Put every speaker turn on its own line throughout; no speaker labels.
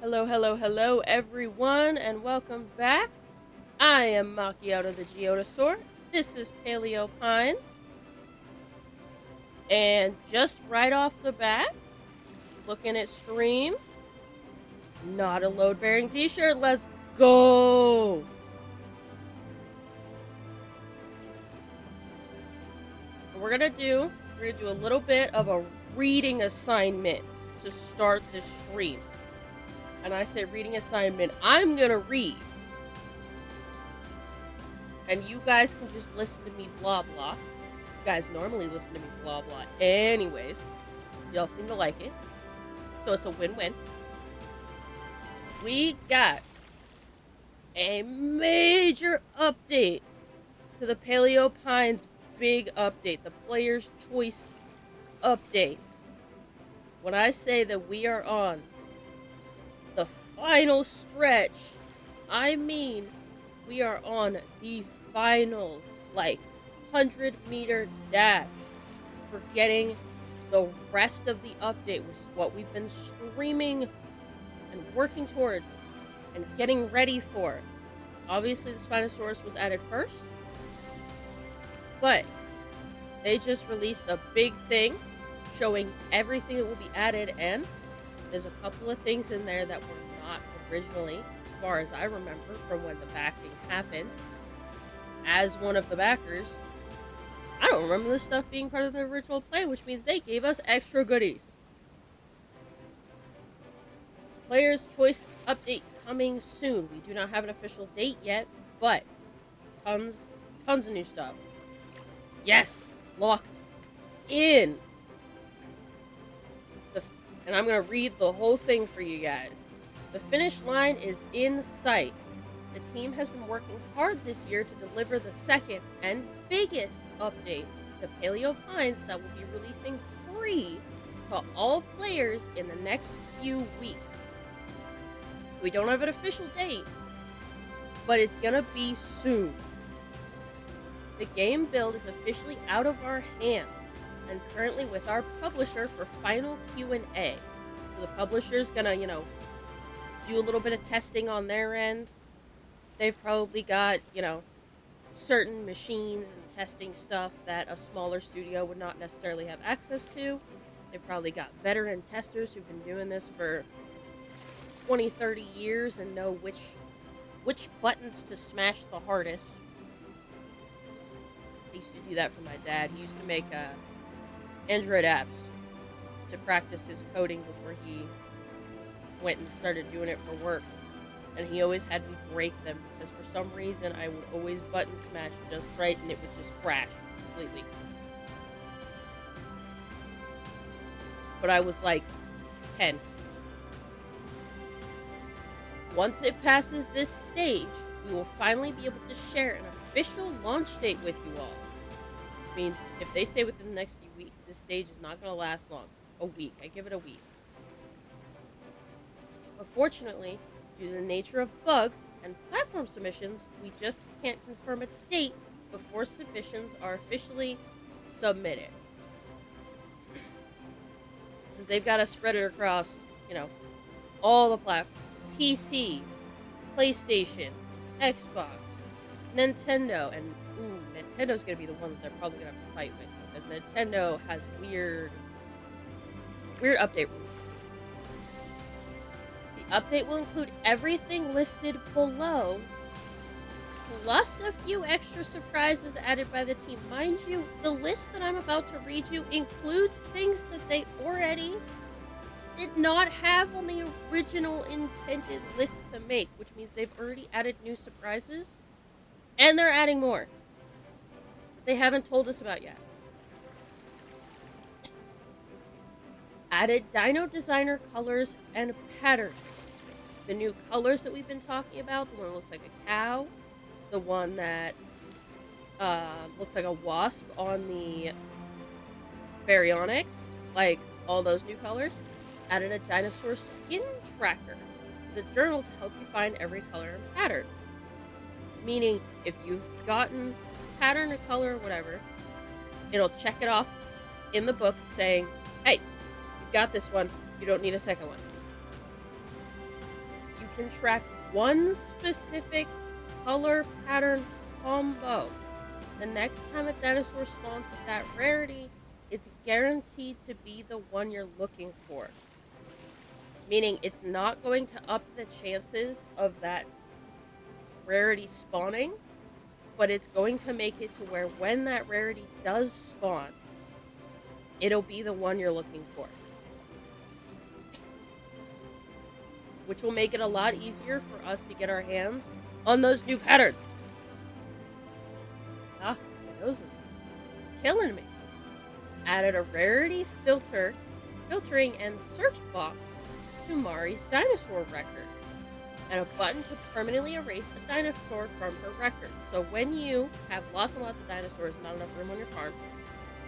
Hello, hello, hello, everyone, and welcome back. I am Macchiato the Geodosaur. This is Paleo Pines, and just right off the bat, looking at stream, not a load bearing t shirt. Let's go! And we're gonna do a little bit of a reading assignment to start the stream. And I say reading assignment, I'm gonna read. And you guys can just listen to me blah blah. You guys normally listen to me blah blah anyways. Y'all seem to like it. So it's a win-win. We got a major update to the Paleo Pines big update, the player's choice update. When I say that we are on the final stretch, I mean we are on the final, 100-meter dash for getting the rest of the update, which is what we've been streaming and working towards and getting ready for. Obviously, the Spinosaurus was added first, but they just released a big thing showing everything that will be added, and there's a couple of things in there that were not originally, as far as I remember, from when the backing happened. As one of the backers, I don't remember this stuff being part of the original plan, which means they gave us extra goodies. Player's choice update coming soon. We do not have an official date yet, but tons of new stuff. Yes, locked in. And I'm gonna read the whole thing for you guys. The finish line is in sight. The team has been working hard this year to deliver the second and biggest update to Paleo Pines that will be releasing free to all players in the next few weeks. We don't have an official date, but it's gonna be soon. The game build is officially out of our hands and currently with our publisher for final Q&A. So the publisher's gonna, do a little bit of testing on their end. They've probably got, certain machines and testing stuff that a smaller studio would not necessarily have access to. They've probably got veteran testers who've been doing this for 20, 30 years and know which buttons to smash the hardest. I used to do that for my dad. He used to make Android apps to practice his coding before he went and started doing it for work. And he always had me break them because for some reason I would always button smash just right and it would just crash completely. But I was like 10. Once it passes this stage, we will finally be able to share an official launch date with you all. Which means if they say within the next few weeks, this stage is not going to last long. A week. I give it a week. Unfortunately, due to the nature of bugs and platform submissions, we just can't confirm a date before submissions are officially submitted. Because they've got to spread it across, all the platforms. PC, PlayStation, Xbox, Nintendo, and Nintendo's going to be the one that they're probably going to have to fight with. Because Nintendo has weird update rules. The update will include everything listed below, plus a few extra surprises added by the team. Mind you, the list that I'm about to read you includes things that they already did not have on the original intended list to make, which means they've already added new surprises, and they're adding more that they haven't told us about yet. Added Dino Designer colors and patterns. The new colors that we've been talking about, the one that looks like a cow, the one that looks like a wasp on the Baryonyx, all those new colors. Added a dinosaur skin tracker to the journal to help you find every color and pattern. Meaning, if you've gotten a pattern, a color, or whatever, it'll check it off in the book saying, hey, you've got this one, you don't need a second one. can track one specific color pattern combo. The next time a dinosaur spawns with that rarity, it's guaranteed to be the one you're looking for. Meaning it's not going to up the chances of that rarity spawning, but it's going to make it to where when that rarity does spawn, it'll be the one you're looking for. Which will make it a lot easier for us to get our hands on those new patterns. Ah, my nose is killing me. Added a rarity filtering and search box to Mari's dinosaur records, and a button to permanently erase a dinosaur from her record. So when you have lots and lots of dinosaurs and not enough room on your farm,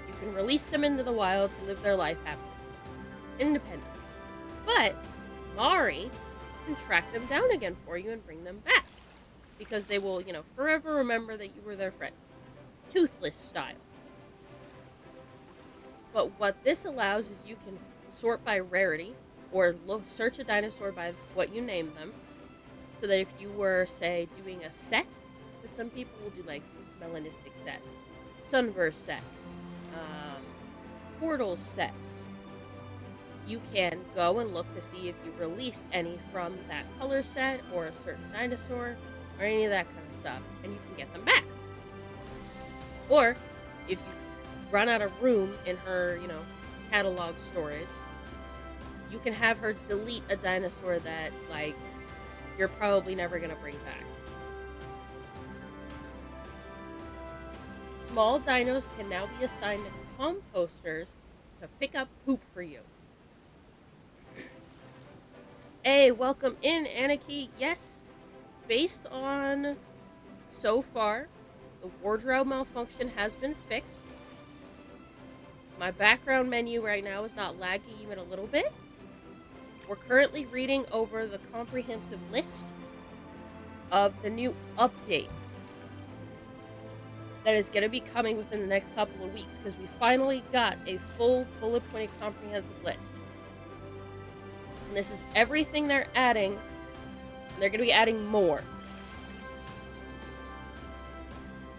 you can release them into the wild to live their life happily. Independence. But Mari can track them down again for you and bring them back, because they will, forever remember that you were their friend. Toothless style. But what this allows is you can sort by rarity, or search a dinosaur by what you name them, so that if you were, say, doing a set, because some people will do like melanistic sets, sunburst sets, portal sets, you can go and look to see if you released any from that color set or a certain dinosaur or any of that kind of stuff, and you can get them back. Or if you run out of room in her, catalog storage, you can have her delete a dinosaur that, you're probably never going to bring back. Small dinos can now be assigned composters to pick up poop for you. Hey, welcome in, Anarchy. Yes, based on so far, the wardrobe malfunction has been fixed. My background menu right now is not lagging even a little bit. We're currently reading over the comprehensive list of the new update that is going to be coming within the next couple of weeks, because we finally got a full bullet-pointed comprehensive list. And this is everything they're adding, and they're going to be adding more.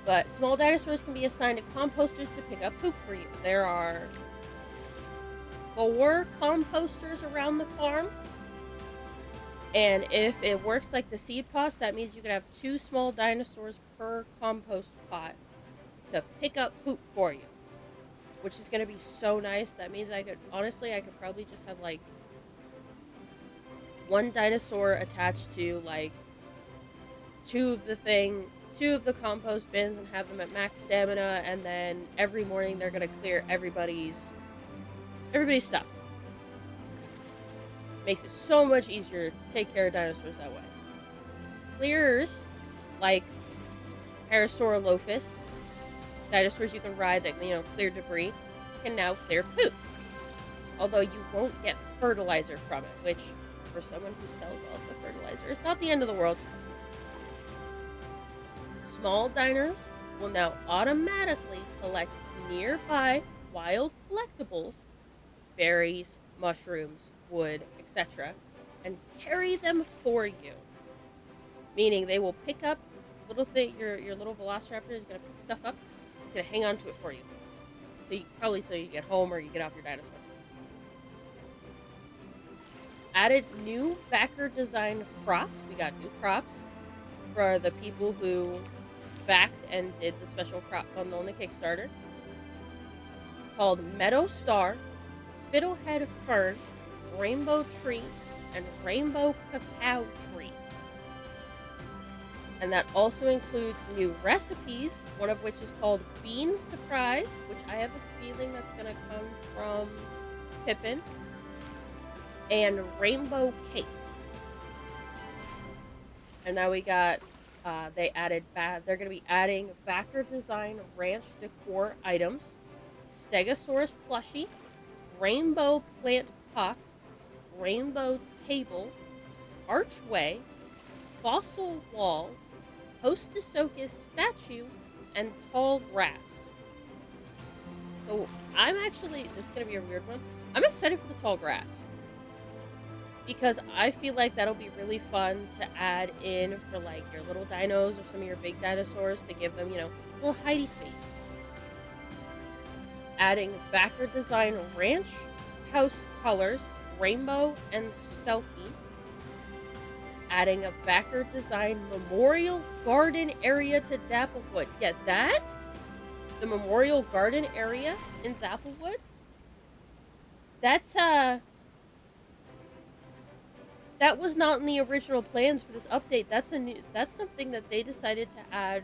But small dinosaurs can be assigned to composters to pick up poop for you. There are 4 composters around the farm. And if it works like the seed pots, that means you can have 2 small dinosaurs per compost pot to pick up poop for you. Which is going to be so nice. That means I could probably just have 1 dinosaur attached to 2 of the compost bins and have them at max stamina, and then every morning they're gonna clear everybody's stuff. Makes it so much easier to take care of dinosaurs that way. Clearers like Parasaurolophus, dinosaurs you can ride that clear debris, can now clear poop. Although you won't get fertilizer from it, which for someone who sells all of the fertilizer is not the end of the world. Small dinos will now automatically collect nearby wild collectibles, berries, mushrooms, wood, etc., and carry them for you. Meaning they will pick up little thing. Your little velociraptor is gonna pick stuff up. It's gonna hang on to it for you, probably till you get home or you get off your dinosaur. Added new backer design props. We got new props for the people who backed and did the special crop bundle on the Kickstarter, called Meadow Star, Fiddlehead Fern, Rainbow Tree, and Rainbow Cacao Tree. And that also includes new recipes, one of which is called Bean Surprise, which I have a feeling that's going to come from Pippin, and Rainbow Cake. And now we got they're going to be adding backer design ranch decor items, Stegosaurus plushie, rainbow plant pot, rainbow table, archway, fossil wall, Hostessocus statue, and tall grass. So this is going to be a weird one. I'm excited for the tall grass. because I feel like that'll be really fun to add in for like your little dinos or some of your big dinosaurs to give them, a little hidey space. Adding backer design ranch house colors, rainbow and selkie. Adding a backer design memorial garden area to Dapplewood. Get that? The memorial garden area in Dapplewood? That's that was not in the original plans for this update. That's something that they decided to add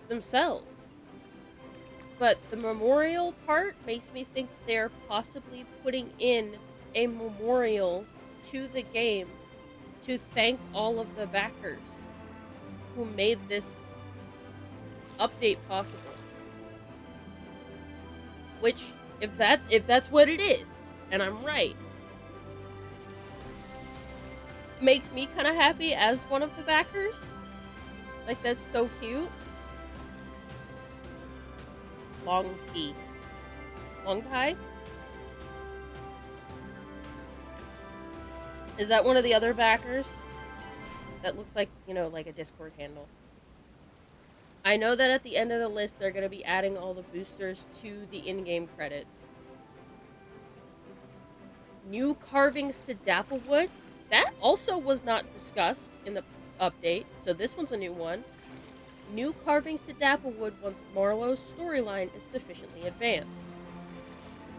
themselves. But the memorial part makes me think they're possibly putting in a memorial to the game to thank all of the backers who made this update possible. Which, if that's what it is, and I'm right, makes me kind of happy as one of the backers. Like, that's so cute. Long P. Long Pie? Is that one of the other backers? That looks like, like a Discord handle. I know that at the end of the list, they're going to be adding all the boosters to the in-game credits. New carvings to Dapplewood. That also was not discussed in the update, so this one's a new one. New carvings to Dapplewood once Marlowe's storyline is sufficiently advanced.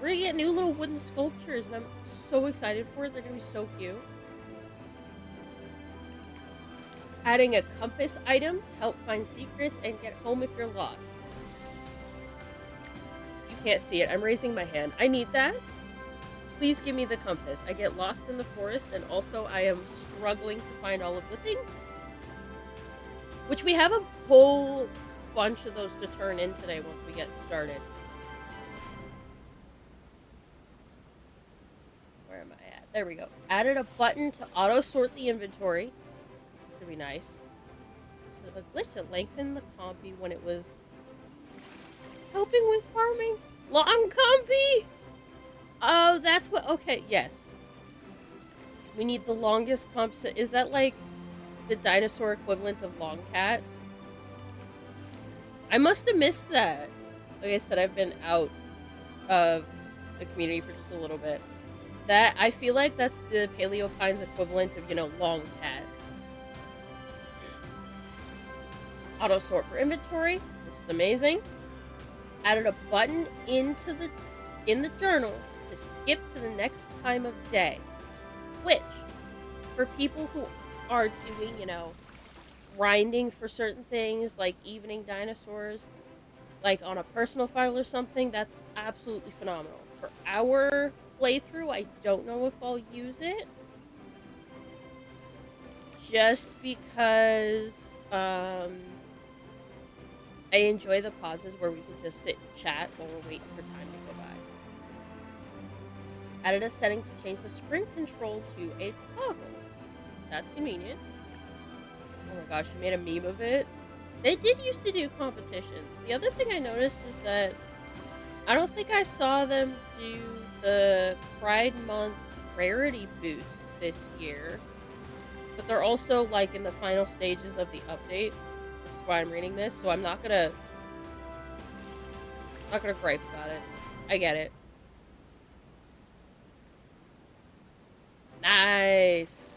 We're gonna get new little wooden sculptures, and I'm so excited for it. They're gonna be so cute. Adding a compass item to help find secrets and get home if you're lost. You can't see it. I'm raising my hand. I need that. Please give me the compass. I get lost in the forest, and also I am struggling to find all of the things. Which we have a whole bunch of those to turn in today once we get started. Where am I at? There we go. Added a button to auto-sort the inventory. Should be nice. A glitch to lengthen the compy when it was helping with farming. Long compy! Oh, that's what... Okay, yes. We need the longest comp... Is that like the dinosaur equivalent of long cat? I must have missed that. Like I said, I've been out of the community for just a little bit. That, I feel like that's the PaleoPine's equivalent of, long cat. Auto sort for inventory, which is amazing. Added a button in the journal to skip to the next time of day, which for people who are doing, grinding for certain things like evening dinosaurs, like on a personal file or something, that's absolutely phenomenal. For our playthrough, I don't know if I'll use it, just because I enjoy the pauses where we can just sit and chat while we're waiting for time to go by. Added a setting to change the sprint control to a toggle. That's convenient. Oh my gosh, you made a meme of it. They did used to do competitions. The other thing I noticed is that I don't think I saw them do the Pride Month rarity boost this year. But they're also like in the final stages of the update, which is why I'm reading this, so I'm not gonna gripe about it. I get it. Nice.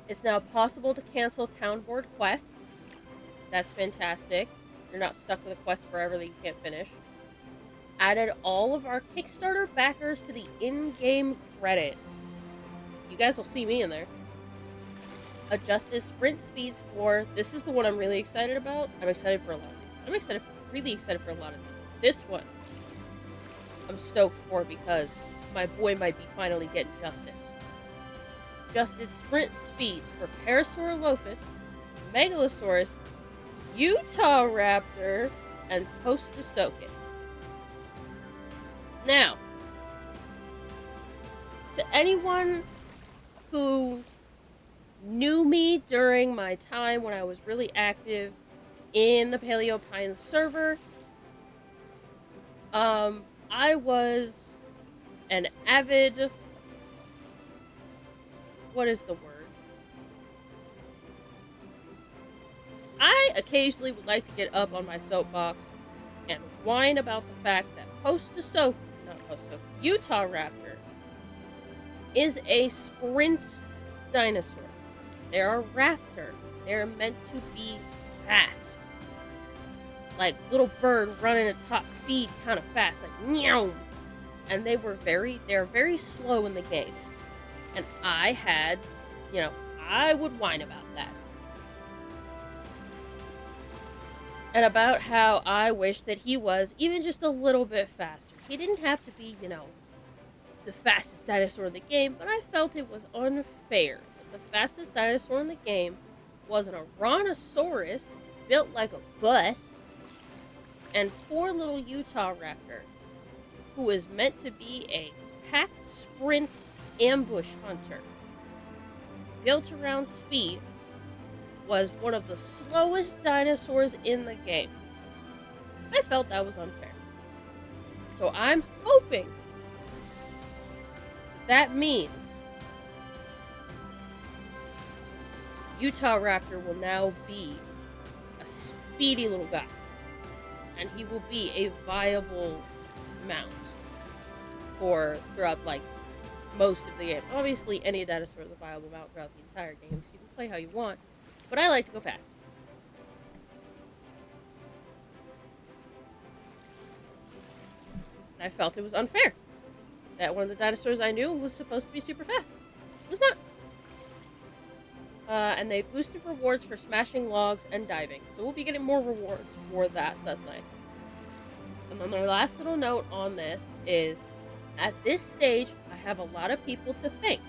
It's now possible to cancel town board quests. That's fantastic. You're not stuck with a quest forever that you can't finish. Added all of our Kickstarter backers to the in-game credits. You guys will see me in there. Adjusted sprint speeds for... This is the one I'm really excited about. I'm excited for a lot of these. Really excited for a lot of these. This one, I'm stoked for because my boy might be finally getting justice. Adjusted sprint speeds for Parasaurolophus, Megalosaurus, Utah Raptor, and Postosuchus. Now, to anyone who knew me during my time when I was really active in the PaleoPines server, I was an avid, what is the word? I occasionally would like to get up on my soapbox and whine about the fact that Utah Raptor is a sprint dinosaur. They're a raptor. They're meant to be fast. Like little bird running at top speed, kind of fast, like meow. And they're very slow in the game. And I would whine about that. And about how I wish that he was even just a little bit faster. He didn't have to be, the fastest dinosaur in the game, but I felt it was unfair that the fastest dinosaur in the game was an Orontosaurus built like a bus, and poor little Utah Raptor, who is meant to be a pack sprint ambush hunter, built around speed, was one of the slowest dinosaurs in the game. I felt that was unfair. So I'm hoping that means Utah Raptor will now be a speedy little guy. And he will be a viable mount throughout most of the game. Obviously, any dinosaur is a viable mount throughout the entire game, so you can play how you want. But I like to go fast. And I felt it was unfair that one of the dinosaurs I knew was supposed to be super fast. It was not. And they boosted rewards for smashing logs and diving. So we'll be getting more rewards for that, so that's nice. And then the last little note on this is, at this stage, I have a lot of people to thank,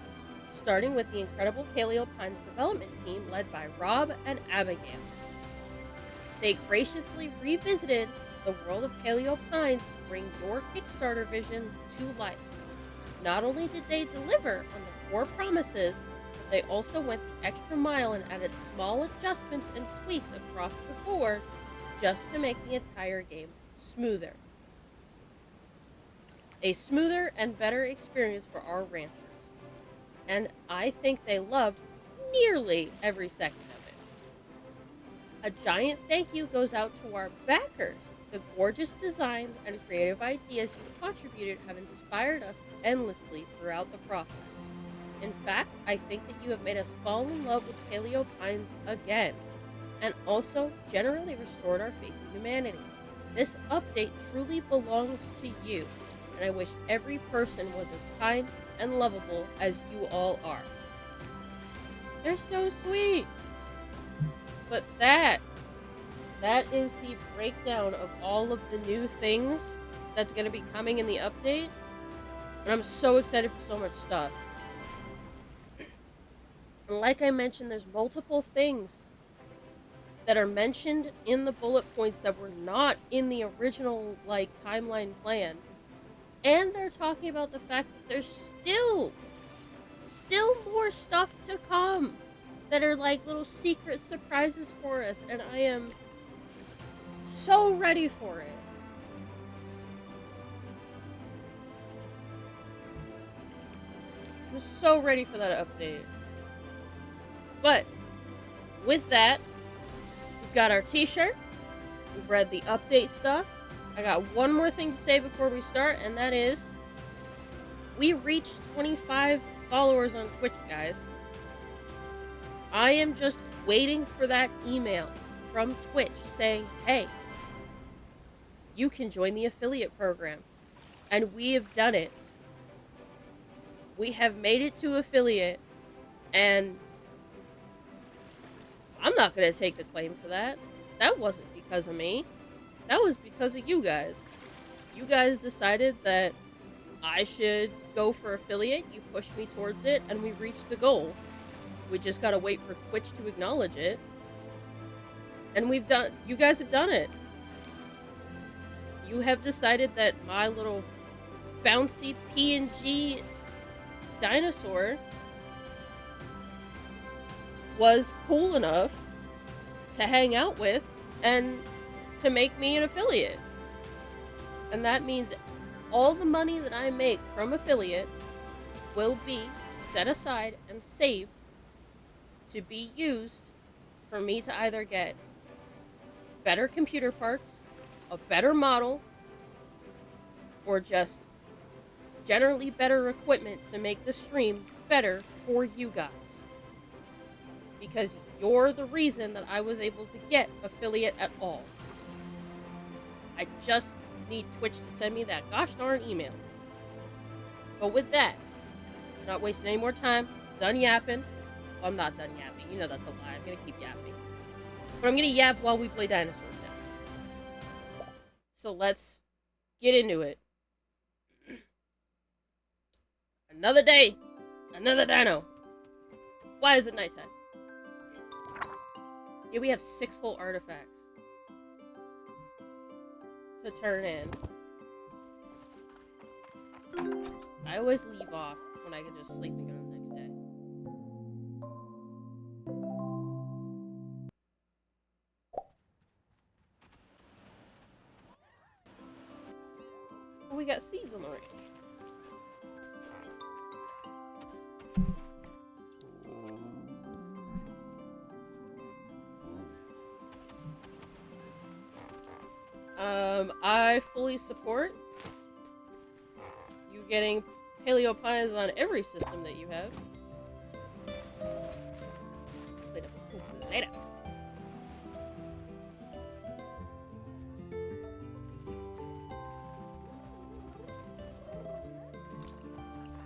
starting with the incredible Paleo Pines development team led by Rob and Abigail. They graciously revisited the world of Paleo Pines to bring your Kickstarter vision to life. Not only did they deliver on the core promises, but they also went the extra mile and added small adjustments and tweaks across the board just to make the entire game smoother. A smoother and better experience for our ranchers. And I think they loved nearly every second of it. A giant thank you goes out to our backers. The gorgeous designs and creative ideas you contributed have inspired us endlessly throughout the process. In fact, I think that you have made us fall in love with Paleo Pines again, and also generally restored our faith in humanity. This update truly belongs to you, and I wish every person was as kind and lovable as you all are. They're so sweet. But that is the breakdown of all of the new things that's going to be coming in the update. And I'm so excited for so much stuff. And like I mentioned, there's multiple things that are mentioned in the bullet points that were not in the original timeline plan. And they're talking about the fact that there's still more stuff to come that are little secret surprises for us, and I am so ready for it. I'm so ready for that update. But with that, we've got our t-shirt, we've read the update stuff. I got one more thing to say before we start, and that is, we reached 25 followers on Twitch, guys. I am just waiting for that email from Twitch saying, hey, you can join the affiliate program. And we have done it. We have made it to affiliate, and I'm not going to take the claim for that. That wasn't because of me. That was because of you guys. You guys decided that I should go for affiliate. You pushed me towards it, and we reached the goal. We just gotta wait for Twitch to acknowledge it. And you guys have done it. You have decided that my little bouncy PNG dinosaur was cool enough to hang out with and to make me an affiliate. And that means all the money that I make from affiliate will be set aside and saved to be used for me to either get better computer parts, a better model, or just generally better equipment to make the stream better for you guys. Because you're the reason that I was able to get affiliate at all. I just need Twitch to send me that gosh darn email. But with that, I'm not wasting any more time. Done yapping. Well, I'm not done yapping. You know that's a lie. I'm gonna keep yapping. But I'm gonna yap while we play dinosaurs now. So let's get into it. Another day. Another dino. Why is it nighttime? Yeah, we have 6 whole artifacts to turn in. I always leave off when I can just sleep and go the next day. Oh, we got seeds on the range. I fully support you getting paleo pies on every system that you have. Later.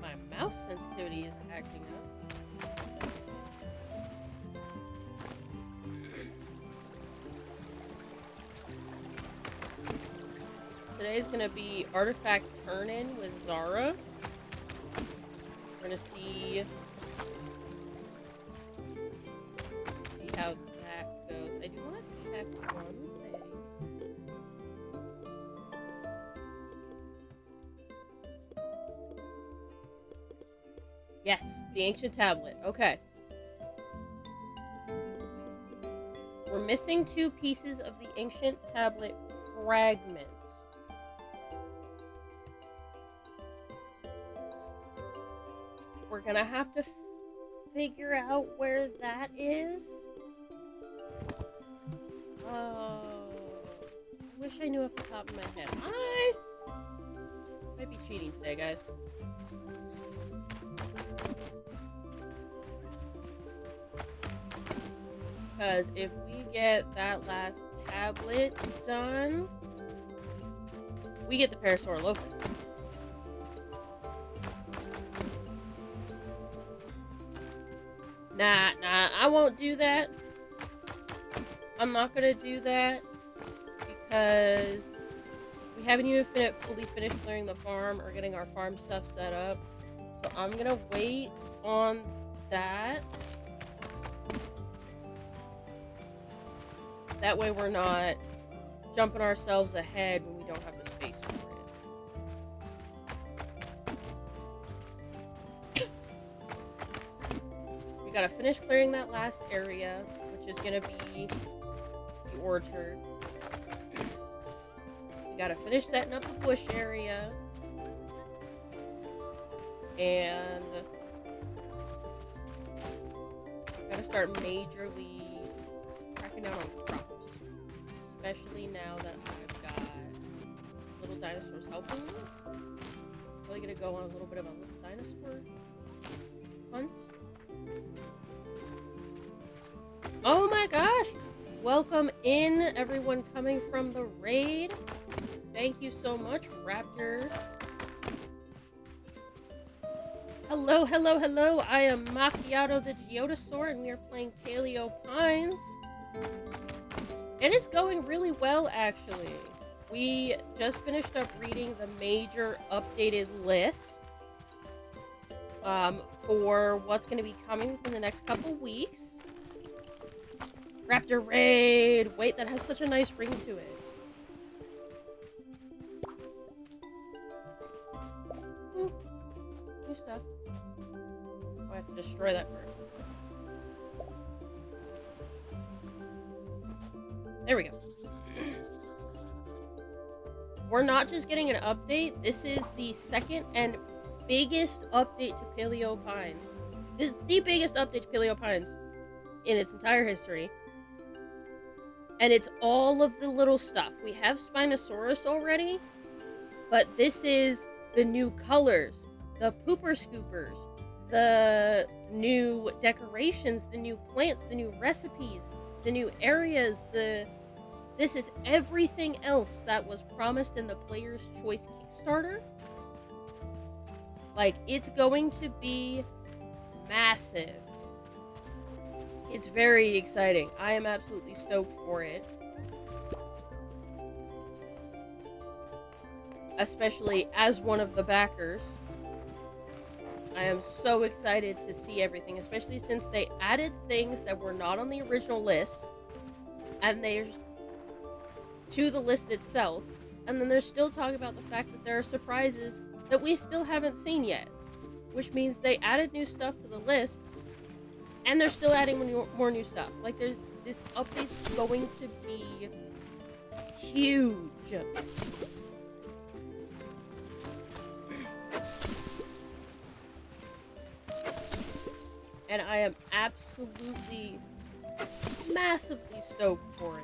My mouse sensitivity is acting up. Today's gonna be artifact turn-in with Zara. We're gonna see how that goes. I do want to check one thing. Yes, the ancient tablet. Okay. We're missing 2 pieces of the ancient tablet fragment. We're gonna have to figure out where that is. Oh, I wish I knew off the top of my head. I might be cheating today, guys. Because if we get that last tablet done, we get the Parasaurolophus. Nah, I won't do that. I'm not gonna do that because we haven't even fully finished clearing the farm or getting our farm stuff set up. So I'm gonna wait on that. That way we're not jumping ourselves ahead when we don't have the space for it. We gotta finish clearing that last area, which is gonna be the orchard. We gotta finish setting up the bush area. And gotta start majorly cracking down on crops. Especially now that I've got little dinosaurs helping me. Probably gonna go on a little bit of a little dinosaur hunt. Oh my gosh! Welcome in, everyone coming from the raid. Thank you so much, Raptor. Hello, hello, hello. I am Macchiato the Geodosaur, and we are playing Paleo Pines. It is going really well, actually. We just finished up reading the major updated list for what's going to be coming within the next couple weeks. Raptor Raid! Wait, that has such a nice ring to it. Ooh, new stuff. Oh, I have to destroy that first. There we go. we're not just getting an update. This is the second and biggest update to Paleo Pines. This is the biggest update to Paleo Pines in its entire history. And it's all of the little stuff. We have Spinosaurus already, but this is the new colors, the pooper scoopers, the new decorations, the new plants, the new recipes, the new areas, this is everything else that was promised in the Player's Choice Kickstarter. Like, it's going to be massive. It's very exciting. I am absolutely stoked for it. Especially as one of the backers. I am so excited to see everything, especially since they added things that were not on the original list. And they're to the list itself. And then they're still talking about the fact that there are surprises that we still haven't seen yet. Which means they added new stuff to the list. And they're still adding more new stuff. Like, this update's going to be huge. And I am absolutely, massively stoked for it.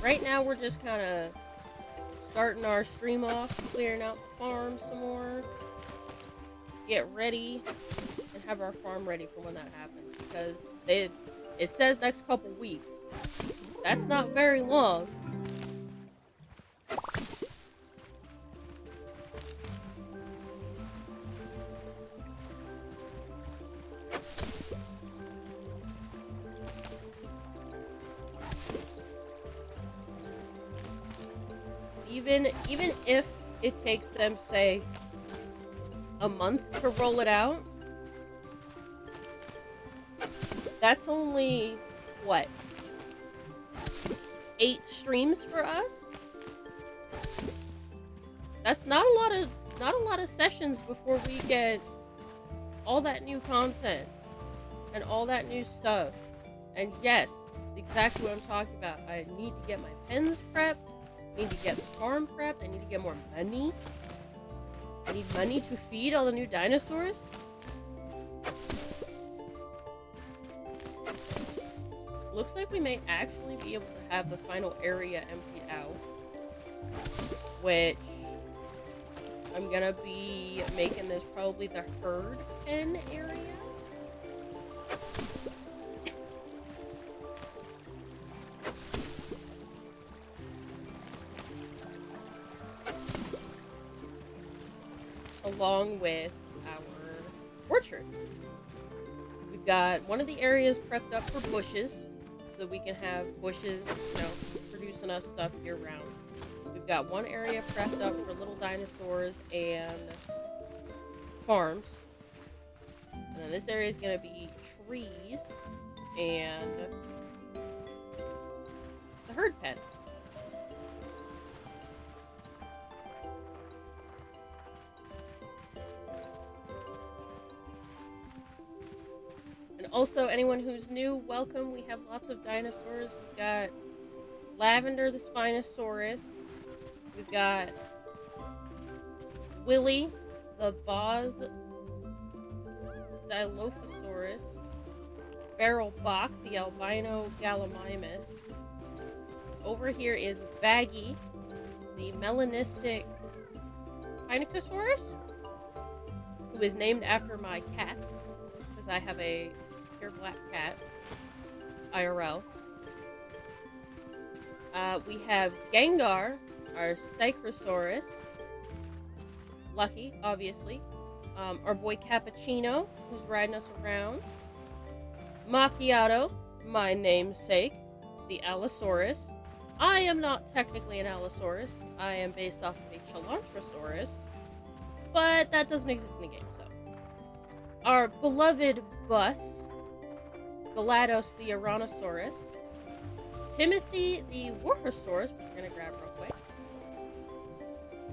Right now, we're just kind of starting our stream off, clearing out the farm some more. Get ready and have our farm ready for when that happens, because it says next couple weeks. That's not very long. Even if it takes them, say, a month to roll it out, that's only, what, 8 streams for us? That's not a lot of sessions before we get all that new content and all that new stuff. And yes, exactly what I'm talking about. I need to get my pens prepped. I need to get the farm prepped. I need to get more money. I need money to feed all the new dinosaurs. Looks like we may actually be able to have the final area emptied out. Which, I'm gonna be making this probably the herd pen area. Along with our orchard. We've got one of the areas prepped up for bushes, so we can have bushes, producing us stuff year round. We've got one area prepped up for little dinosaurs and farms. And then this area is going to be trees and the herd pen. And also, anyone who's new, welcome. We have lots of dinosaurs. We've got Lavender the Spinosaurus. We've got Willy the Boz Dilophosaurus. Beryl Bach the Albino Gallimimus. Over here is Baggy the Melanistic Pinocosaurus, who is named after my cat, because I have a pure black cat, IRL. We have Gengar, our Stichrosaurus. Lucky, obviously. Our boy Cappuccino, who's riding us around. Macchiato, my namesake, the Allosaurus. I am not technically an Allosaurus. I am based off of a Chelantrosaurus, but that doesn't exist in the game, so. Our beloved Bus, GLaDOS the Tyrannosaurus. Timothy the Warhosaurus, which we're gonna grab real quick.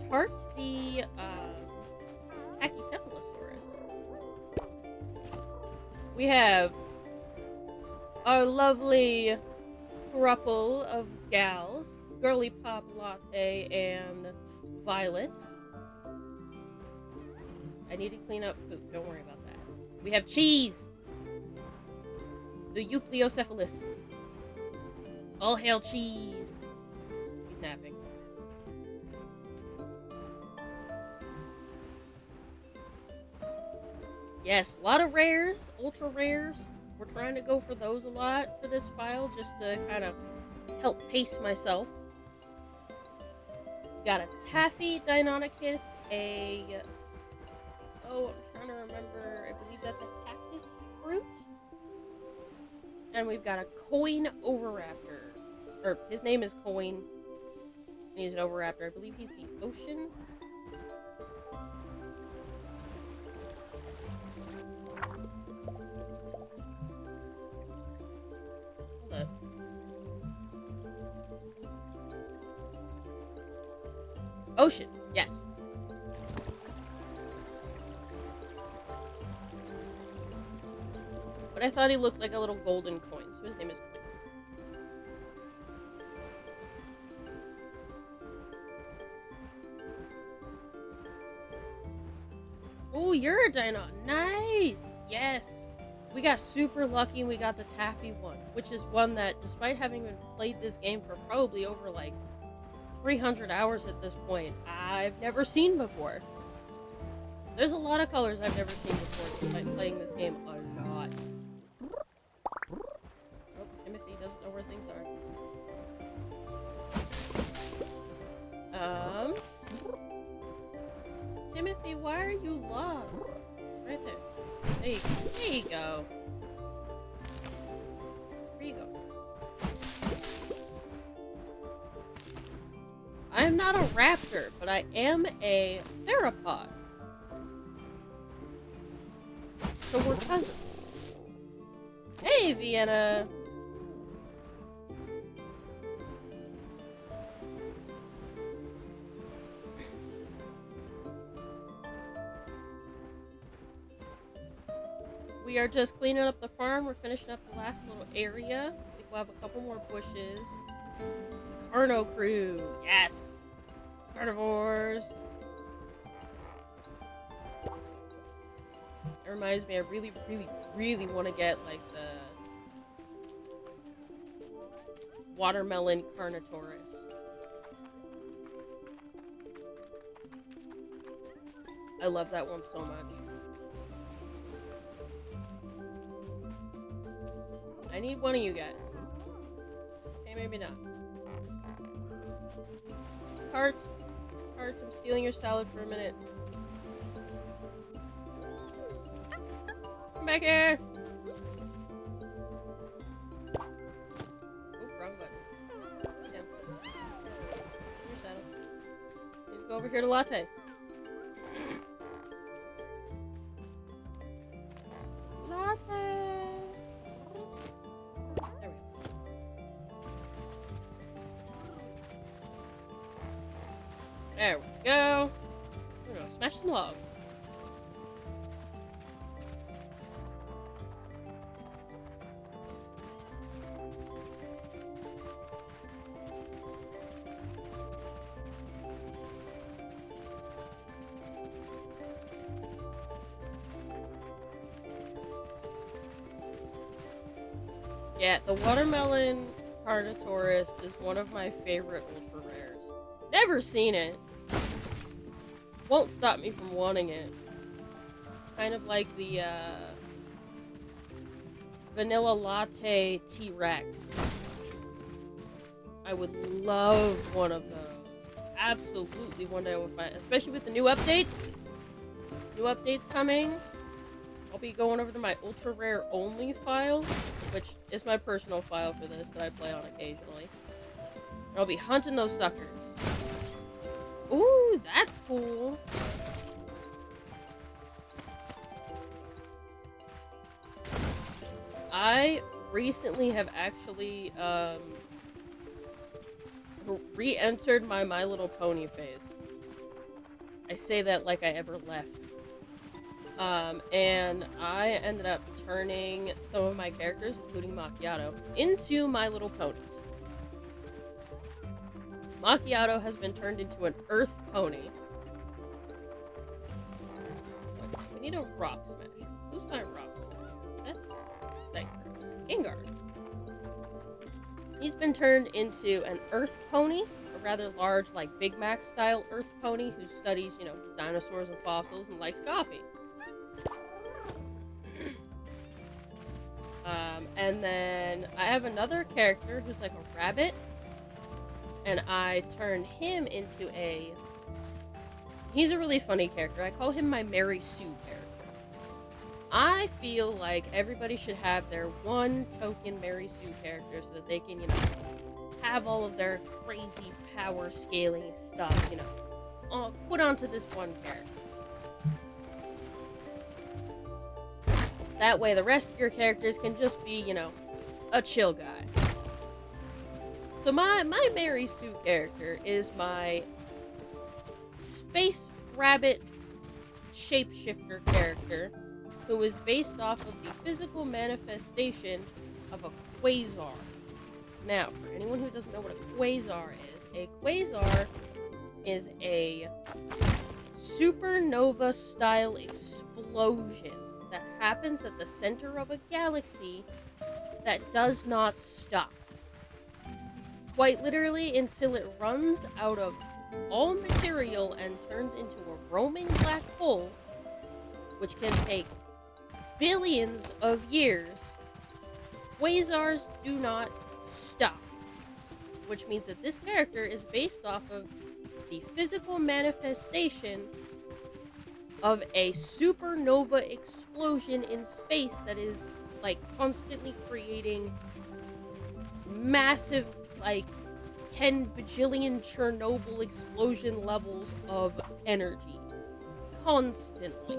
Tart the Pachycephalosaurus. We have our lovely throuple of gals, Girly Pop Latte and Violet. I need to clean up poop. Don't worry about that. We have cheese. The Eupliocephalus. All hail cheese. He's napping. Yes, a lot of rares, ultra rares. We're trying to go for those a lot for this file just to kind of help pace myself. Got a Taffy Deinonychus, I'm trying to remember, I believe that's a cactus fruit. And we've got a Coin Overraptor. Or, his name is Coin, and he's an Overraptor. I believe he's the ocean. Hold up. Ocean, yes. But I thought he looked like a little golden coin, so his name is Coin. Oh, you're a dino. Nice! Yes! We got super lucky and we got the Taffy one, which is one that, despite having played this game for probably over like 300 hours at this point, I've never seen before. There's a lot of colors I've never seen before despite playing this game a lot. Oh, Timothy doesn't know where things are. Timothy, why are you lost? Right there. There you go. There you go. I'm not a raptor, but I am a theropod. So we're cousins. Hey, Vienna! We are just cleaning up the farm. We're finishing up the last little area. We'll have a couple more bushes. Carno crew. Yes! Carnivores. It reminds me, I really want to get, like, the watermelon Carnotaurus. I love that one so much. I need one of you guys. Okay, maybe not. Heart, I'm stealing your salad for a minute. Come back here! Oh, wrong button. Damn. Your saddle. Need to go over here to Latte. Latte! There we go. We're gonna smash some logs. Yeah, the watermelon Carnotaurus is one of my favorite ultra rares. Never seen it. Won't stop me from wanting it. Kind of like the vanilla latte T-Rex. I would love one of those. Absolutely one day I will find, especially with the new updates. New updates coming. I'll be going over to my ultra rare only file, which is my personal file for this that I play on occasionally. And I'll be hunting those suckers. Ooh, that's cool. I recently have actually re-entered my My Little Pony phase. I say that like I ever left. And I ended up turning some of my characters, including Macchiato, into My Little Ponies. Macchiato has been turned into an earth pony. We need a rock smash. Who's my rock smash? That's Gengar. He's been turned into an earth pony, a rather large, like Big Mac style earth pony who studies, dinosaurs and fossils and likes coffee. And then I have another character who's like a rabbit, and I turned him into he's a really funny character. I call him my Mary Sue character. I feel like everybody should have their one token Mary Sue character so that they can, have all of their crazy power scaling stuff, put onto this one character. That way the rest of your characters can just be, a chill guy. So my Mary Sue character is my space rabbit shapeshifter character who is based off of the physical manifestation of a quasar. Now, for anyone who doesn't know what a quasar is a supernova-style explosion that happens at the center of a galaxy that does not stop. Quite literally until it runs out of all material and turns into a roaming black hole, which can take billions of years. Quasars do not stop, which means that this character is based off of the physical manifestation of a supernova explosion in space that is like constantly creating massive, like 10 bajillion Chernobyl explosion levels of energy constantly.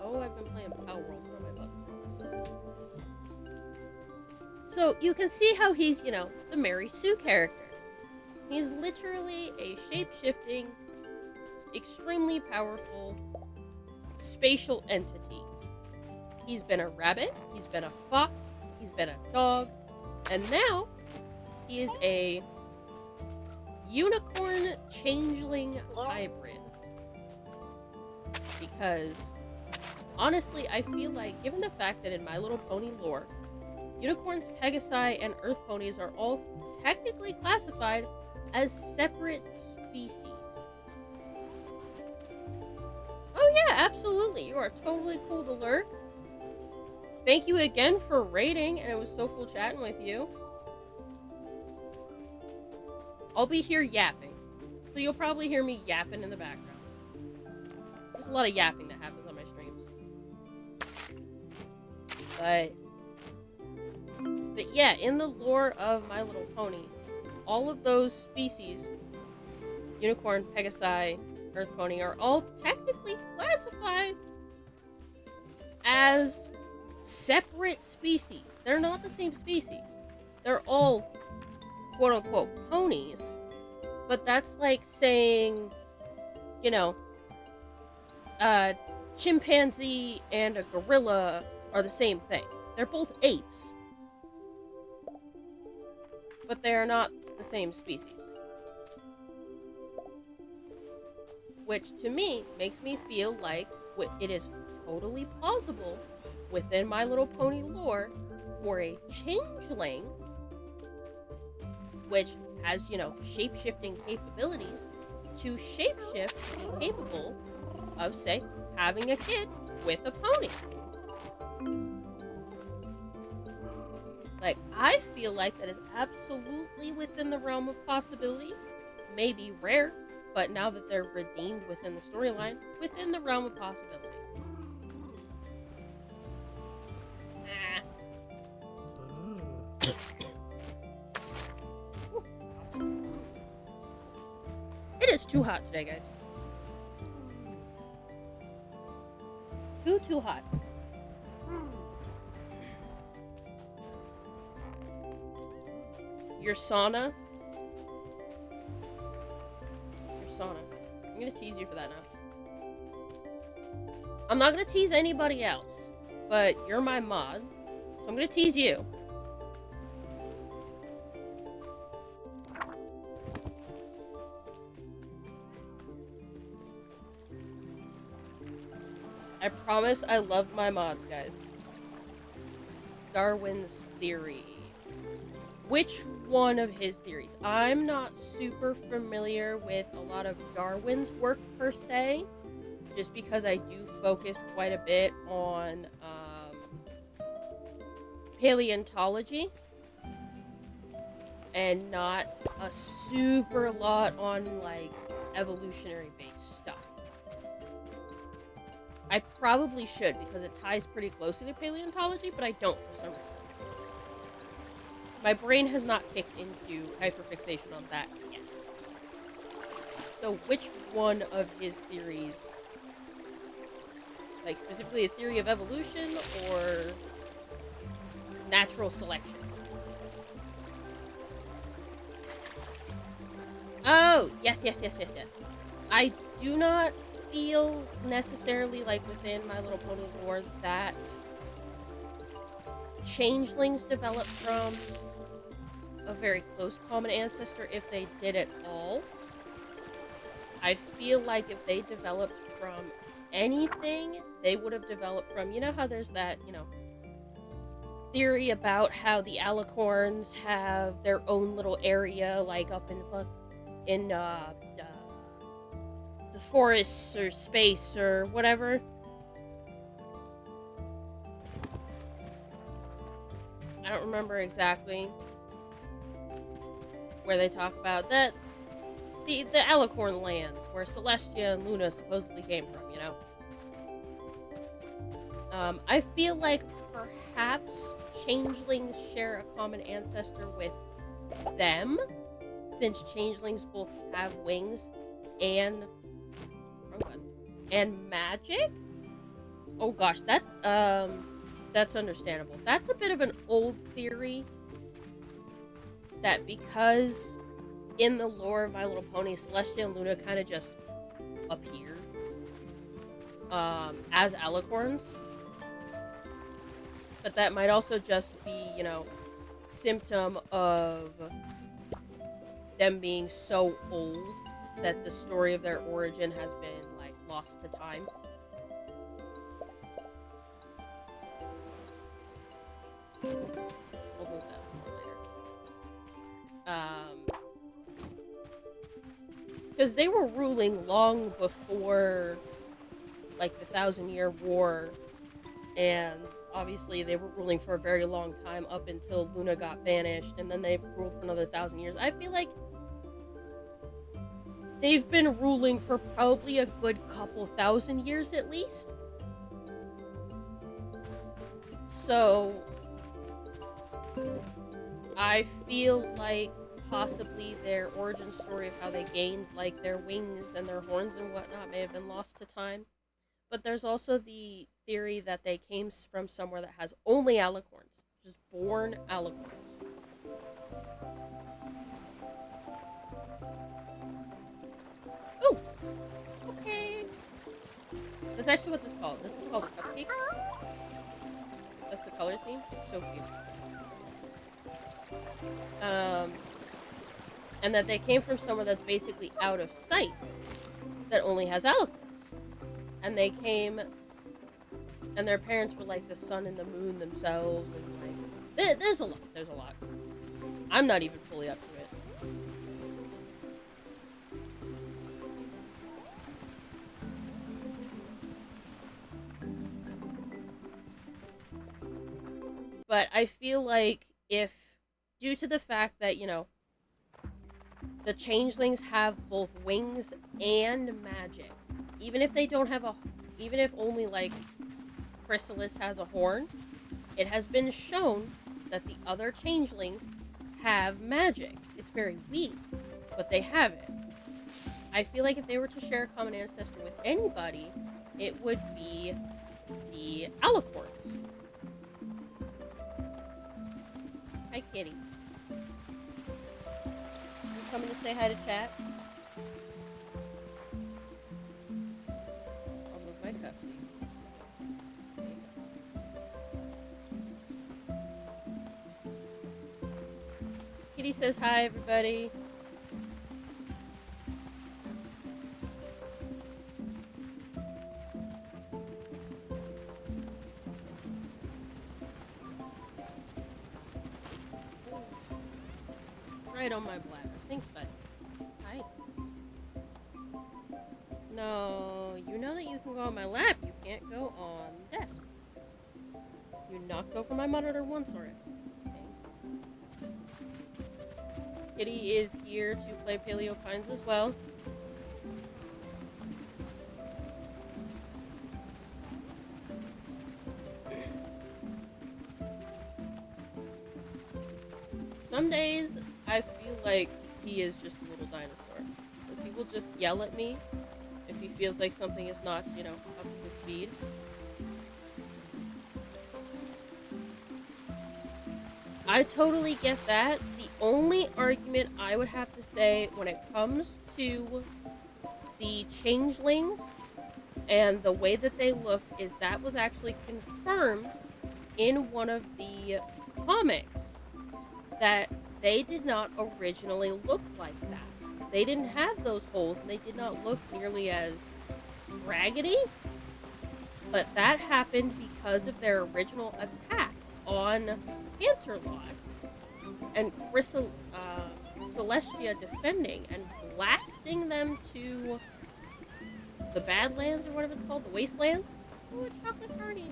Oh, I've been playing Power World, so my buttons. So you can see how he's, the Mary Sue character. He's literally a shape-shifting, extremely powerful spatial entity. He's been a rabbit, he's been a fox, he's been a dog, and now he is a unicorn changeling hybrid. Because honestly, I feel like, given the fact that in My Little Pony lore, unicorns, pegasi, and earth ponies are all technically classified as separate species. Oh yeah, absolutely. You are totally cool to lurk. Thank you again for raiding, and it was so cool chatting with you. I'll be here yapping, so you'll probably hear me yapping in the background. There's a lot of yapping that happens on my streams. But yeah, in the lore of My Little Pony, all of those species, unicorn, pegasi, earth pony, are all technically classified as separate species. They're not the same species. They're all quote-unquote ponies, but that's like saying, chimpanzee and a gorilla are the same thing. They're both apes, but they are not the same species. Which, to me, makes me feel like it is totally plausible within My Little Pony lore for a changeling, which has, shape-shifting capabilities, to shapeshift and be capable of, say, having a kid with a pony. Like, I feel like that is absolutely within the realm of possibility. Maybe rare, but now that they're redeemed within the storyline, within the realm of possibility. It is too hot today, guys. Too hot. Your sauna. I'm gonna tease you for that now. I'm not gonna tease anybody else, but you're my mod, so I'm gonna tease you. I promise I love my mods, guys. Darwin's theory. Which one of his theories? I'm not super familiar with a lot of Darwin's work per se, just because I do focus quite a bit on paleontology and not a super lot on like evolutionary based stuff. I probably should because it ties pretty closely to paleontology, but I don't for some reason. My brain has not kicked into hyperfixation on that yet. So which one of his theories, like specifically a theory of evolution or natural selection? Oh, yes. I do not feel necessarily like within My Little Pony lore that changelings developed from a very close common ancestor, if they did at all. I feel like if they developed from anything, they would have developed from, you know how there's that, theory about how the alicorns have their own little area, like up in the forests or space or whatever. I don't remember exactly where they talk about that. The Alicorn lands where Celestia and Luna supposedly came from, I feel like perhaps changelings share a common ancestor with them, since changelings both have wings and magic. Oh gosh, that's understandable. That's a bit of an old theory, that because in the lore of My Little Pony, Celestia and Luna kind of just appeared as alicorns. But that might also just be, symptom of them being so old that the story of their origin has been, like, lost to time. We'll move that some more later. Because they were ruling long before, like, the 1,000-Year War, and obviously they were ruling for a very long time up until Luna got banished, and then they ruled for another 1,000 years. I feel like they've been ruling for probably a good couple thousand years at least. So I feel like possibly their origin story of how they gained, like, their wings and their horns and whatnot may have been lost to time. But there's also the theory that they came from somewhere that has only alicorns. Just born alicorns. Oh! Okay. That's actually what this is called. This is called a cupcake. That's the color theme. It's so cute. And that they came from somewhere that's basically out of sight, that only has alicorns. And they came, and their parents were like the sun and the moon themselves, and like, there's a lot. I'm not even fully up to it. But I feel like if, due to the fact that, the changelings have both wings and magic, even if they don't have even if only, like, Chrysalis has a horn, it has been shown that the other changelings have magic. It's very weak, but they have it. I feel like if they were to share a common ancestor with anybody, it would be the alicorns. Hi, kitty. You coming to say hi to chat? I'll move my cup to you. There you go. Kitty says hi, everybody. right on my bladder. Thanks, bud. Hi. No, you know that you can go on my lap. You can't go on the desk. You knocked over my monitor once already. Okay. Kitty is here to play Paleo Pines as well. Some days I feel like he is just a little dinosaur. Because he will just yell at me if he feels like something is not, up to his speed. I totally get that. The only argument I would have to say when it comes to the changelings and the way that they look is that was actually confirmed in one of the comics that they did not originally look like that. They didn't have those holes and they did not look nearly as raggedy, but that happened because of their original attack on Canterlot and Celestia defending and blasting them to the Badlands or whatever it's called, the Wastelands. Ooh, a chocolate party.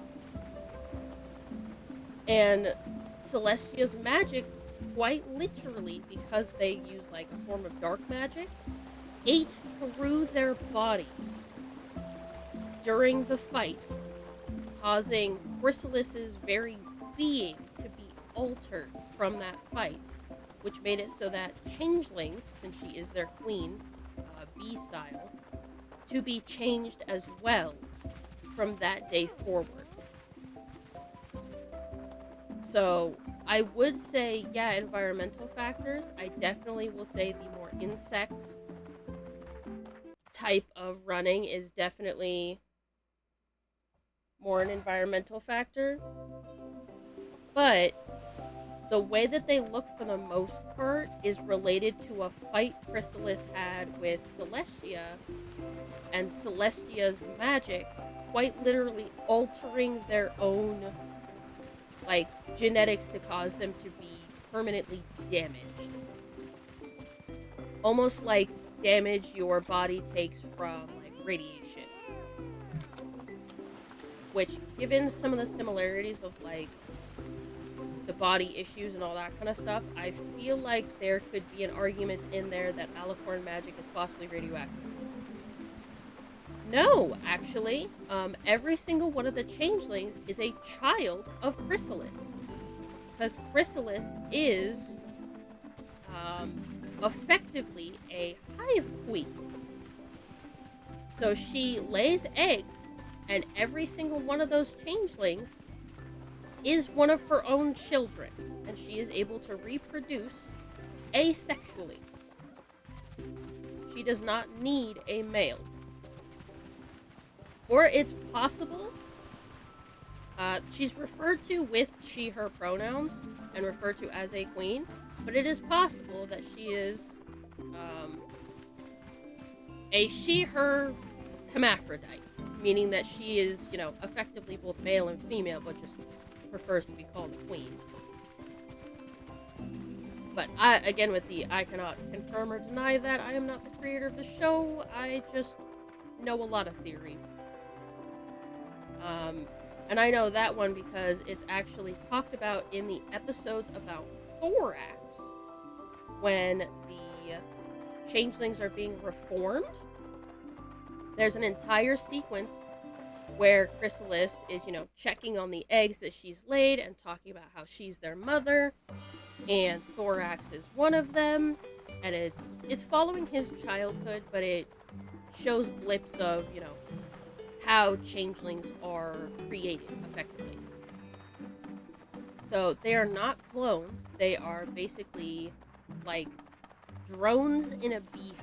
And Celestia's magic, quite literally, because they use like a form of dark magic, ate through their bodies during the fight, causing Chrysalis's very being to be altered from that fight, which made it so that changelings, since she is their queen, bee style, to be changed as well from that day forward. So I would say, yeah, environmental factors. I definitely will say the more insect type of running is definitely more an environmental factor. But the way that they look for the most part is related to a fight Chrysalis had with Celestia and Celestia's magic quite literally altering their own genetics to cause them to be permanently damaged. Almost like damage your body takes from radiation. Which, given some of the similarities of the body issues and all that kind of stuff, I feel like there could be an argument in there that Alicorn magic is possibly radioactive. No, actually, every single one of the changelings is a child of Chrysalis. Because Chrysalis is, effectively a hive queen. So she lays eggs, and every single one of those changelings is one of her own children, and she is able to reproduce asexually. She does not need a male. Or it's possible, she's referred to with she, her pronouns, and referred to as a queen, but it is possible that she is a she, her hermaphrodite, meaning that she is, effectively both male and female, but just prefers to be called a queen. But I cannot confirm or deny that. I am not the creator of the show. I just know a lot of theories. And I know that one because it's actually talked about in the episodes about Thorax, when the changelings are being reformed. There's an entire sequence where Chrysalis is, checking on the eggs that she's laid and talking about how she's their mother, and Thorax is one of them, and it's following his childhood, but it shows blips of, how changelings are created effectively. So they are not clones, they are basically like drones in a beehive.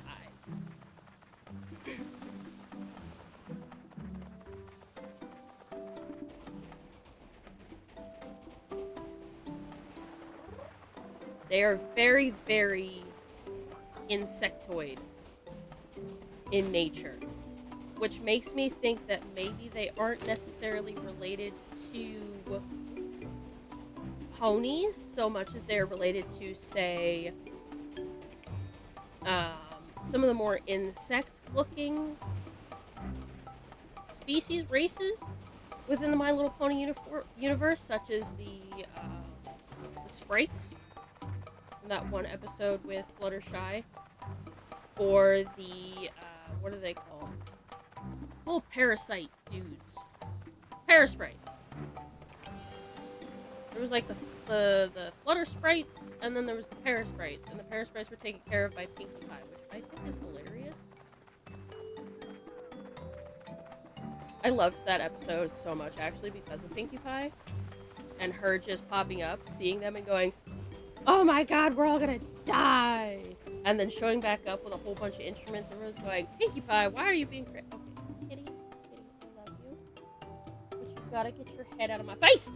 They are very, very insectoid in nature, which makes me think that maybe they aren't necessarily related to ponies so much as they're related to, say, Um, some of the more insect-looking species, races within the My Little Pony universe, such as the sprites from that one episode with Fluttershy, or the what are they called? Little parasite dudes, parasprites. There was like the Flutter Sprites, and then there was the Parasprites, and the Parasprites were taken care of by Pinkie Pie, which I think is hilarious. I loved that episode so much, actually, because of Pinkie Pie, and her just popping up, seeing them, and going, "Oh my God, we're all gonna die!" And then showing back up with a whole bunch of instruments, and everyone's going, "Pinkie Pie, why are you being crazy?" Okay, kitty, I love you, but you gotta get your head out of my face.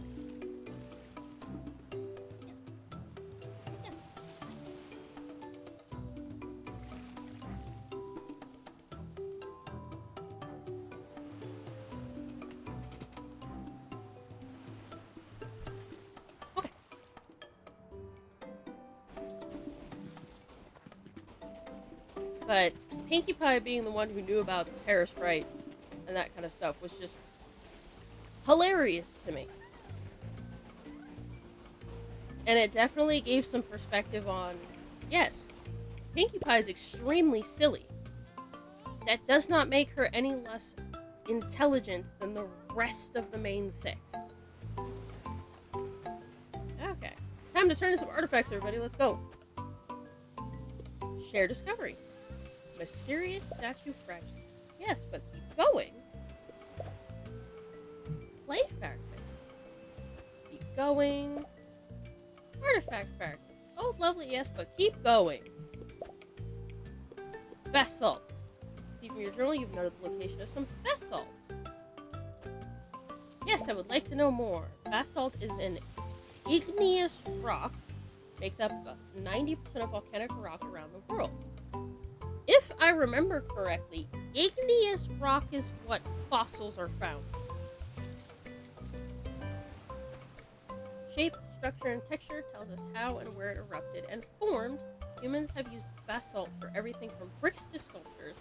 But Pinkie Pie being the one who knew about the Parasprites and that kind of stuff was just hilarious to me. And it definitely gave some perspective on, yes, Pinkie Pie is extremely silly. That does not make her any less intelligent than the rest of the main six. Okay. Time to turn to some artifacts, everybody. Let's go. Share discovery. Mysterious statue fragment. Yes, but keep going. Play fragment. Keep going. Artifact fragment. Oh, lovely, yes, but keep going. Basalt. See from your journal, you've noted the location of some basalt. Yes, I would like to know more. Basalt is an igneous rock. Makes up about 90% of volcanic rock around the world. If I remember correctly, igneous rock is what fossils are found. Shape, structure, and texture tells us how and where it erupted and formed. Humans have used basalt for everything from bricks to sculptures,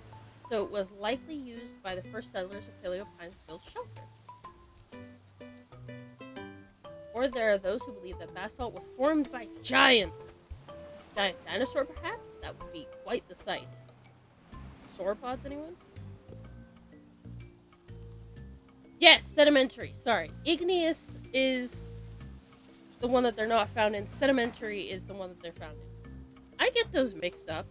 so it was likely used by the first settlers of Paleo Pines to build shelter. Or there are those who believe that basalt was formed by giants. Giant dinosaur, perhaps? That would be quite the sight. Sauropods, anyone? Yes, sedimentary. Sorry. Igneous is the one that they're not found in. Sedimentary is the one that they're found in. I get those mixed up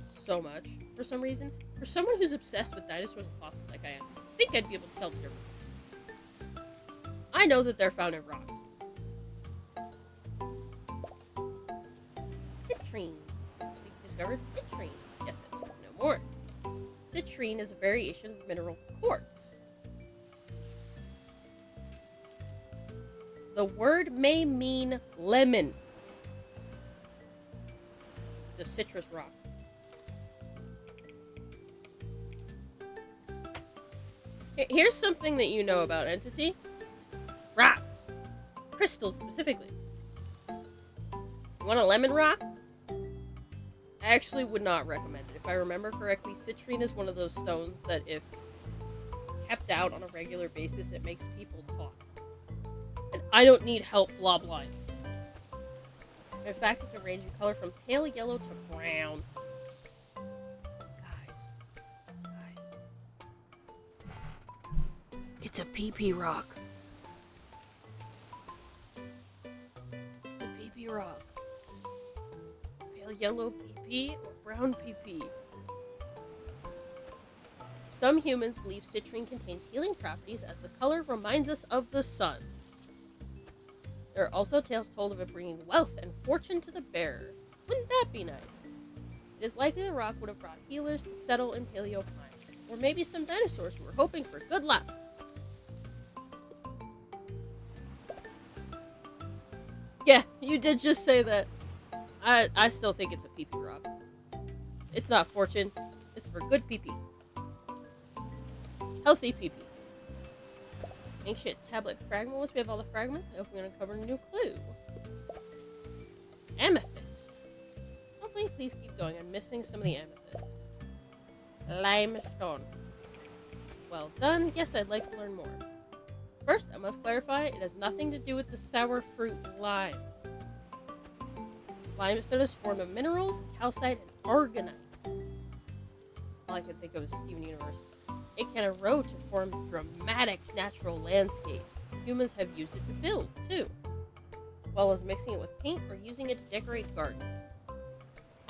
so much for some reason. For someone who's obsessed with dinosaurs and fossils like I am, I think I'd be able to tell the difference. I know that they're found in rocks. Citrine. We discovered citrine. Yes, I need to know more. Citrine is a variation of mineral quartz. The word may mean lemon. It's a citrus rock. Here's something that you know about Entity. Rocks. Crystals, specifically. You want a lemon rock? I actually would not recommend it. If I remember correctly, citrine is one of those stones that if kept out on a regular basis, it makes people talk. And I don't need help blah blah. In fact, it can range in color from pale yellow to brown. Guys. It's a pee-pee rock. It's a pee-pee rock. Pale yellow pee-pee or brown pee-pee. Some humans believe citrine contains healing properties as the color reminds us of the sun. There are also tales told of it bringing wealth and fortune to the bearer. Wouldn't that be nice? It is likely the rock would have brought healers to settle in Paleo Pine, or maybe some dinosaurs who were hoping for good luck. Yeah, you did just say that. I still think it's a pee-pee rock. It's not fortune. It's for good pee-pee. Healthy pee-pee. Ancient tablet fragment. Once we have all the fragments, I hope we're going to uncover a new clue. Amethyst. Lovely. please keep going? I'm missing some of the amethyst. Limestone. Well done. Yes, I'd like to learn more. First, I must clarify, it has nothing to do with the sour fruit lime. Limestone is formed of minerals, calcite, and argonite. All I could think of was Steven Universe. It can erode to form dramatic natural landscapes. Humans have used it to build, too, as well as mixing it with paint or using it to decorate gardens.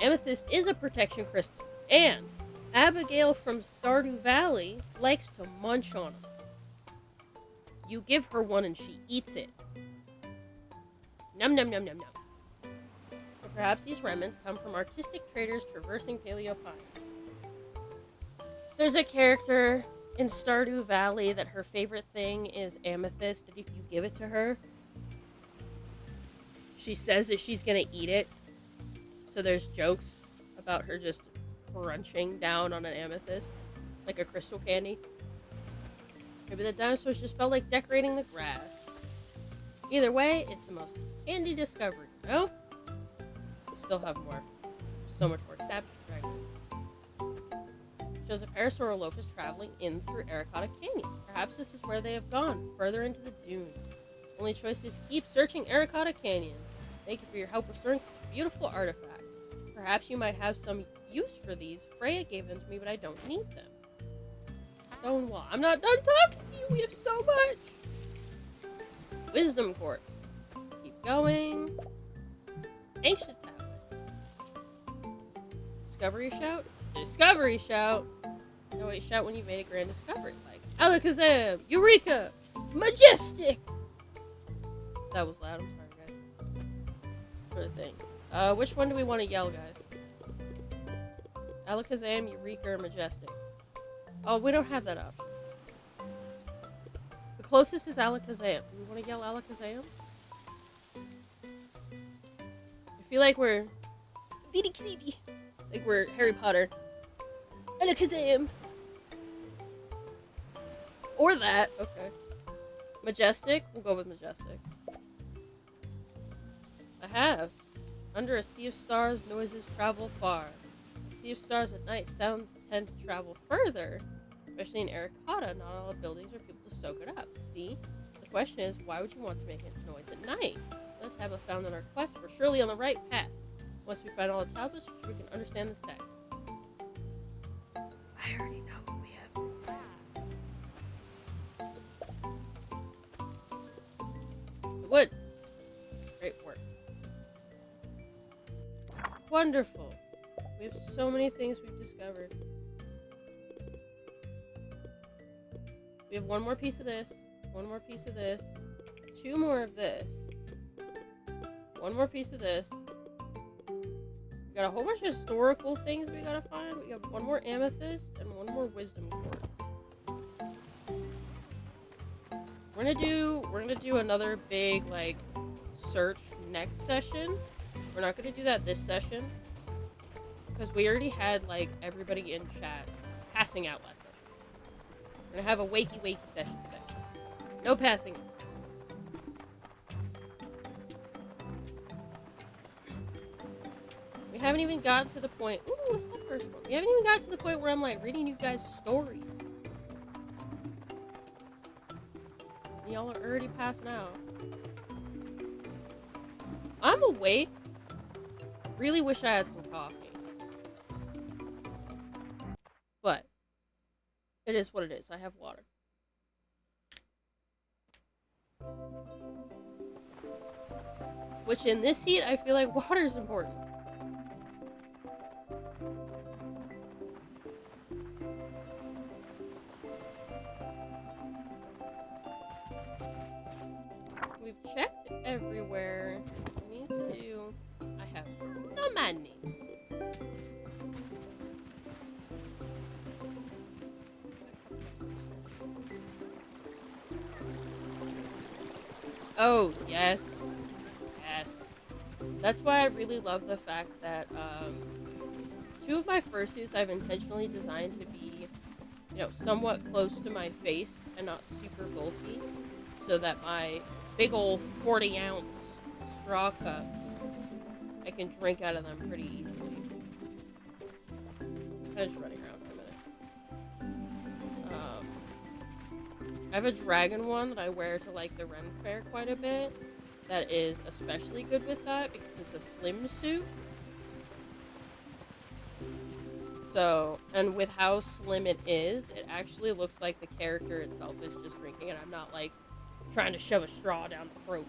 Amethyst is a protection crystal, and Abigail from Stardew Valley likes to munch on them. You give her one and she eats it. Num num num num num. Or perhaps these remnants come from artistic traders traversing paleo pines. There's a character in Stardew Valley that her favorite thing is amethyst, and if you give it to her, she says that she's gonna eat it. So there's jokes about her just crunching down on an amethyst, like a crystal candy. Maybe the dinosaurs just felt like decorating the grass. Either way, it's the most handy discovery, no? We still have more. So much more. Capture dragon. Shows a Parasaurolophus is traveling in through Aracata Canyon. Perhaps this is where they have gone, further into the dunes. Only choice is to keep searching Aracata Canyon. Thank you for your help restoring such a beautiful artifact. Perhaps you might have some use for these. Freya gave them to me, but I don't need them. Stone wall. I'm not done talking to you. We have so much. Wisdom quartz. Keep going. Ancient tablet. Discovery shout. Discovery shout. No, wait, shout when you made a grand discovery. Like Alakazam, Eureka, Majestic. That was loud. I'm sorry, guys. For the thing. Which one do we want to yell, guys? Alakazam, Eureka, or Majestic? Oh, we don't have that option. The closest is Alakazam. Do we want to yell Alakazam? I feel like we're... like we're Harry Potter. Alakazam! Or that. Okay. Majestic? We'll go with Majestic. I have. Under a sea of stars, noises travel far. A sea of stars at night, sounds tend to travel further. Especially in Aracata, not all buildings are people to soak it up. See? The question is, why would you want to make a noise at night? Let's have a found on our quest. We're surely on the right path. Once we find all the tablets, we can understand this text. I already know what we have to do. Wood. Great work. Wonderful. We have so many things we've discovered. We have one more piece of this, one more piece of this, two more of this, one more piece of this. We got a whole bunch of historical things we gotta find. We got one more amethyst and one more wisdom quartz. We're gonna do another big like search next session. We're not gonna do that this session because we already had like everybody in chat passing out last session. We're gonna have a wakey session today. No passing. We haven't even gotten to the point. Ooh, what's that first one? We haven't even gotten to the point where I'm like reading you guys stories. Y'all are already passing out. I'm awake. Really wish I had some coffee. But it is what it is. I have water. Which in this heat, I feel like water is important. We've checked everywhere. We need to... I have no money. Oh, yes. Yes. That's why I really love the fact that, two of my fursuits I've intentionally designed to be, you know, somewhat close to my face and not super bulky, so that my big old 40-ounce straw cups, I can drink out of them pretty easily. kind of just running around for a minute. I have a dragon one that I wear to like the Ren Fair quite a bit. That is especially good with that because it's a slim suit. So, and with how slim it is, it actually looks like the character itself is just drinking, and I'm not like trying to shove a straw down the throat.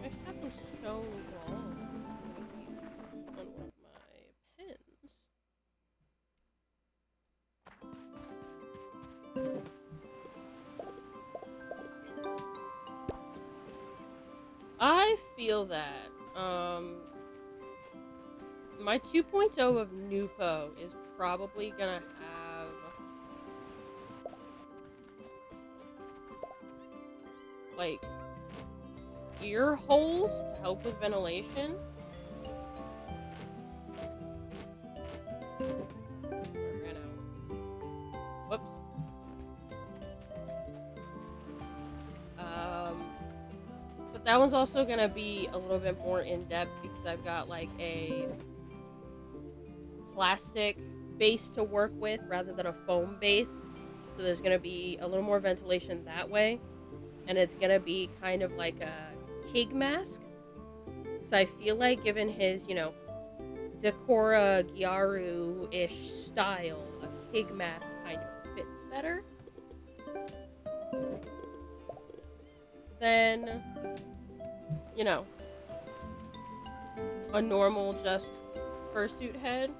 I have them so long. On one of my pens. I feel that my 2.0 of Nupo is probably gonna have like ear holes to help with ventilation. I ran out. Whoops. But that one's also gonna be a little bit more in-depth because I've got like a plastic base to work with rather than a foam base. So there's gonna be a little more ventilation that way. And it's gonna be kind of like a pig mask. So I feel like given his, you know, Decora Gyaru-ish style, a pig mask kind of fits better than, you know, a normal just fursuit head.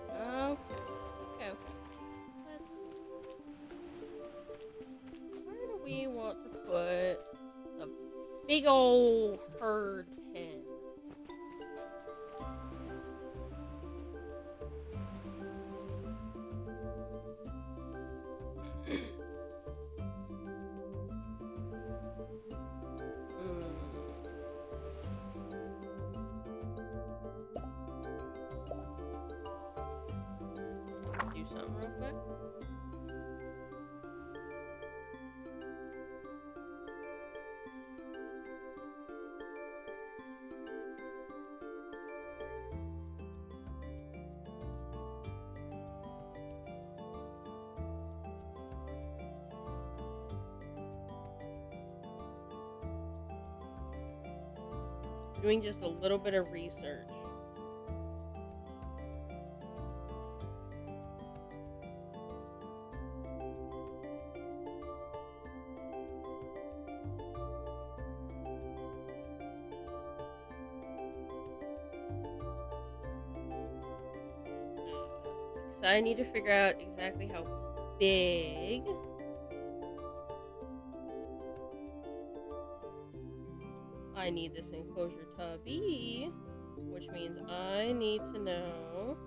Okay. Let's see. Where do we want to put the big old herd pen? Do something real quick. Doing just a little bit of research. So I need to figure out exactly how big I need this enclosure to be, which means I need to know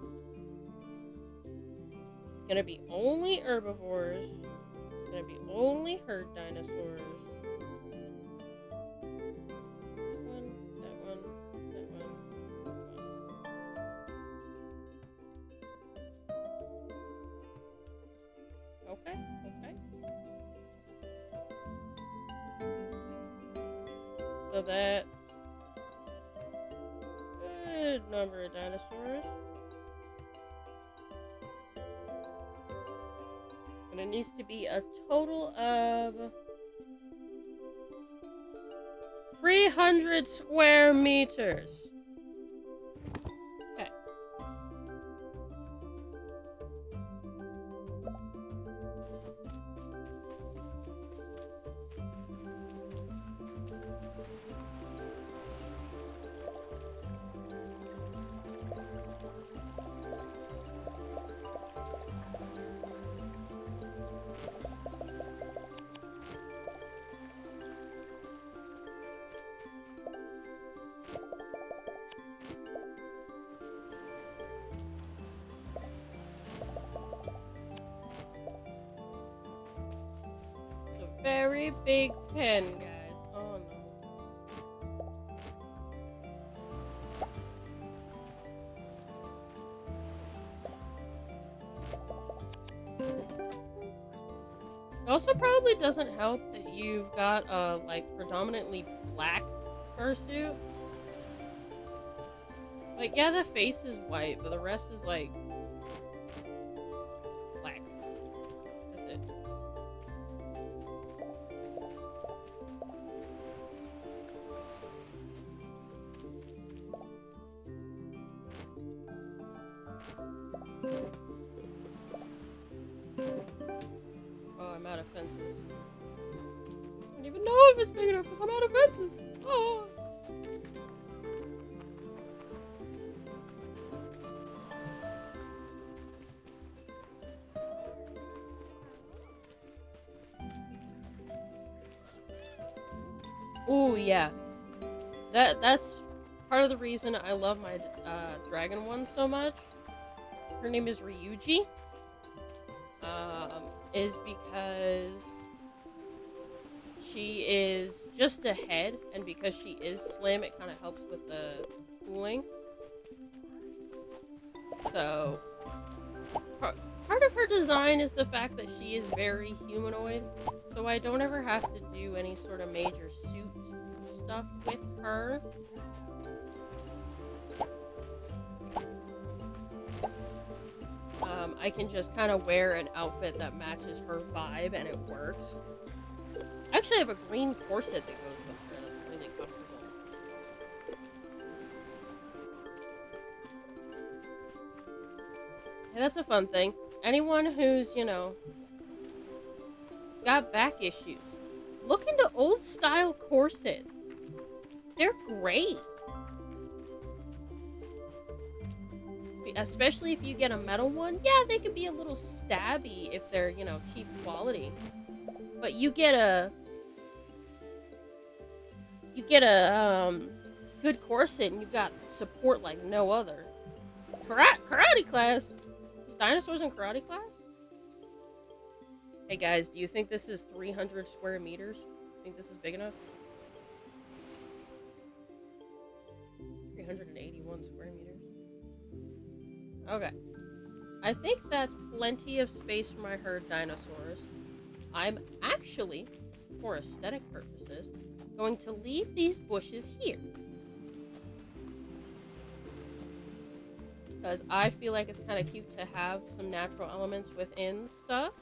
it's gonna be only herbivores, it's gonna be only herd dinosaurs. That one. Okay. So that's a good number of dinosaurs. And it needs to be a total of 300 square meters. Okay. Very big pen, guys. Oh no. It also probably doesn't help that you've got a, like, predominantly black fursuit. Like, yeah, the face is white, but the rest is, like, black. That's it. Oh, I'm out of fences. I don't even know if it's big enough because I'm out of fences. Oh. Oh yeah, that's part of the reason I love my dragon one so much. Her name is Ryuji. Is because she is just ahead, and because she is slim, it kind of helps with the cooling. So, part of her design is the fact that she is very humanoid, so I don't ever have to do any sort of major suit stuff with her. I can just kind of wear an outfit that matches her vibe, and it works. I actually have a green corset that goes with her that's really comfortable. Yeah, that's a fun thing. Anyone who's, you know, got back issues, look into old style corsets. They're great. Especially if you get a metal one. Yeah, they can be a little stabby if they're, you know, cheap quality. But you get a good corset and you've got support like no other. Karate class? There's dinosaurs in karate class? Hey guys, do you think this is 300 square meters? Think this is big enough? 381 square meters. Okay. I think that's plenty of space for my herd dinosaurs. I'm actually, for aesthetic purposes, going to leave these bushes here. Because I feel like it's kind of cute to have some natural elements within stuff.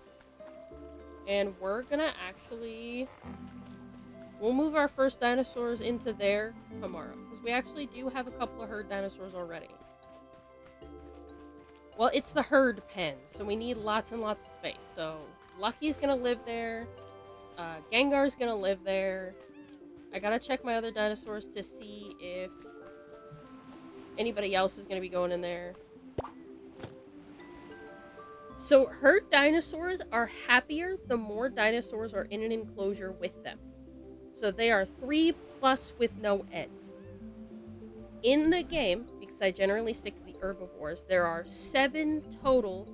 And we're gonna actually... We'll move our first dinosaurs into there tomorrow. Because we actually do have a couple of herd dinosaurs already. Well, it's the herd pen, so we need lots and lots of space. So, Lucky's gonna live there. Gengar's gonna live there. I gotta check my other dinosaurs to see if anybody else is gonna be going in there. So, herd dinosaurs are happier the more dinosaurs are in an enclosure with them. So, they are 3+ with no end. In the game, because I generally stick to the herbivores, there are 7 total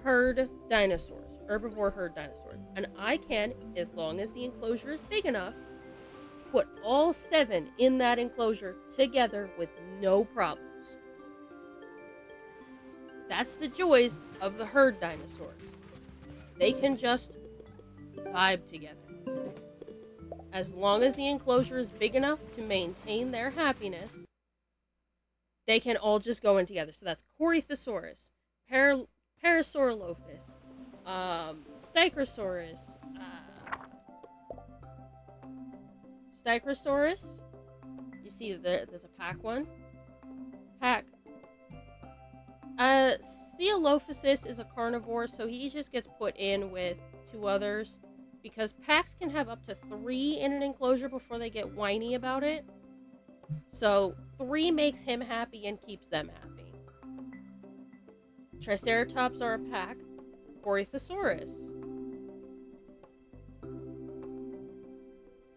herd dinosaurs, herbivore herd dinosaurs, and I can, as long as the enclosure is big enough, put all 7 in that enclosure together with no problems. That's the joys of the herd dinosaurs. They can just vibe together. As long as the enclosure is big enough to maintain their happiness, they can all just go in together. So that's Corythosaurus, Parasaurolophus, Stichrosaurus, Stichrosaurus. You see there's a pack one. Pack. Coelophysis is a carnivore, so he just gets put in with 2 others. Because packs can have up to 3 in an enclosure before they get whiny about it. So, 3 makes him happy and keeps them happy. Triceratops are a pack. Corythosaurus.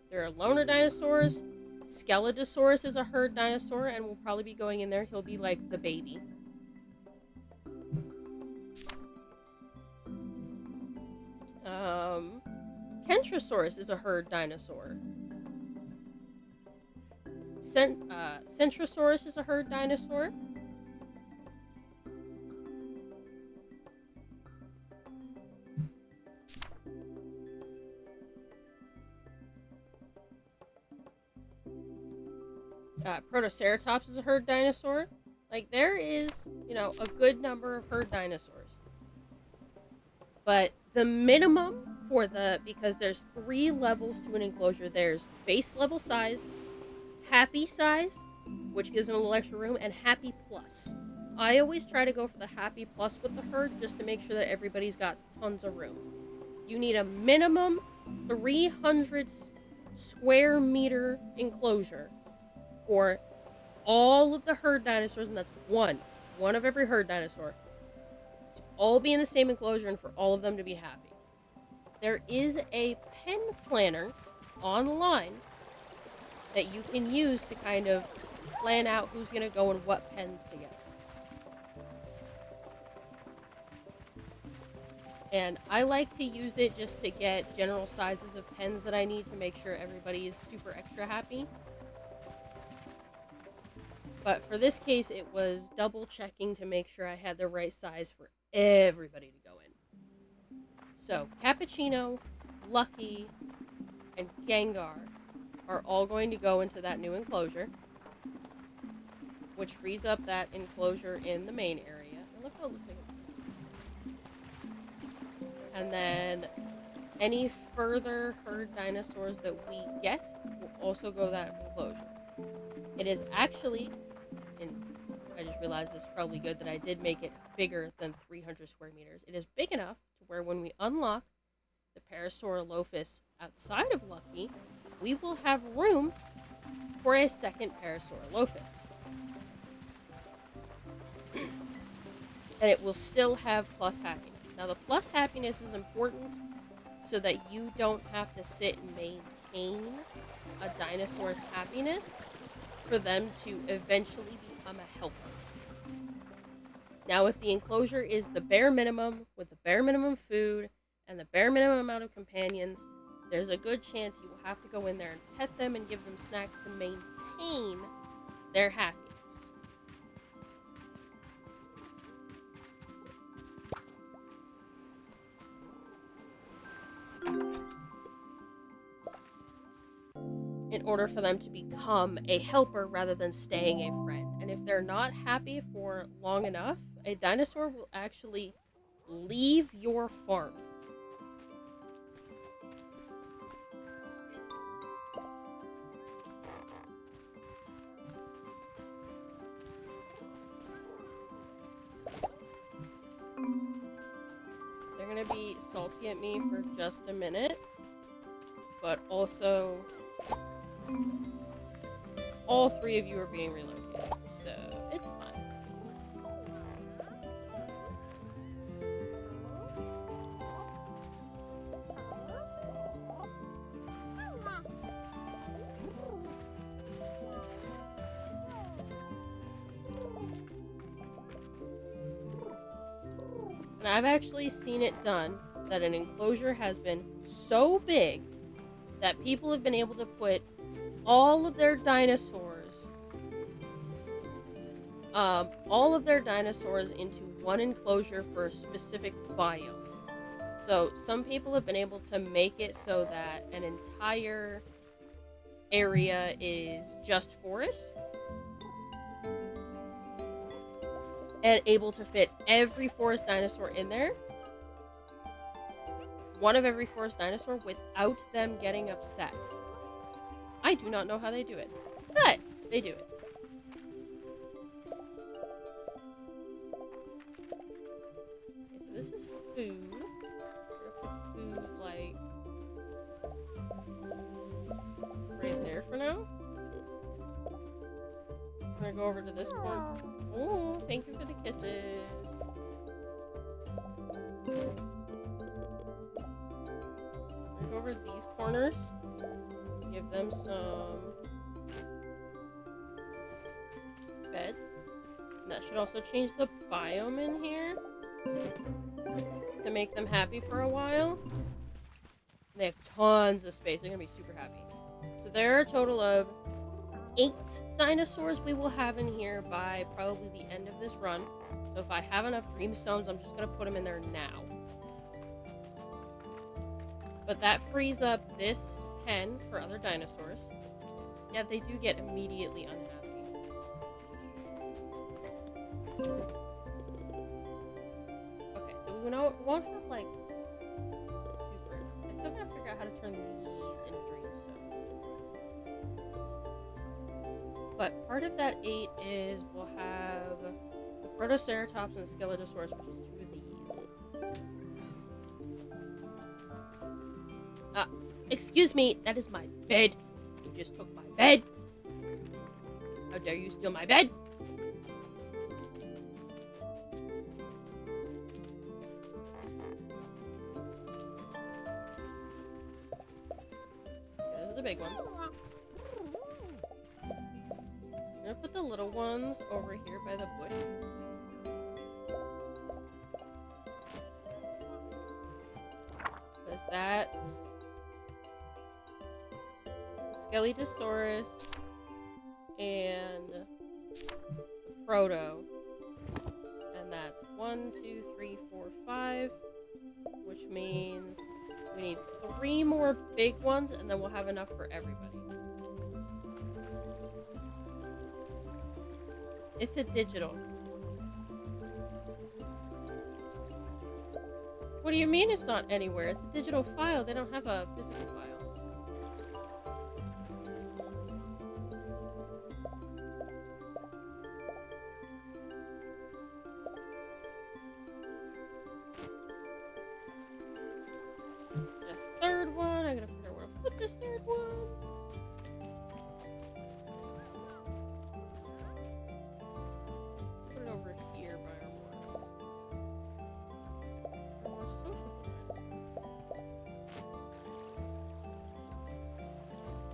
There are loner dinosaurs. Scelidosaurus is a herd dinosaur and will probably be going in there. He'll be like the baby. Kentrosaurus is a herd dinosaur. Centrosaurus is a herd dinosaur. Protoceratops is a herd dinosaur. Like, there is, a good number of herd dinosaurs. But the minimum because there's 3 levels to an enclosure. There's base level size, happy size, which gives them a little extra room, and happy plus. I always try to go for the happy plus with the herd just to make sure that everybody's got tons of room. You need a minimum 300 square meter enclosure for all of the herd dinosaurs, and that's one of every herd dinosaur, to all be in the same enclosure and for all of them to be happy. There is a pen planner online that you can use to kind of plan out who's going to go in what pens together. And I like to use it just to get general sizes of pens that I need to make sure everybody is super extra happy. But for this case, it was double checking to make sure I had the right size for everybody to go in. So, Cappuccino, Lucky, and Gengar are all going to go into that new enclosure, which frees up that enclosure in the main area. And look how it looks like. And then any further herd dinosaurs that we get will also go that enclosure. It is actually, and I just realized this is probably good that I did make it bigger than 300 square meters. It is big enough to where when we unlock the Parasaurolophus outside of Lucky, we will have room for a second Parasaurolophus. And it will still have plus happiness. Now, the plus happiness is important so that you don't have to sit and maintain a dinosaur's happiness for them to eventually become a helper. Now, if the enclosure is the bare minimum, with the bare minimum food and the bare minimum amount of companions, there's a good chance you will have to go in there and pet them and give them snacks to maintain their happiness. In order for them to become a helper rather than staying a friend. And if they're not happy for long enough, a dinosaur will actually leave your farm. They're gonna be salty at me for just a minute, but also all 3 of you are being relocated, so it's fine. And I've actually seen it done that an enclosure has been so big that people have been able to put all of their dinosaurs into one enclosure for a specific biome. So some people have been able to make it so that an entire area is just forest and able to fit every forest dinosaur in there. One of every forest dinosaur without them getting upset. I do not know how they do it, but they do it. Okay, so this is food. I'm gonna put food, like, right there for now. I'm gonna go over to this corner. Oh, thank you for the kisses. I'm gonna go over to these corners. Give them some beds. And that should also change the biome in here to make them happy for a while. They have tons of space. They're gonna be super happy. So there are a total of 8 dinosaurs we will have in here by probably the end of this run. So if I have enough dreamstones, I'm just gonna put them in there now. But that frees up this pen for other dinosaurs. Yeah, they do get immediately unhappy. Okay, so we won't have like super enough. I still gotta figure out how to turn these into dream stone. But part of that 8 is we'll have the Protoceratops and the Scelidosaurus, which is 2 of these. Excuse me, that is my bed. You just took my bed. How dare you steal my bed? Those are the big ones. I'm gonna put the little ones over here by the bush. Because that's Scelidosaurus and Proto. And that's 1, 2, 3, 4, 5. Which means we need 3 more big ones, and then we'll have enough for everybody. It's a digital. What do you mean it's not anywhere? It's a digital file. They don't have a physical file. The third one. I gotta figure out where to put this third one. Put it over here by our more social friend.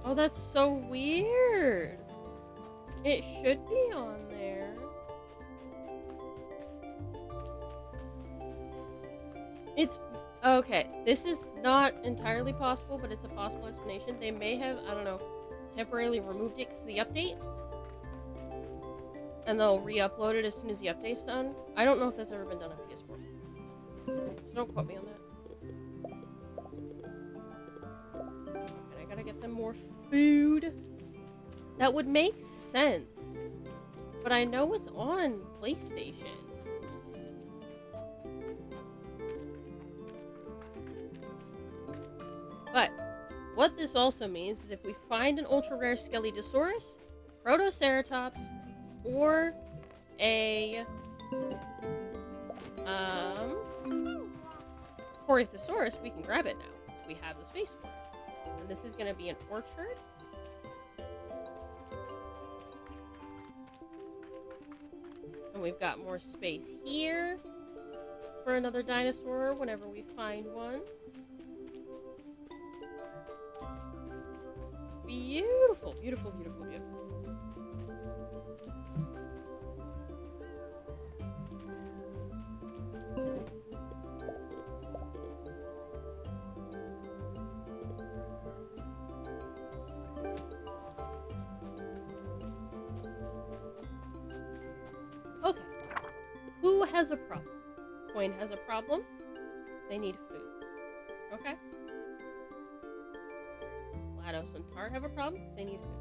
Oh, that's so weird. It should be on there. It's okay. This is not entirely possible, but it's a possible explanation. They may have, I don't know, temporarily removed it because of the update. And they'll re-upload it as soon as the update's done. I don't know if that's ever been done on PS4. So don't quote me on that. And I gotta get them more food. That would make sense. But I know it's on PlayStation. But what this also means is if we find an ultra rare Scelidosaurus, Protoceratops, or a Corythosaurus, we can grab it now because we have the space for it. And this is going to be an orchard. And we've got more space here for another dinosaur whenever we find one. Beautiful, beautiful, beautiful, beautiful. Okay. Who has a problem? Coin has a problem. They need food. Okay. GLaDOS and Tart have a problem because they need food.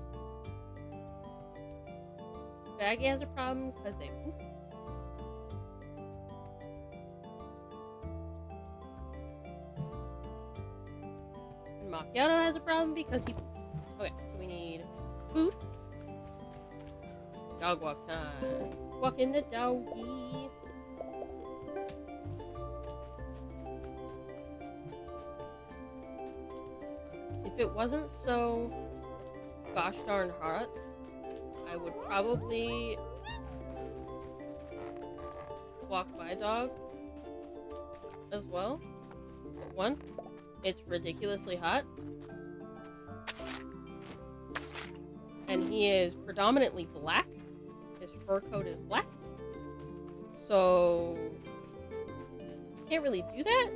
Baggy has a problem because they poop. And Macchiato has a problem because he poops. Okay, so we need food. Dog walk time. Walking the doggy. If it wasn't so gosh darn hot, I would probably walk my dog as well. But 1, it's ridiculously hot. And he is predominantly black. His fur coat is black. So, can't really do that.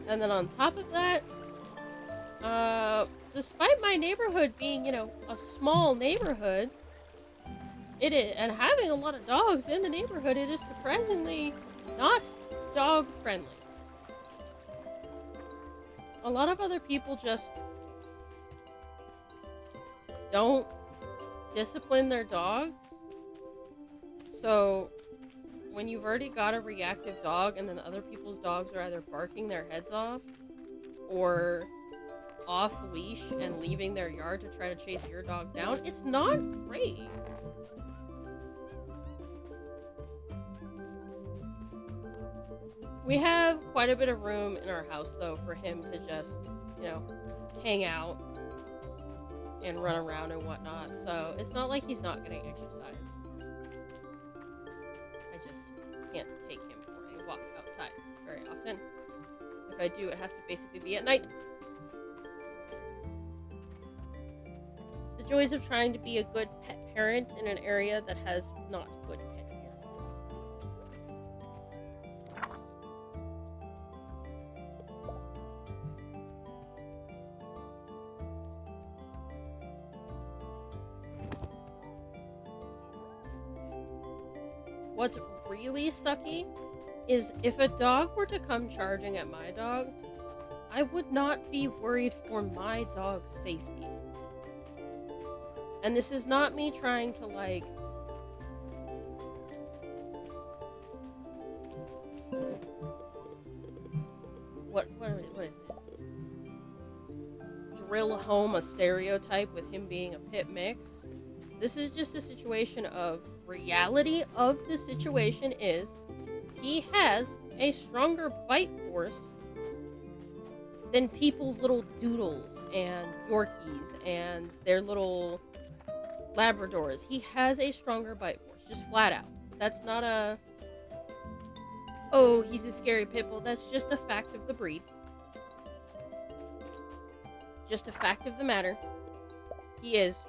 And then on top of that, despite my neighborhood being, you know, a small neighborhood, it is, and having a lot of dogs in the neighborhood, it is surprisingly not dog friendly. A lot of other people just don't discipline their dogs So, when you've already got a reactive dog and then other people's dogs are either barking their heads off or off leash and leaving their yard to try to chase your dog down, it's not great. We have quite a bit of room in our house, though, for him to just, hang out and run around and whatnot. So it's not like he's not getting exercise. I just can't take him for a walk outside very often. If I do, it has to basically be at night. The joys of trying to be a good pet parent in an area that has not good pet parents. What's really sucky is if a dog were to come charging at my dog, I would not be worried for my dog's safety. And this is not me trying to, like, what is it? Drill home a stereotype with him being a pit mix. This is just a situation of reality of the situation is he has a stronger bite force than people's little doodles and Yorkies and their little Labradors. He has a stronger bite force, just flat out. That's not a, oh, he's a scary pit bull. That's just a fact of the breed. Just a fact of the matter. He is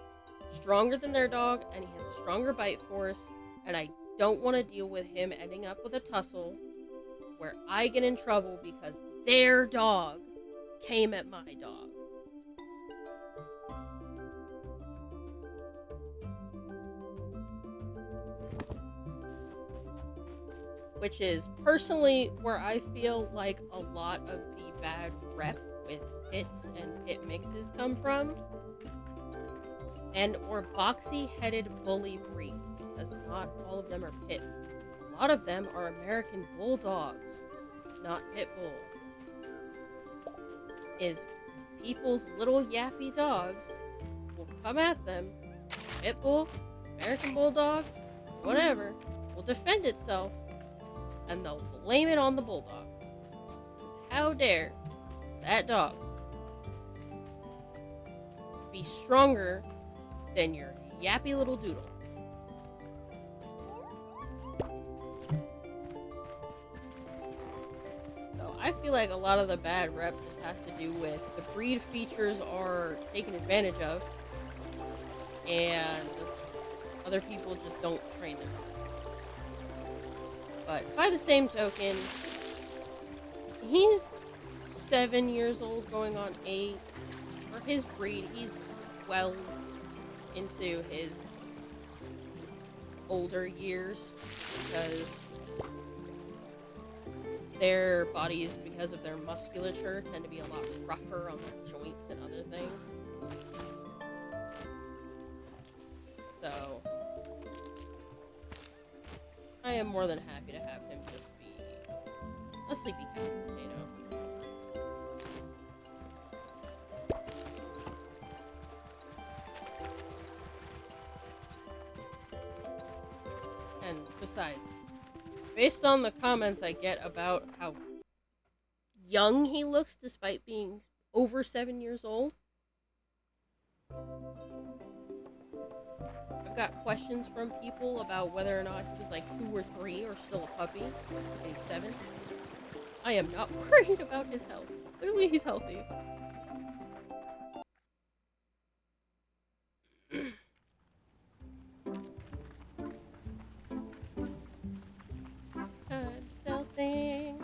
stronger than their dog, and he has a stronger bite force, and I don't want to deal with him ending up with a tussle where I get in trouble because their dog came at my dog. Which is personally where I feel like a lot of the bad rep with pits and pit mixes come from. And or boxy-headed bully breeds, because not all of them are pits. A lot of them are American bulldogs, not pit bull. Is people's little yappy dogs will come at them, pit bull, American bulldog, whatever, will defend itself, and they'll blame it on the bulldog. Because how dare that dog be stronger than your yappy little doodle. So I feel like a lot of the bad rep just has to do with the breed features are taken advantage of, and other people just don't train their dogs. But by the same token, he's 7 years old, going on 8. For his breed, he's well into his older years because their bodies, because of their musculature, tend to be a lot rougher on their joints and other things. So I am more than happy to have him just be a sleepy couch potato. And besides, based on the comments I get about how young he looks despite being over 7 years old, I've got questions from people about whether or not he was like 2 or 3 or still a puppy and he's 7. I am not worried about his health. Clearly he's healthy. Time to sell things,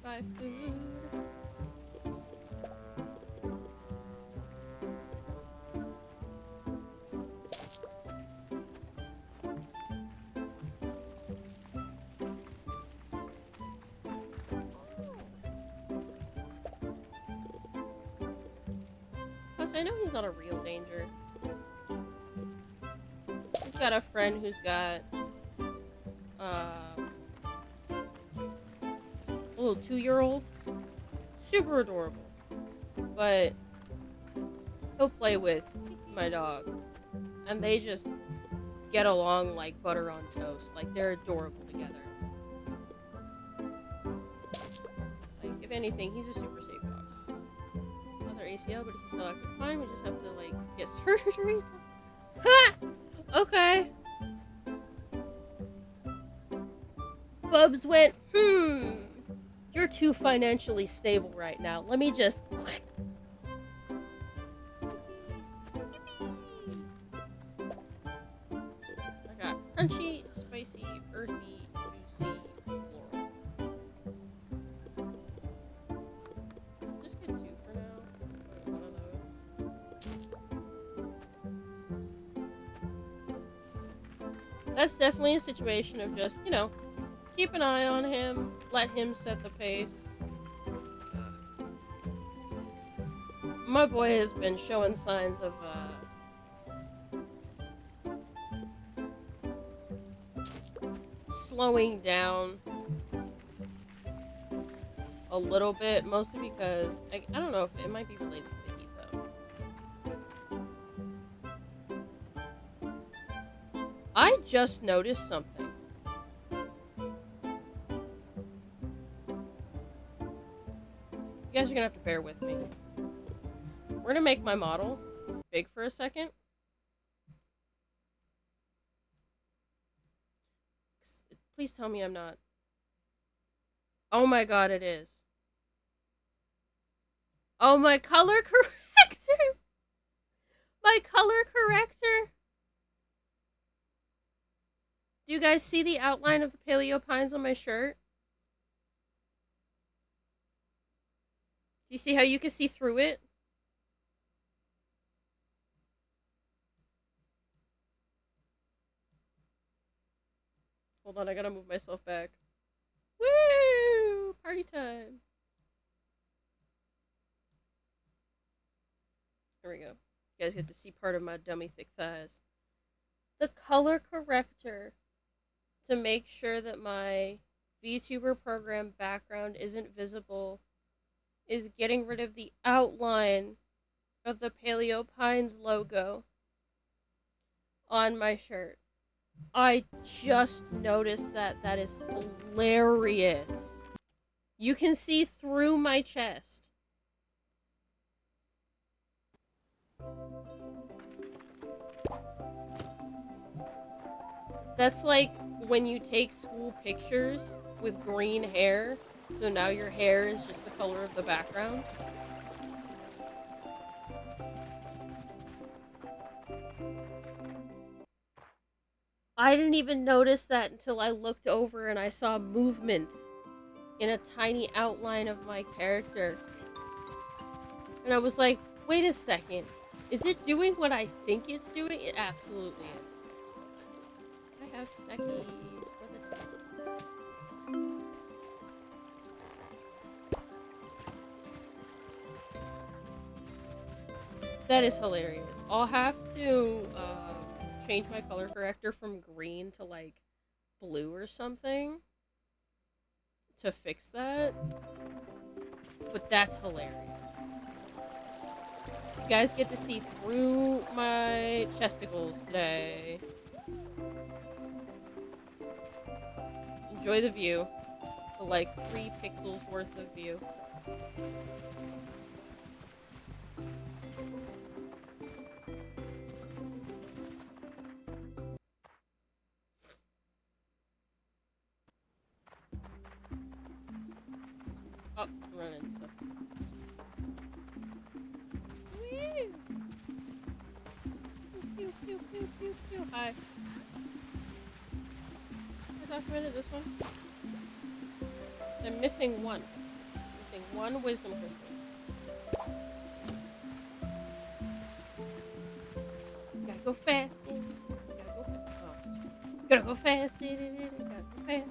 buy food. Plus, I know he's not a real danger. He's got a friend who's got a little 2-year-old. Super adorable. But he'll play with my dog. And they just get along like butter on toast. Like, they're adorable together. Like, if anything, he's a super safe dog. Another ACL, but he's still acting fine. We just have to, like, get surgery. Ha! Okay. Bubs went, you're too financially stable right now. Let me just... I got crunchy, spicy, earthy, juicy, floral. Just get 2 for now. One of those. That's definitely a situation of just, you know, keep an eye on him, let him set the pace. My boy has been showing signs of, slowing down a little bit, mostly because, I don't know if it might be related to the heat, though. I just noticed something. You guys are gonna have to bear with me. We're gonna make my model big for a second. Please tell me I'm not. Oh my god, it is. Oh, my color corrector! My color corrector! Do you guys see the outline of the paleo pines on my shirt? Do you see how you can see through it? Hold on, I gotta move myself back. Woo! Party time. There we go. You guys get to see part of my dummy thick thighs. The color corrector to make sure that my VTuber program background isn't visible is getting rid of the outline of the Paleo Pines logo on my shirt. I just noticed that. That is hilarious. You can see through my chest. That's like when you take school pictures with green hair, so now your hair is just the color of the background. I didn't even notice that until I looked over and I saw movement in a tiny outline of my character. And I was like, wait a second. Is it doing what I think it's doing? It absolutely is. I have snackies. That is hilarious. I'll have to change my color corrector from green to like blue or something to fix that. But that's hilarious. You guys get to see through my chesticles today. Enjoy the view. The like 3 pixels worth of view. Oh, I'm running into stuff. Woo! Pew, pew, pew, pew, pew. Hi. I documented this one. I'm missing one. Missing one wisdom crystal. Gotta go fast. Gotta go fast. Gotta go fast.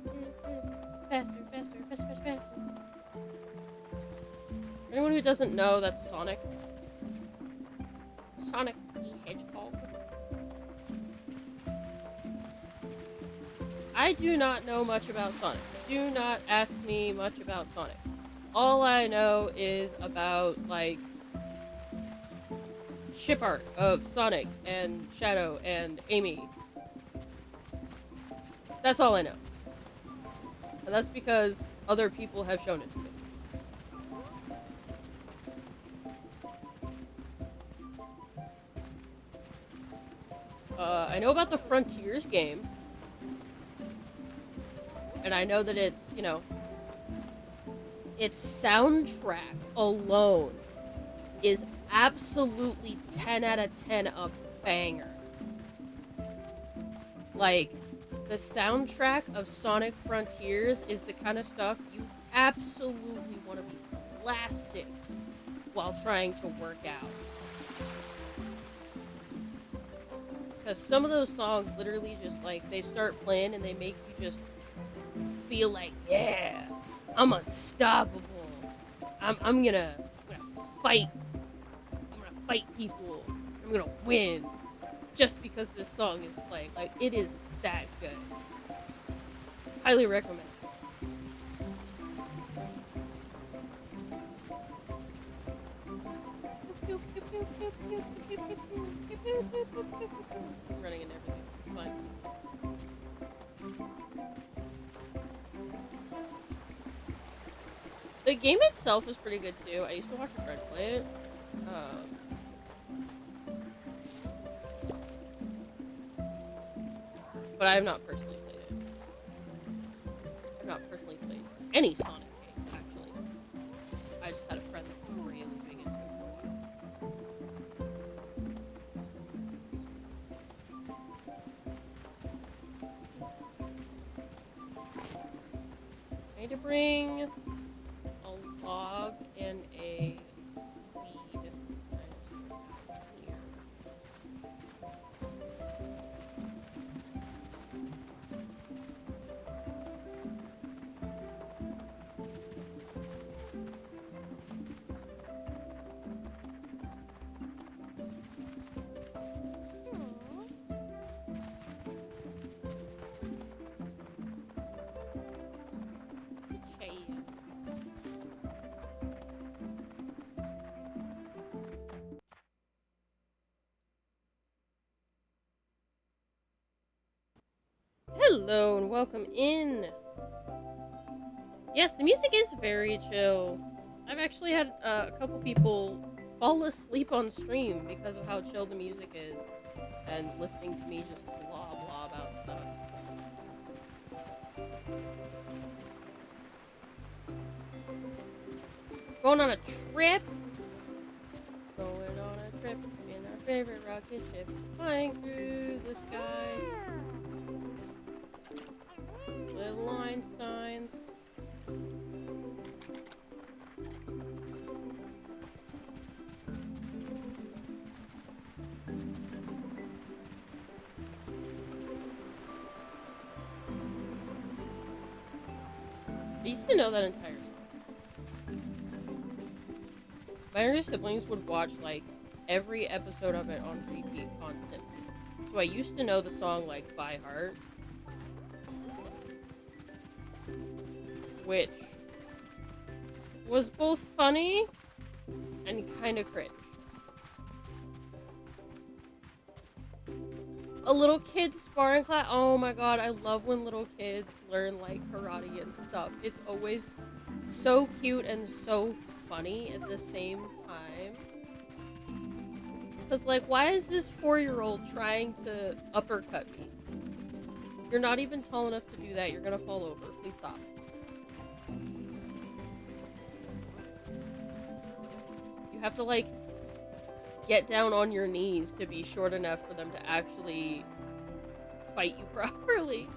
Faster, faster, faster, faster, faster. Anyone who doesn't know, that's Sonic. Sonic the Hedgehog. I do not know much about Sonic. Do not ask me much about Sonic. All I know is about, like, ship art of Sonic and Shadow and Amy. That's all I know. And that's because other people have shown it to me. I know about the Frontiers game. And I know that it's, you know, its soundtrack alone is absolutely 10 out of 10 a banger. Like, the soundtrack of Sonic Frontiers is the kind of stuff you absolutely want to be blasting while trying to work out. Because some of those songs literally just, like, they start playing and they make you just feel like, yeah, I'm unstoppable. I'm gonna fight. I'm gonna fight people. I'm gonna win. Just because this song is playing. Like, it is that good. Highly recommend. I'm running into everything. It's fine. The game itself is pretty good too. I used to watch a friend play it. But I have not personally played it. I've not personally played any Sonic game, actually. I just had a friend that was really big into it. I need to bring a log and a weed. Here. Hello and welcome in. Yes, the music is very chill. I've actually had a couple people fall asleep on stream because of how chill the music is and listening to me just blah blah about stuff. Going on a trip. Going on a trip in our favorite rocket ship, flying through the sky. Little Einsteins. I used to know that entire song. My younger siblings would watch, like, every episode of it on repeat constantly. So I used to know the song, like, by heart. Which was both funny and kind of cringe. A little kid sparring class. Oh my god, I love when little kids learn, like, karate and stuff. It's always so cute and so funny at the same time. Because, like, why is this 4-year-old trying to uppercut me? You're not even tall enough to do that. You're gonna fall over. Please stop. You have to, like, get down on your knees to be short enough for them to actually fight you properly.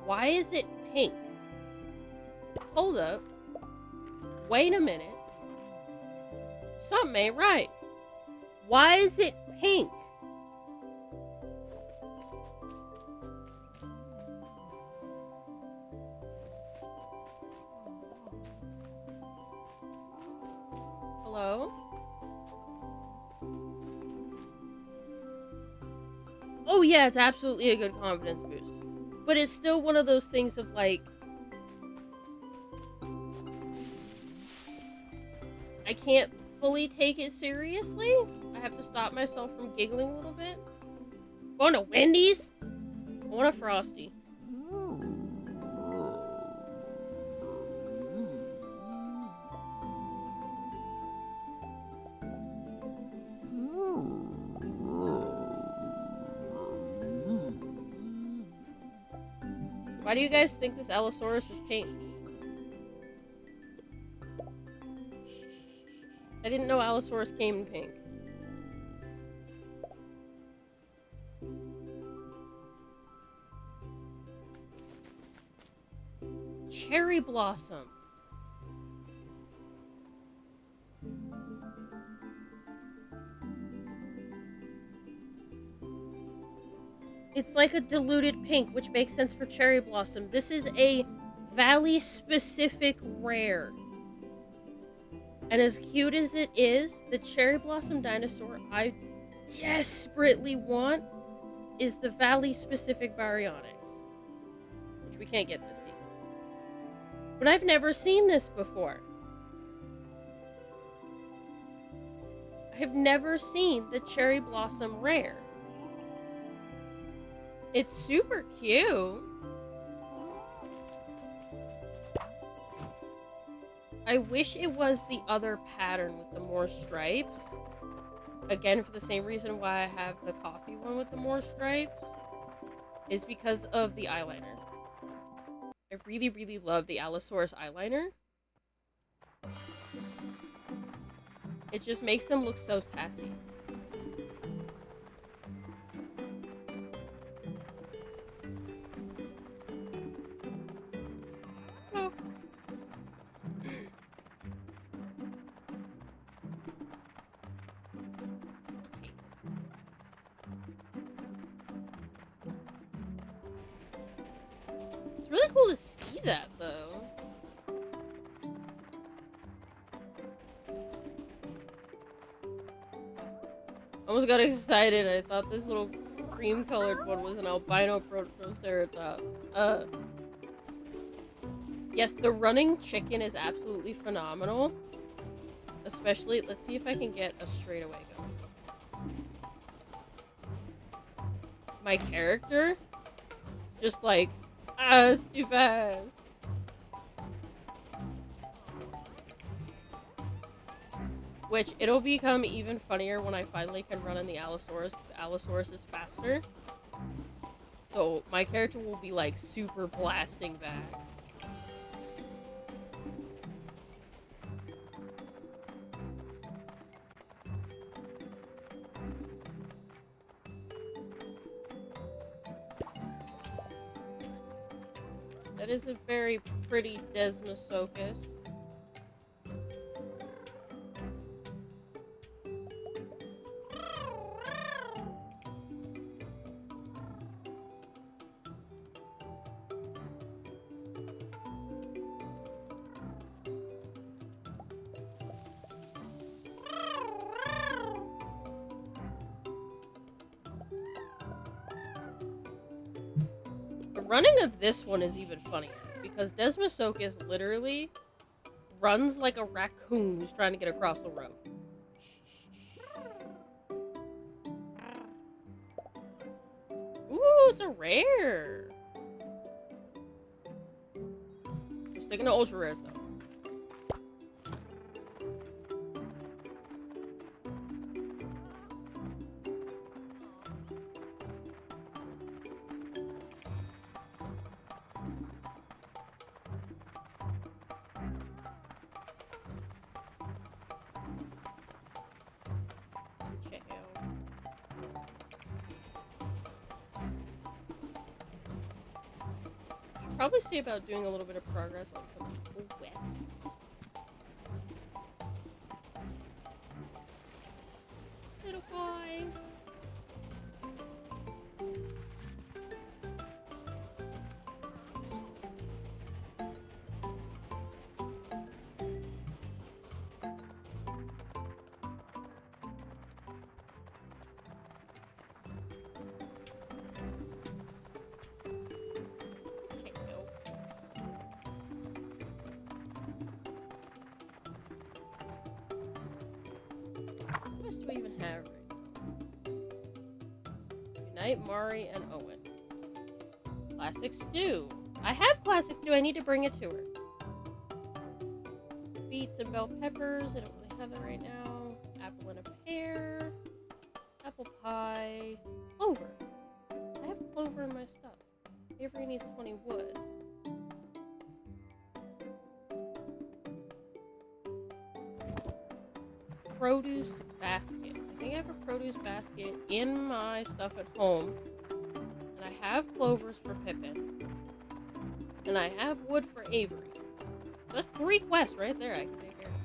Why is it pink? Hold up. Wait a minute. Something ain't right. Why is it pink? Hello? yeah, it's absolutely a good confidence boost. But it's still one of those things of like, I can't fully take it seriously. I have to stop myself from giggling a little bit. Going to Wendy's? I want a Frosty. Why do you guys think this Allosaurus is pink? I didn't know Allosaurus came in pink. Cherry blossom. It's like a diluted pink, which makes sense for cherry blossom. This is a valley-specific rare. And as cute as it is, the cherry blossom dinosaur I desperately want is the valley-specific baryonyx, which we can't get this season. But I've never seen this before. I have never seen the cherry blossom rare. It's super cute. I wish it was the other pattern with the more stripes. Again, for the same reason why I have the coffee one with the more stripes. Is because of the eyeliner. I really, really love the Allosaurus eyeliner. It just makes them look so sassy. Oh. It's really cool to see that, though. Almost got excited. I thought this little cream-colored one was an albino Protoceratops. Yes, the running chicken is absolutely phenomenal. Especially, let's see if I can get a straightaway going. My character, just like, it's too fast. Which, it'll become even funnier when I finally can run in the Allosaurus, because Allosaurus is faster. So, my character will be, like, super blasting back. That is a very pretty Desmosaurus. The running of this one is even funnier, because Desmosaurus literally runs like a raccoon who's trying to get across the road. Ooh, it's a rare. We're sticking to ultra rares, though. Probably see about doing a little bit of progress on some quests. Little guy. Night, Mari, and Owen. Classic stew. I have classic stew. I need to bring it to her. Beets and bell peppers. I don't really have that right now. Apple and a pear. Apple pie. Clover. I have clover in my stuff. Avery needs 20 wood. Produce basket. I think I have a produce basket in my stuff at home. And I have clovers for Pippin. And I have wood for Avery. So that's 3 quests right there I can take care of.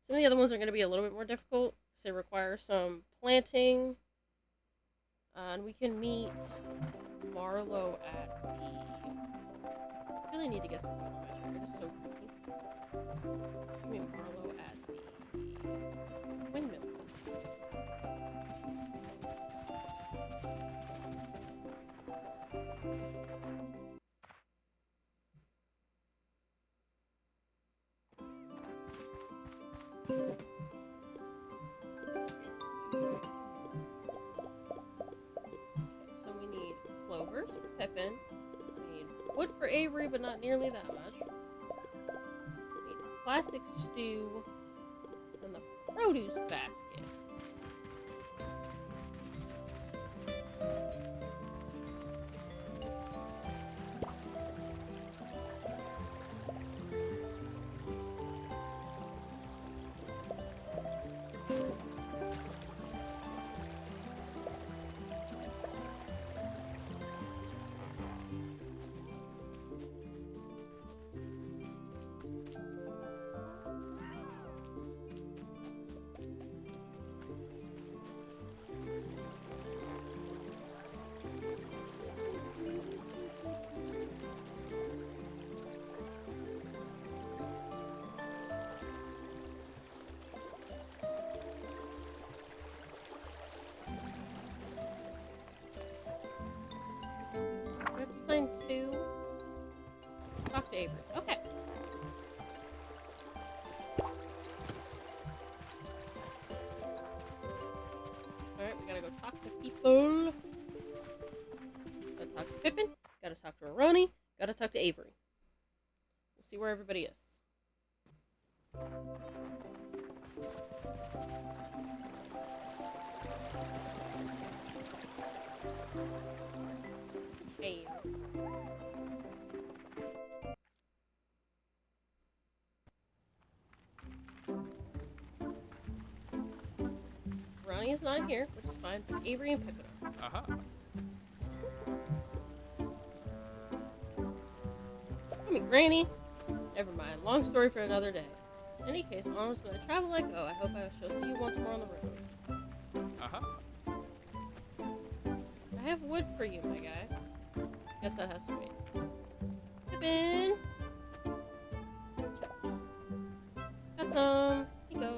Some of the other ones are going to be a little bit more difficult because they require some planting. And we can meet Marlo at the... I really need to get some oil on my shirt. It is so pretty. Meet Marlo at the windmill. So we need clovers for Pippin. We need wood for Avery, but not nearly that much. We need classic stew and the produce basket. We have to sign 2. Talk to Avery. Okay. Alright, we gotta go talk to people. Gotta talk to Pippin. Gotta talk to Aroni. Gotta talk to Avery. We'll see where everybody is. Hey. Ronnie is not here, which is fine, but Avery and Pippin are.
Uh-huh.
I mean, Granny. Never mind. Long story for another day. In any case, Mama's gonna travel like oh. I hope I shall see you once more on the road.
Uh-huh.
I have wood for you, my guy. Guess that has to wait. Pippin! Got some. Here you go.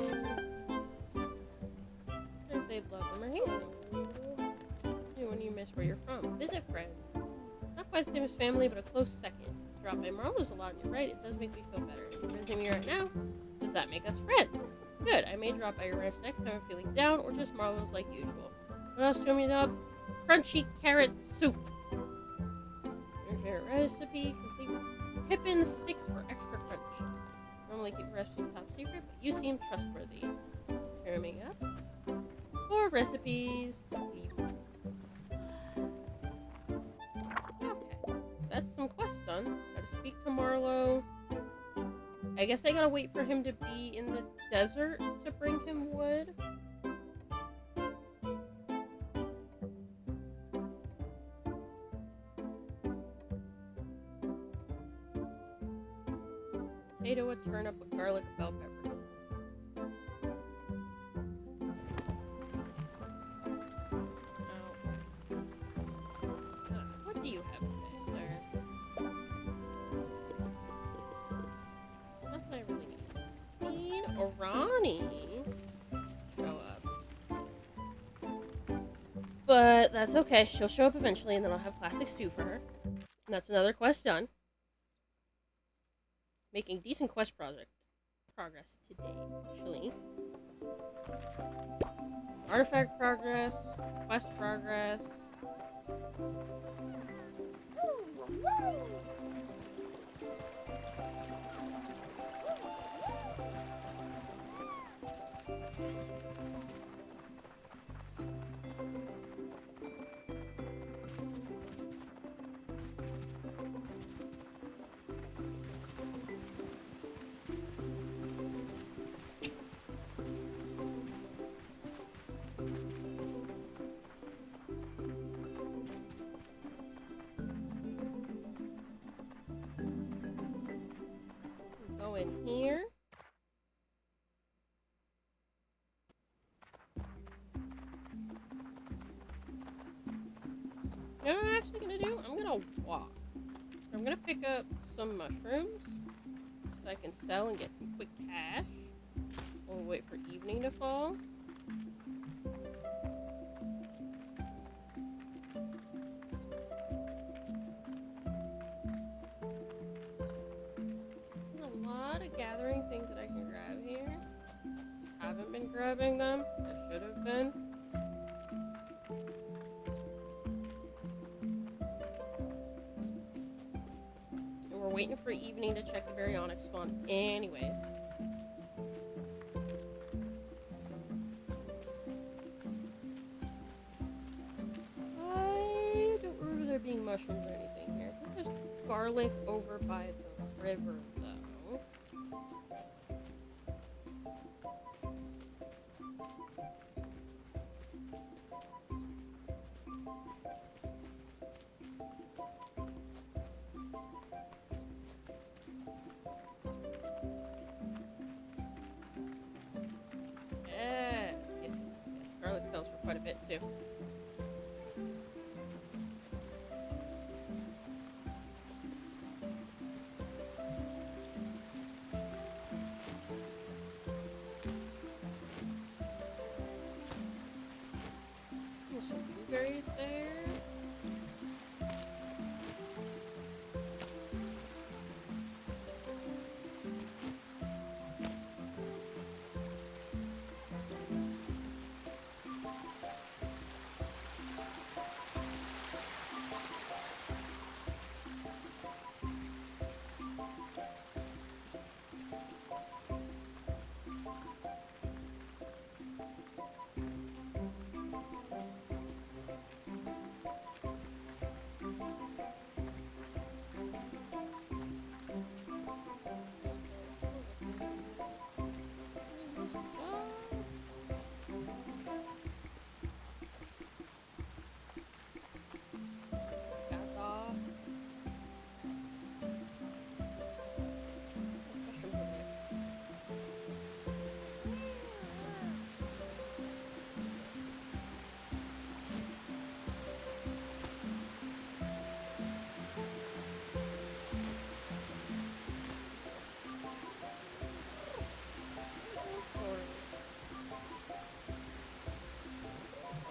If they'd love them or hate them. When you miss where you're from. Visit friends. Not quite the same as family, but a close second. Drop by Marlo's a lot, and you're right, it does make me feel better. If you're visiting me right now, does that make us friends? Good, I may drop by your ranch next time I'm feeling down, or just Marlo's like usual. What else do you want me to up? Crunchy carrot soup. Your favorite recipe, complete with Pippin sticks for extra crunch. Normally keep recipes top secret, but you seem trustworthy. Warming up. 4 recipes. Leave. Okay, that's some quests done. Gotta speak to Marlo. I guess I gotta wait for him to be in the desert to bring him wood. Potato, a turnip, a garlic, a bell pepper. What do you have today, sir? Nothing I really need. Arani show up. But that's okay. She'll show up eventually, and then I'll have classic stew for her. And that's another quest done. Making decent quest progress today, actually. Artifact progress, quest progress. Go in here. You know what I'm actually gonna do? I'm gonna walk. I'm gonna pick up some mushrooms so I can sell and get some quick cash while we wait for evening to fall. There's a lot of gathering things that I can grab here. Haven't been grabbing them. I should have been. And we're waiting for evening to check the baryonic spawn anyways. I don't remember there being mushrooms or anything here. I think there's garlic over by the river though. Yes. Garlic sells for quite a bit too. There's some blueberries there.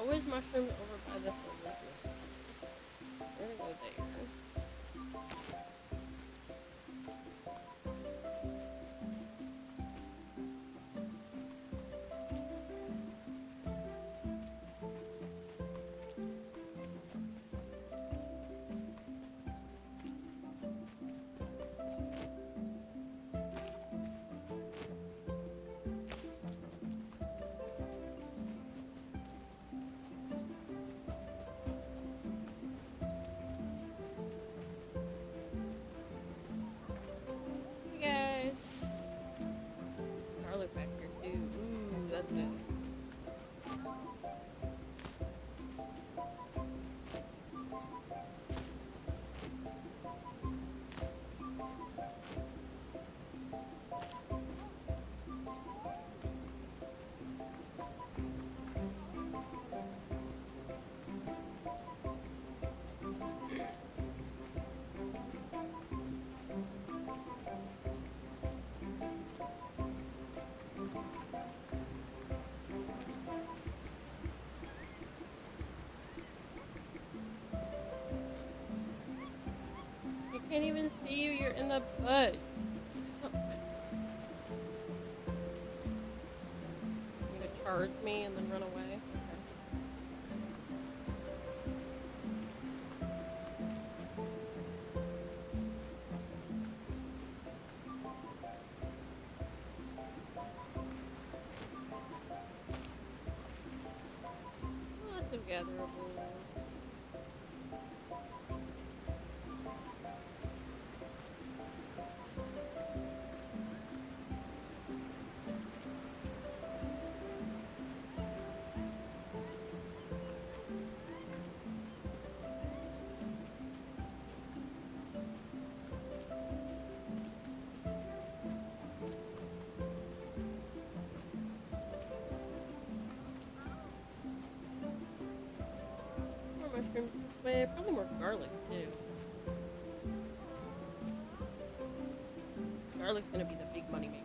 Always mushrooms over by the flavors. We're gonna go there. Hey guys! Garlic back here too. Ooh, that's good. I can't even see you, you're in the bush. Oh, okay. You're gonna charge me and then run away? gatherable. More mushrooms this way. Probably more garlic too. Garlic's gonna be the big money maker.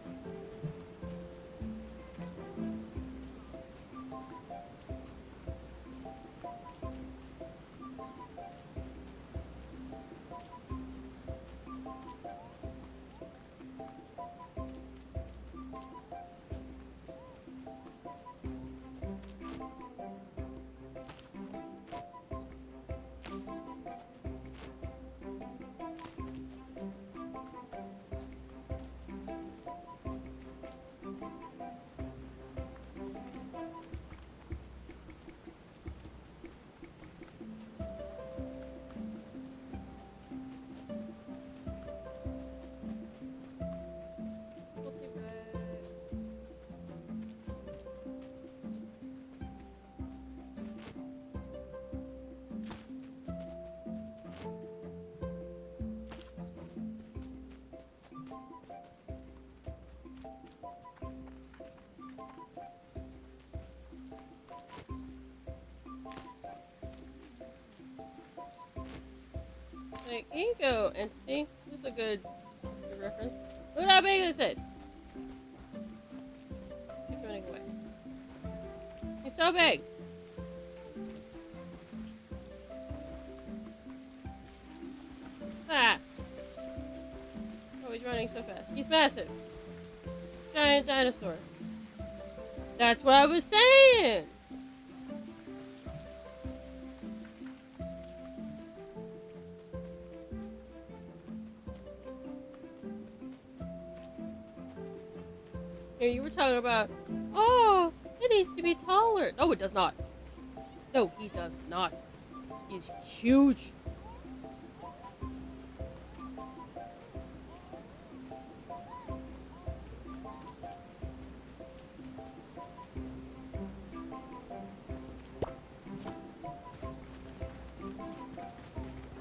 Like, here you go, entity. This is a good reference. Look at how big this is. Keep running away. He's so big. Ah. Oh, he's running so fast. He's massive. Giant dinosaur. That's what I was saying. Here, you were talking about, oh, it needs to be taller. No, it does not. No, he does not. He's huge.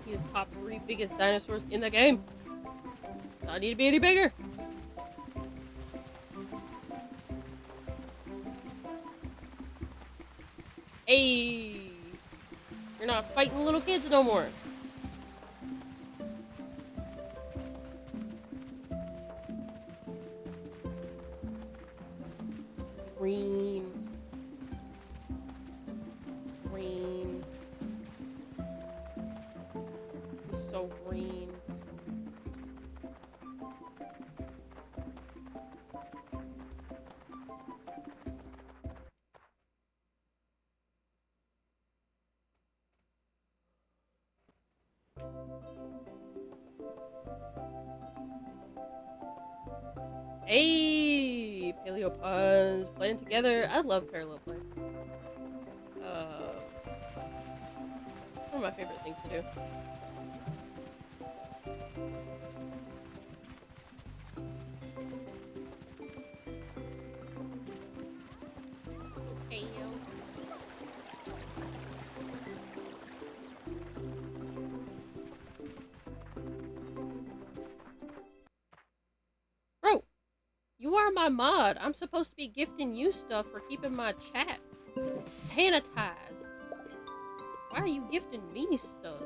He is top 3 biggest dinosaurs in the game. Does not need to be any bigger. Hey, you're not fighting little kids no more. Green. Green. He's so green. Hey, paleo puns playing together. I love parallel play. One of my favorite things to do. Bro, you are my mod. I'm supposed to be gifting you stuff for keeping my chat sanitized. Why are you gifting me stuff?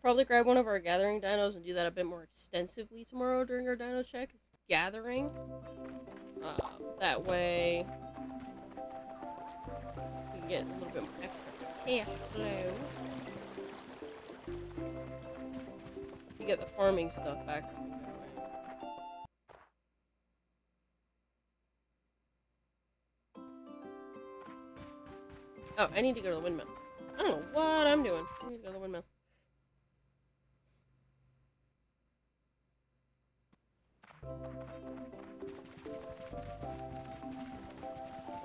probably grab one of our gathering dinos and do that a bit more extensively tomorrow during our dino check. It's gathering. That way we can get a little bit more extra cash flow. You get the farming stuff back. Oh, I need to go to the windmill. I don't know what I'm doing. I need to go to the windmill.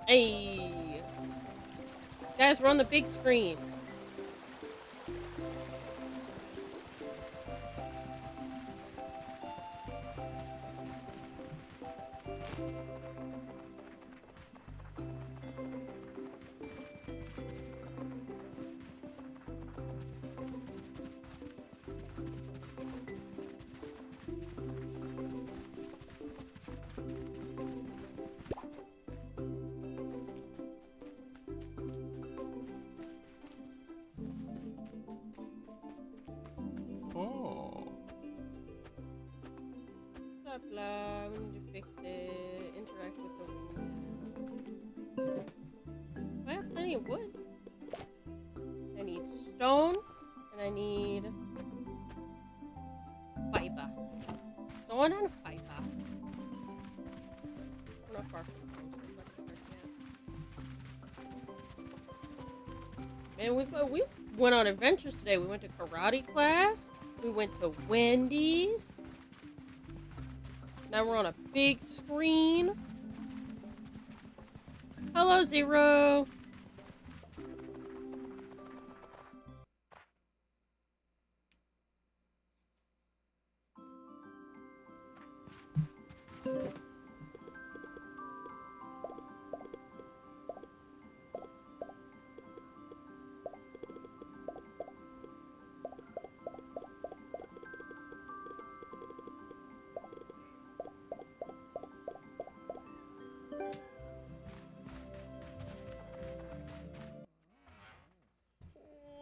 Hey! Guys, we're on the big screen. Blah blah, we need to fix it. Interact with the wind. I have plenty of wood. I need stone, and I need fiber. Stone and fiber. We're not far from the coast. Man, we went on adventures today. We went to karate class. We went to Wendy's. Now we're on a big screen. Hello, Zero.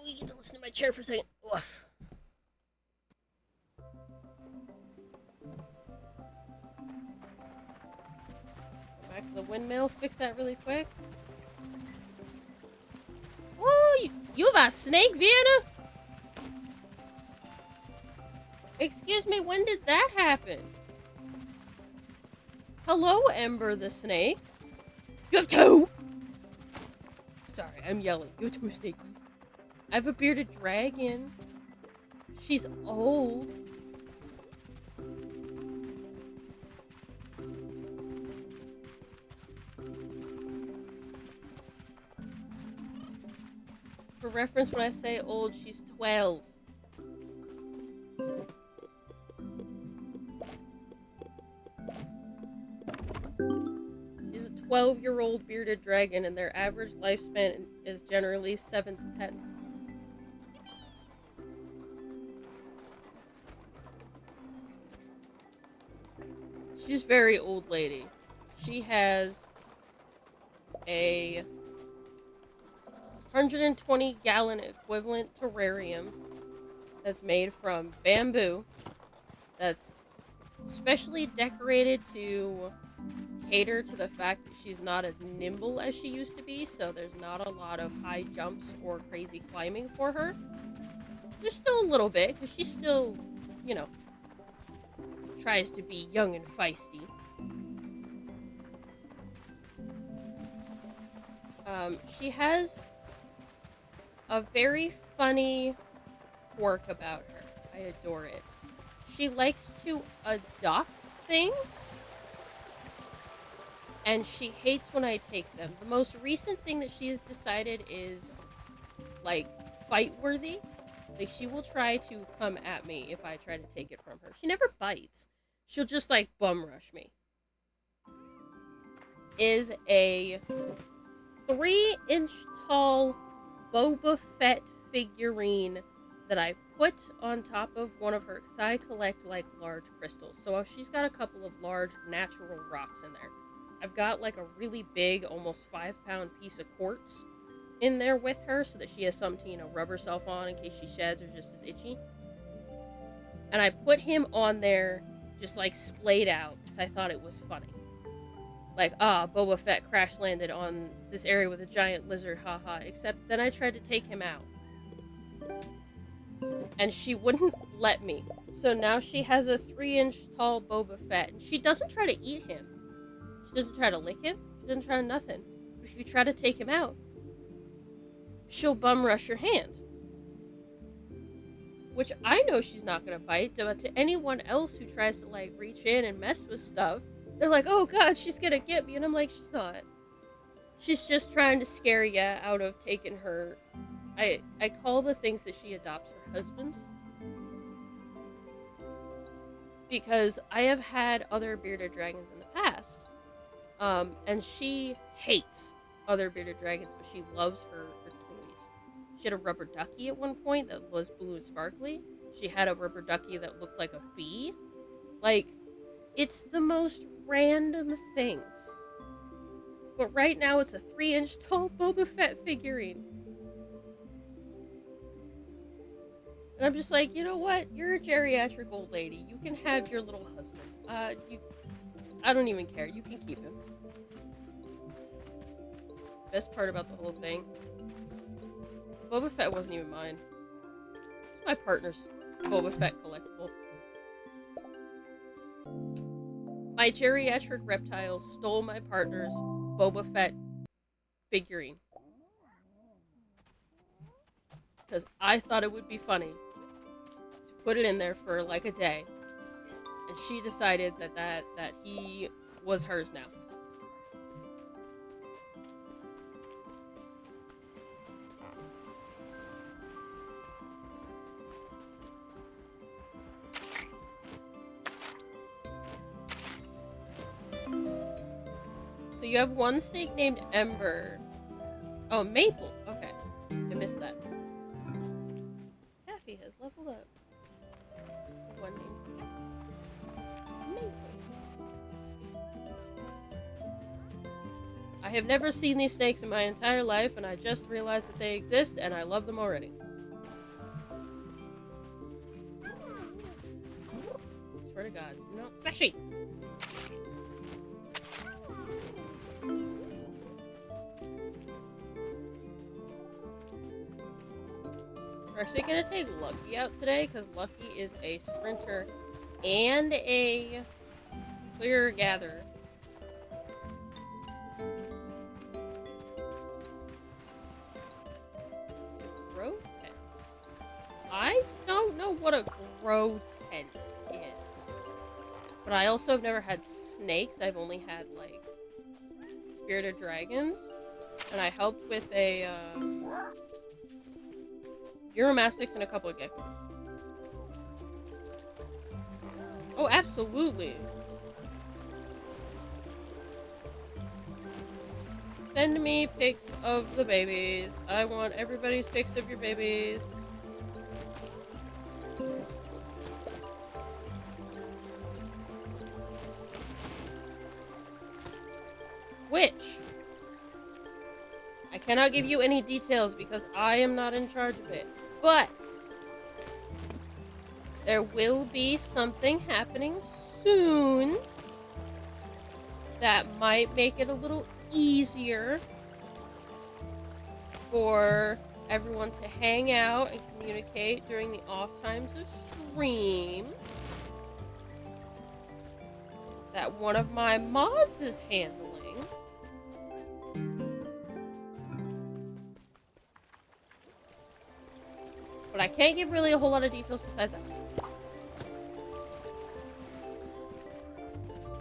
You get to listen to my chair for a second. Woof. Back to the windmill. Fix that really quick. Oh, you have a snake, Vienna? Excuse me, when did that happen? Hello, Ember the snake. You have two! Sorry, I'm yelling. You have two snakies. I have a bearded dragon. She's old. For reference, when I say old, she's 12. She's a 12-year-old bearded dragon, and their average lifespan is generally 7 to 10. She's very old lady. She has a 120-gallon equivalent terrarium that's made from bamboo that's specially decorated to cater to the fact that she's not as nimble as she used to be, so there's not a lot of high jumps or crazy climbing for her. There's still a little bit, because she still, you know, tries to be young and feisty. She has a very funny quirk about her. I adore it. She likes to adopt things, and she hates when I take them. The most recent thing that she has decided is, like, fight-worthy. Like, she will try to come at me if I try to take it from her. She never bites. She'll just, like, bum rush me. Is a 3-inch tall Boba Fett figurine that I put on top of one of her, because I collect, like, large crystals. So she's got a couple of large natural rocks in there. I've got, like, a really big, almost 5-pound piece of quartz in there with her, so that she has something to, you know, rub herself on in case she sheds or just is itchy. And I put him on there just like splayed out because I thought it was funny. Like, Boba Fett crash landed on this area with a giant lizard, haha. Except then I tried to take him out. And she wouldn't let me. So now she has a 3-inch tall Boba Fett. And she doesn't try to eat him. She doesn't try to lick him. She doesn't try to nothing. If you try to take him out, she'll bum rush your hand. Which I know she's not going to bite. But to anyone else who tries to, like, reach in and mess with stuff, they're like, oh god, she's going to get me. And I'm like, she's not. She's just trying to scare you out of taking her. I call the things that she adopts her husbands. Because I have had other bearded dragons in the past. And she hates other bearded dragons, but she loves her toys. She had a rubber ducky at one point that was blue and sparkly. She had a rubber ducky that looked like a bee. Like, it's the most random things. But right now it's a 3-inch tall Boba Fett figurine. And I'm just like, you know what? You're a geriatric old lady. You can have your little husband. I don't even care. You can keep him. Best part about the whole thing, Boba Fett wasn't even mine. It's my partner's Boba Fett collectible. My geriatric reptile stole my partner's Boba Fett figurine. Because I thought it would be funny to put it in there for like a day. And she decided that he was hers now. So you have one snake named Ember. Oh, Maple. Okay. I missed that. Taffy has leveled up. One named Maple. I have never seen these snakes in my entire life, and I just realized that they exist, and I love them already. I swear to God. No, smashy! We're actually going to take Lucky out today, because Lucky is a sprinter and a clear gatherer. Grow tent. I don't know what a grow tent is. But I also have never had snakes. I've only had, like, bearded dragons. And I helped with a, Uromastyx and a couple of geckos. Oh, absolutely. Send me pics of the babies. I want everybody's pics of your babies. Which? I cannot give you any details because I am not in charge of it. But there will be something happening soon that might make it a little easier for everyone to hang out and communicate during the off times of stream. That one of my mods is handling. But I can't give really a whole lot of details besides that.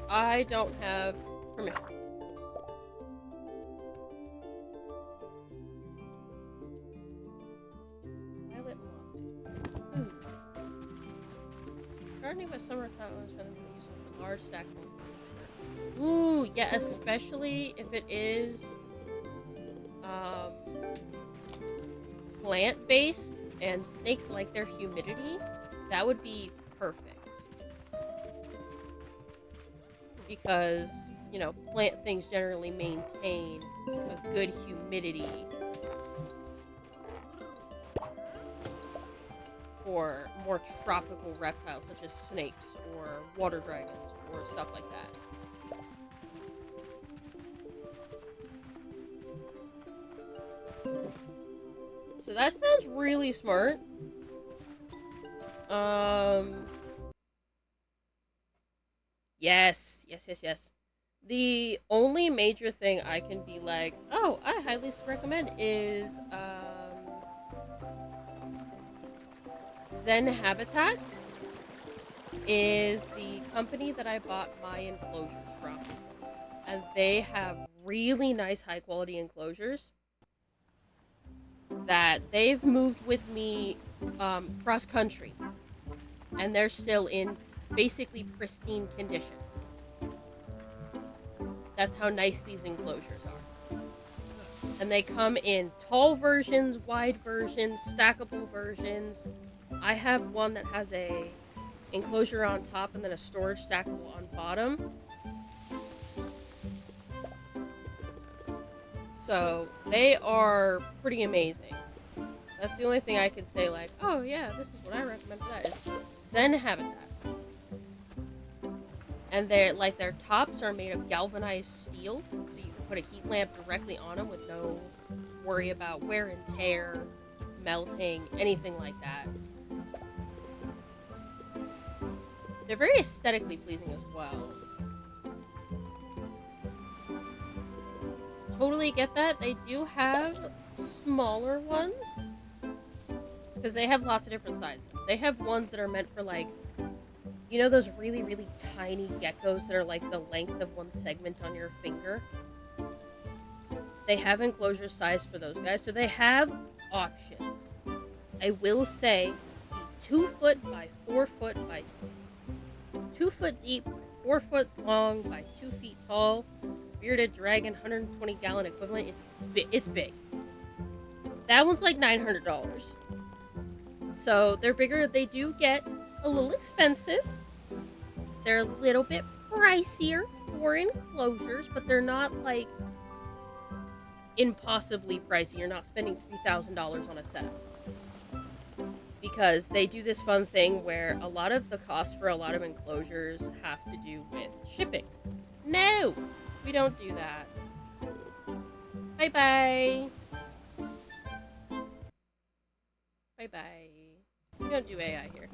I don't have permission. Violet and food. Gardening by summertime is useful for large stack. Ooh, yeah, especially if it is plant-based. And snakes like their humidity, that would be perfect. Because, you know, plant things generally maintain a good humidity for more tropical reptiles such as snakes or water dragons or stuff like that. So that sounds really smart. Yes. The only major thing I can be like, oh, I highly recommend is, Zen Habitats is the company that I bought my enclosures from. And they have really nice high quality enclosures that they've moved with me cross country, and they're still in basically pristine condition. That's how nice these enclosures are. And they come in tall versions, wide versions, stackable versions. I have one that has a enclosure on top and then a storage stackable on bottom. So they are pretty amazing. That's the only thing I can say, like, oh yeah, this is what I recommend for that, is Zen Habitats. And their tops are made of galvanized steel, so you can put a heat lamp directly on them with no worry about wear and tear, melting, anything like that. They're very aesthetically pleasing as well. Totally get that. They do have smaller ones, because they have lots of different sizes. They have ones that are meant for, like, you know those really, really tiny geckos that are like the length of one segment on your finger? They have enclosure size for those guys, so they have options. I will say, 2 foot by 4 foot by 2 foot deep, 4 foot long by 2 feet tall, bearded dragon 120 gallon equivalent. It's big. That one's like $900. So they're bigger. They do get a little expensive. They're a little bit pricier for enclosures, but they're not like impossibly pricey. You're not spending $3,000 on a setup. Because they do this fun thing where a lot of the costs for a lot of enclosures have to do with shipping. No, we don't do that. Bye-bye. Bye-bye. We don't do AI here.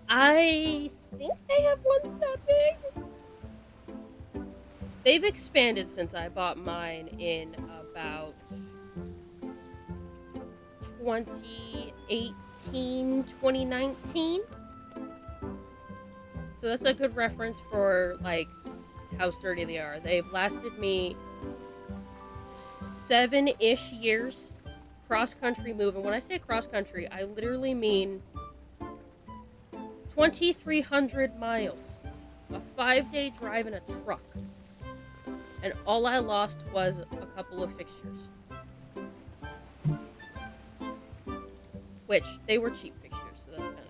I think they have ones that big. They've expanded since I bought mine in about 2018, 2019. So that's a good reference for, like, how sturdy they are. They've lasted me 7-ish years cross-country move. And when I say cross-country, I literally mean 2,300 miles. A 5-day drive in a truck. And all I lost was a couple of fixtures. Which, they were cheap fixtures, so that's kind of...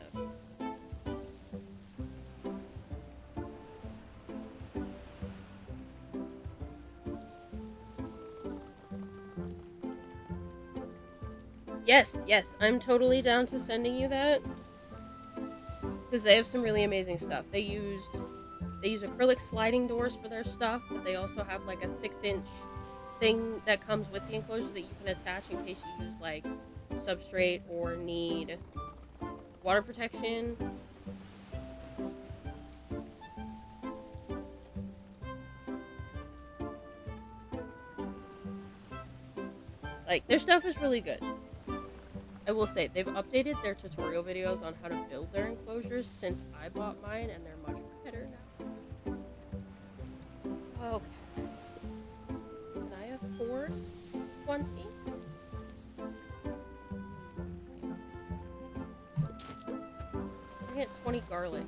Yes, I'm totally down to sending you that. Because they have some really amazing stuff. They use acrylic sliding doors for their stuff, but they also have like a 6-inch thing that comes with the enclosure that you can attach in case you use like substrate or need water protection. Like, their stuff is really good. I will say, they've updated their tutorial videos on how to build their enclosures since I bought mine, and they're much better now. Okay. Can I afford 20? I get 20 garlic.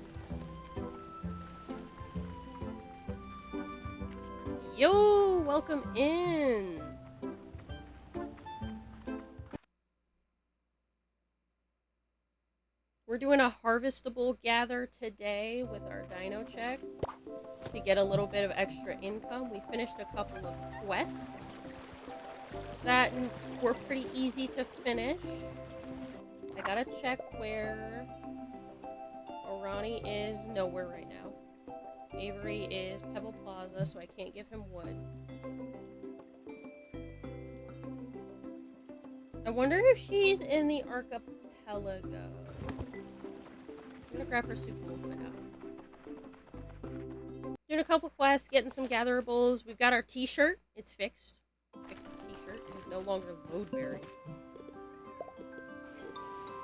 Yo, welcome in. We're doing a harvestable gather today with our dino check to get a little bit of extra income. We finished a couple of quests that were pretty easy to finish. I gotta check where Orani is. Nowhere right now. Avery is Pebble Plaza, so I can't give him wood. I wonder if she's in the archipelago. I'm gonna grab her soup and we'll find out. Doing a couple quests, getting some gatherables. We've got our t-shirt. It's fixed. Fixed t-shirt. It is no longer load bearing.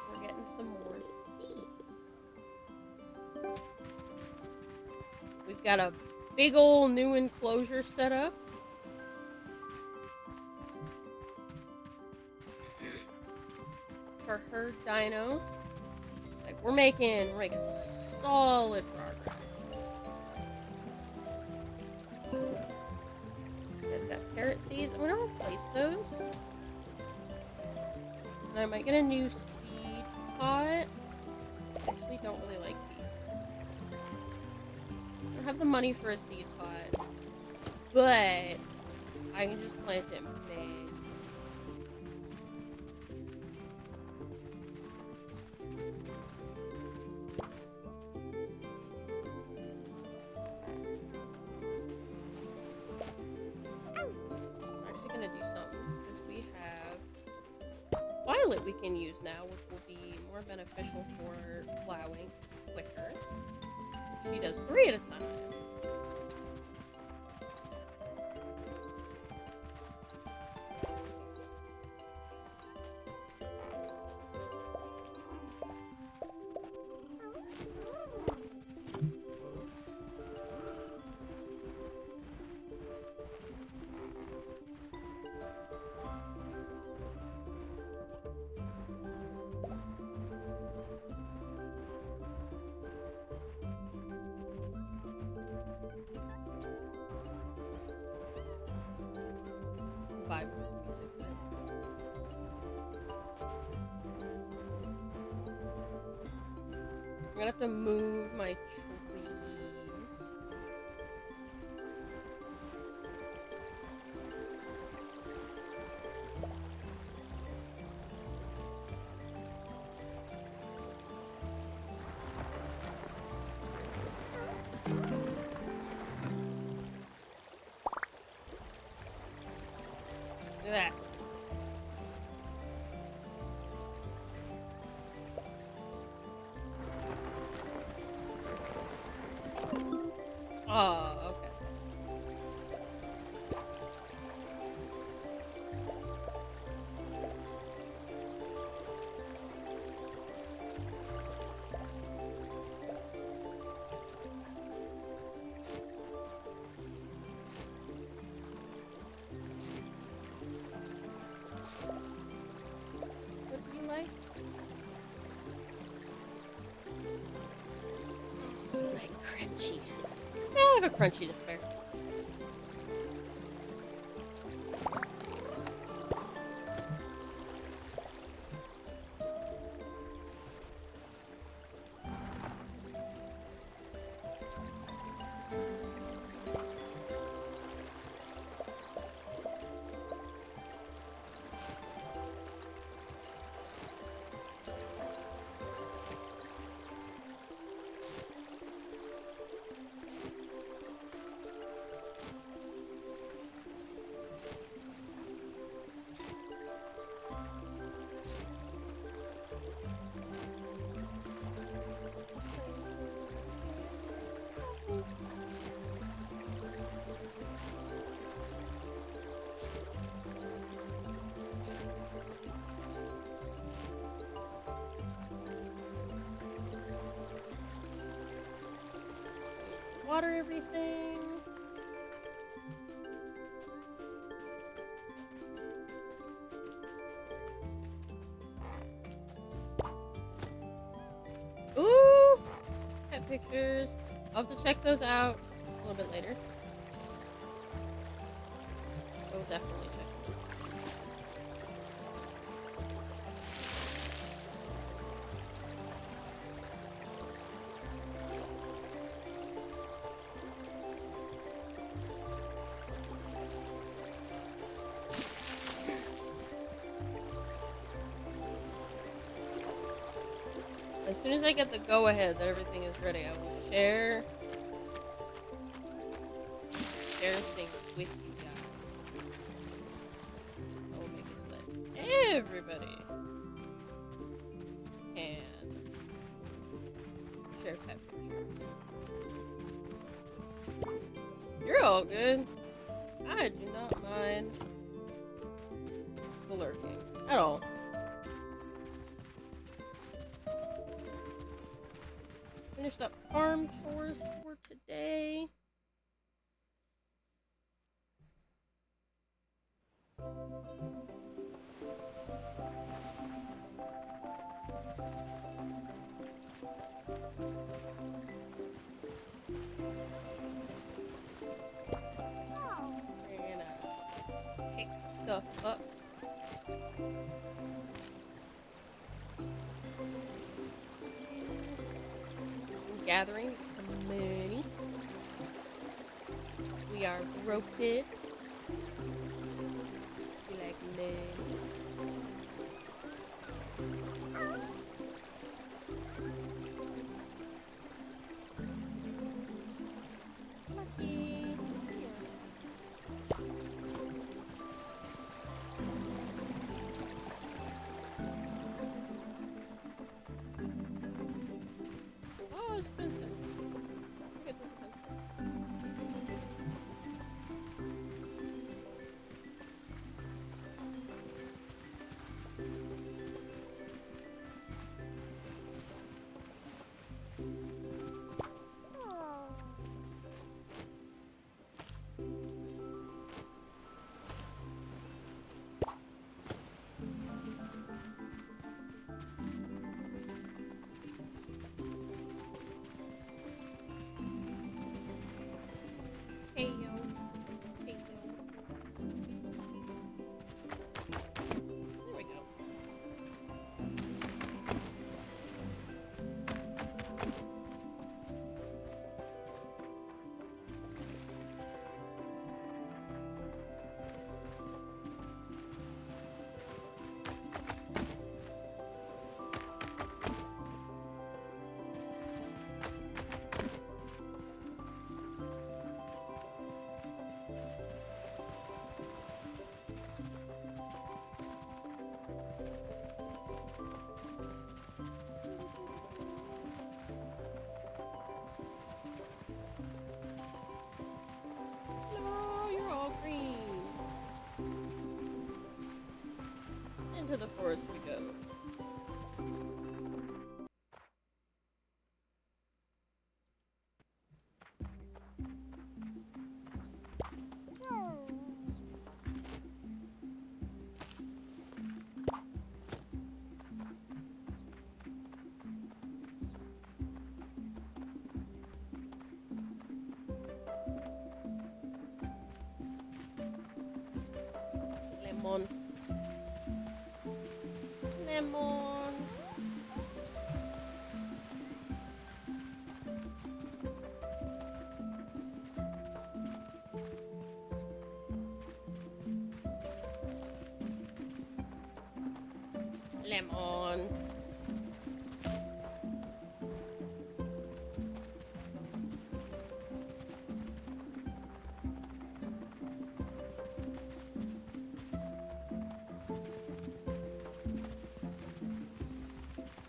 We're getting some more seeds. We've got a big old new enclosure set up. For herd dinos. Like we're making solid progress. You guys got carrot seeds. I'm gonna replace those. And I might get a new seed pot. I actually don't really like these. I don't have the money for a seed pot. But I can just plant it in May. Violet we can use now, which will be more beneficial for plowing quicker. She does 3 at a time. I'm gonna have to move my trees. Look at that. Oh, okay. What do you like? Like crunchy. I have a crunchy to spare. Water everything. Ooh! Pet pictures. I'll have to check those out a little bit later. We'll definitely check them out. As soon as I get the go-ahead that everything is ready, I will share things with you guys. I will make it so that everybody can share pet pictures. You're all good. I do not mind the lurking at all. Finished up farm chores for today. We're gonna pick stuff up. Some gathering, some money. We are broke. We like money. Oh, Spencer. Get this Spencer. Hey yo. Hey yo. There we go. No, you're all green. Into the forest we go. Lemon. Lemon. Lemon.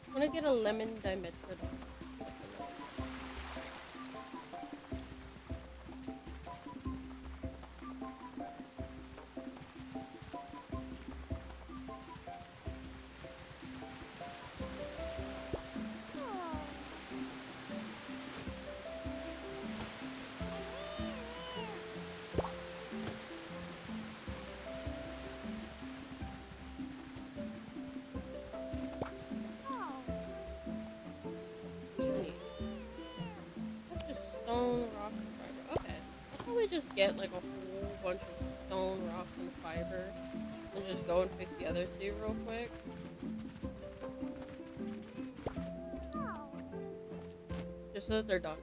I want to get a lemon dimetrodon. Stone, rock, and fiber. Okay. I'll probably just get like a whole bunch of stone, rocks, and fiber. And just go and fix the other two real quick. Just so that they're done.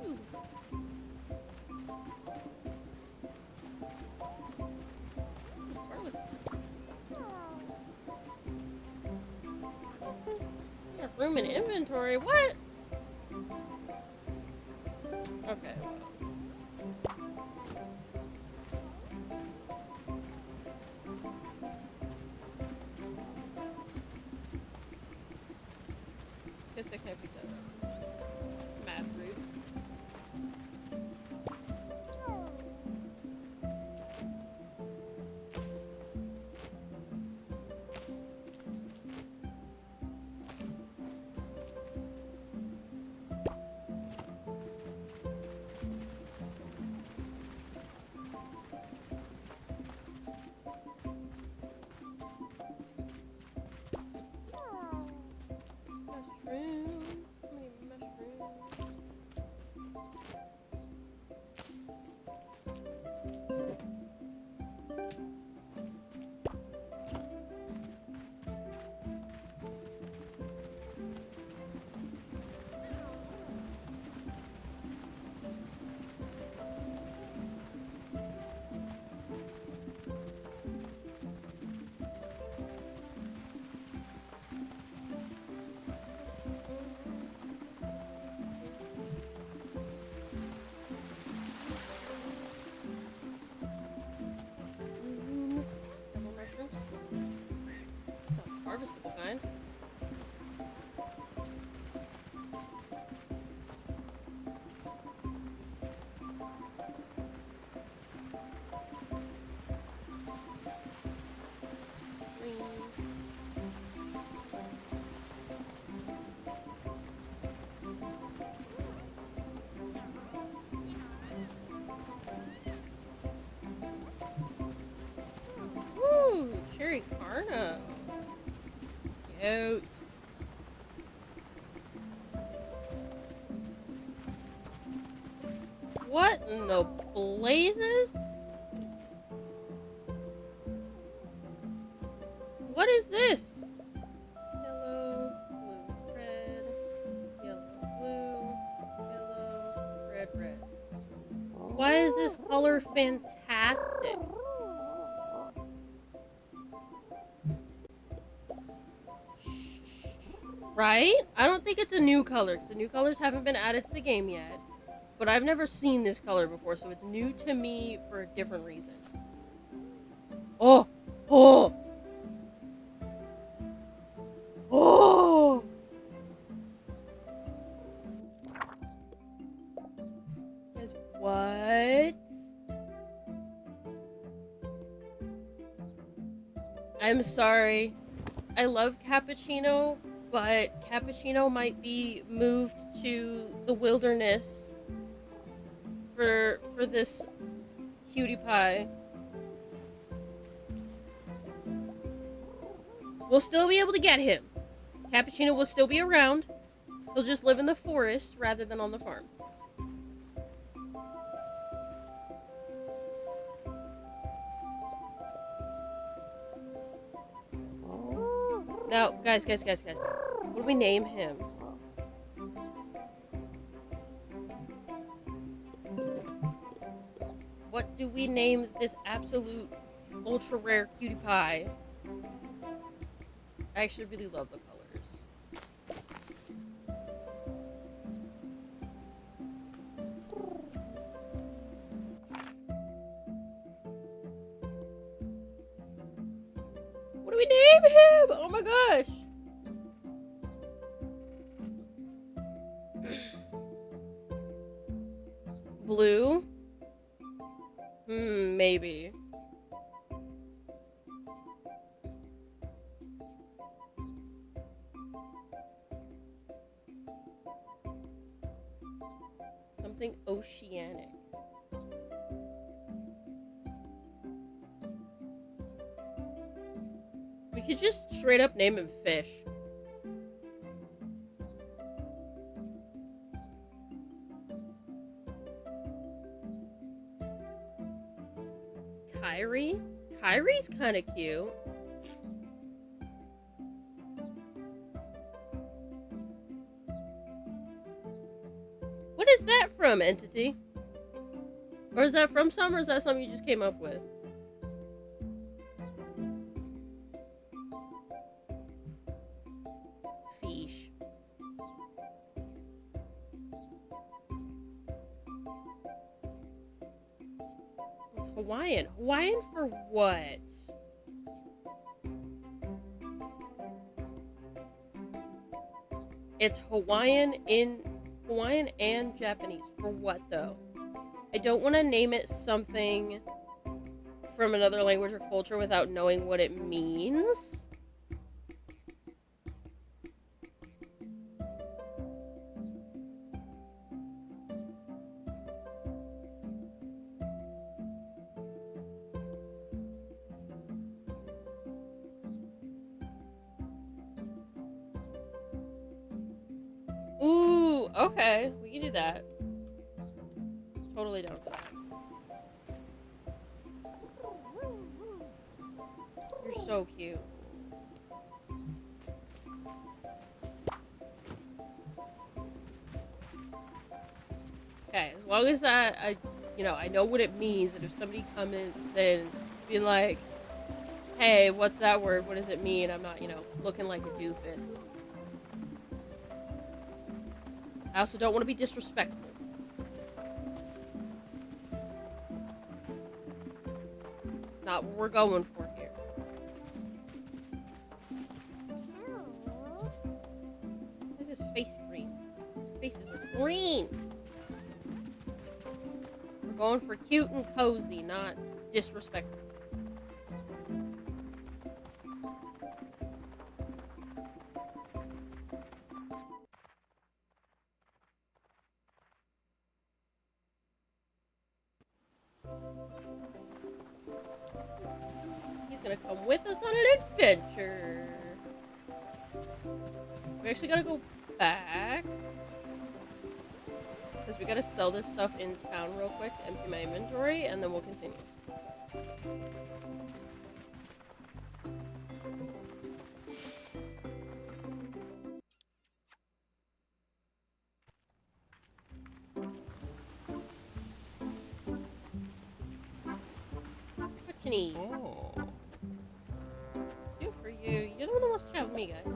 Ooh. room in inventory? What? Okay. Guess I can't pick that up. Mad rude. Mushroom. How many mushrooms? Double mushrooms. Not harvestable kind. Ooh, cherry carno. Cute. What in the blazes? What is this? Yellow, blue, red, yellow, blue, yellow, red, red. Why is this color fantastic? Right? I don't think it's a new color, because the new colors haven't been added to the game yet. But I've never seen this color before, so it's new to me for a different reason. Oh! Oh! Oh! Guys, what? I'm sorry. I love Cappuccino, but Cappuccino might be moved to the wilderness for this cutie pie. We'll still be able to get him. Cappuccino will still be around. He'll just live in the forest rather than on the farm. Now, guys. What do we name him? What do we name this absolute ultra rare cutie pie? I actually really love the colors. What do we name him? Oh my gosh. Blue? Maybe. Something oceanic. We could just straight up name him Fish. Kyrie? Kyrie's kind of cute. What is that from, Entity? Or is that from some, or is that something you just came up with? Fish. Hawaiian. Hawaiian for what? It's Hawaiian and Japanese. For what though? I don't want to name it something from another language or culture without knowing what it means. Ooh, okay. We can do that. Totally down for that. You're so cute. Okay, as long as I know what it means, and if somebody come in, then be like, hey, what's that word? What does it mean? I'm not, looking like a doofus. I also don't want to be disrespectful. Not what we're going for here. Why is his face green? Faces are green. We're going for cute and cozy, not disrespectful. He's gonna come with us on an adventure. We actually gotta go back. Because we gotta sell this stuff in town real quick to empty my inventory, and then we'll continue. What you need? Do for you. You're the one that wants to chat with me, guy. I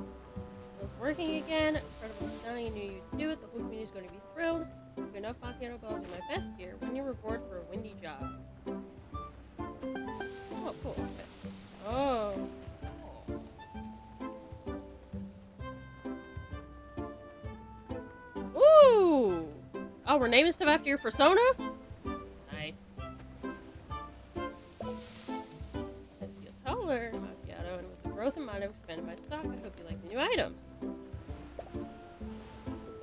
was working again. Incredible stunning. I knew you'd do it. The whole community's going to be thrilled. If enough Macchiato, I'll do my best here. Win your reward for a windy job. Oh, cool. Okay. Oh. Ooh! Oh, we're naming stuff after your persona? Nice. I feel taller, Macchiato, and with the growth in mind I've expanded my stock, I hope you like the new items.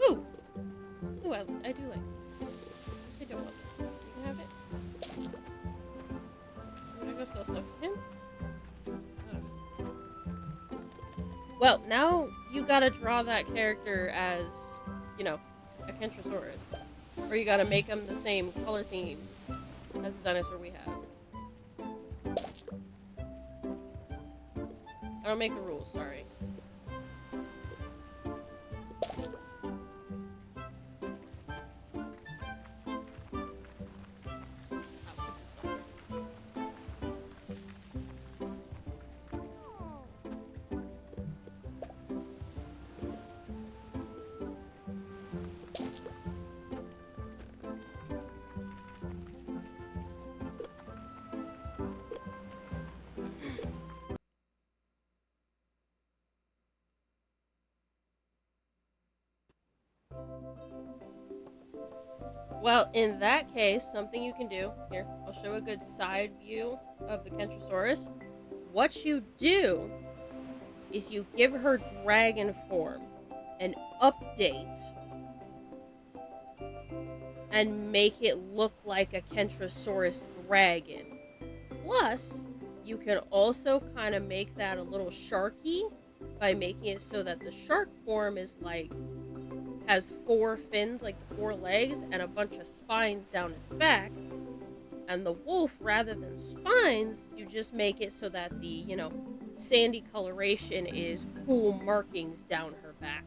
Ooh! Ooh, I do like it. I don't want it. You can have it. I'm gonna go sell stuff to him. Well, now you gotta draw that character as, a Kentrosaurus. Or you gotta make them the same color theme as the dinosaur we have. I don't make the rules, sorry. Well, in that case, something you can do, here, I'll show a good side view of the Kentrosaurus. What you do is you give her dragon form an update and make it look like a Kentrosaurus dragon. Plus, you can also kind of make that a little sharky by making it so that the shark form is like has 4 fins, like 4 legs, and a bunch of spines down its back. And the wolf, rather than spines, you just make it so that the, sandy coloration is cool markings down her back.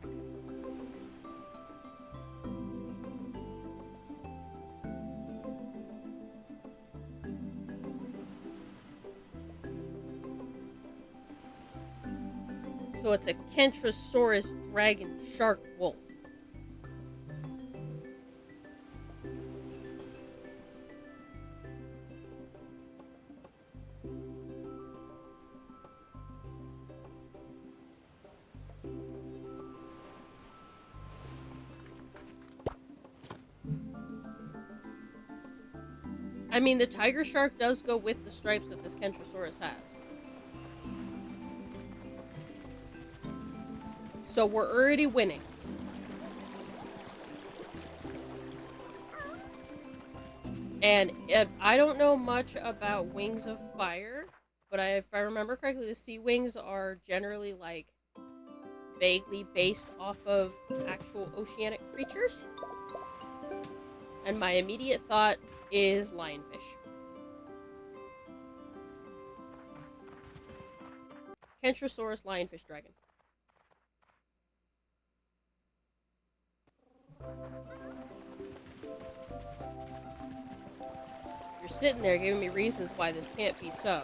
So it's a Kentrosaurus dragon shark wolf. I mean, the tiger shark does go with the stripes that this Kentrosaurus has. So we're already winning. And if, I don't know much about Wings of Fire, but if I remember correctly, the sea wings are generally like vaguely based off of actual oceanic creatures. And my immediate thought is lionfish. Kentrosaurus lionfish dragon. You're sitting there giving me reasons why this can't be so.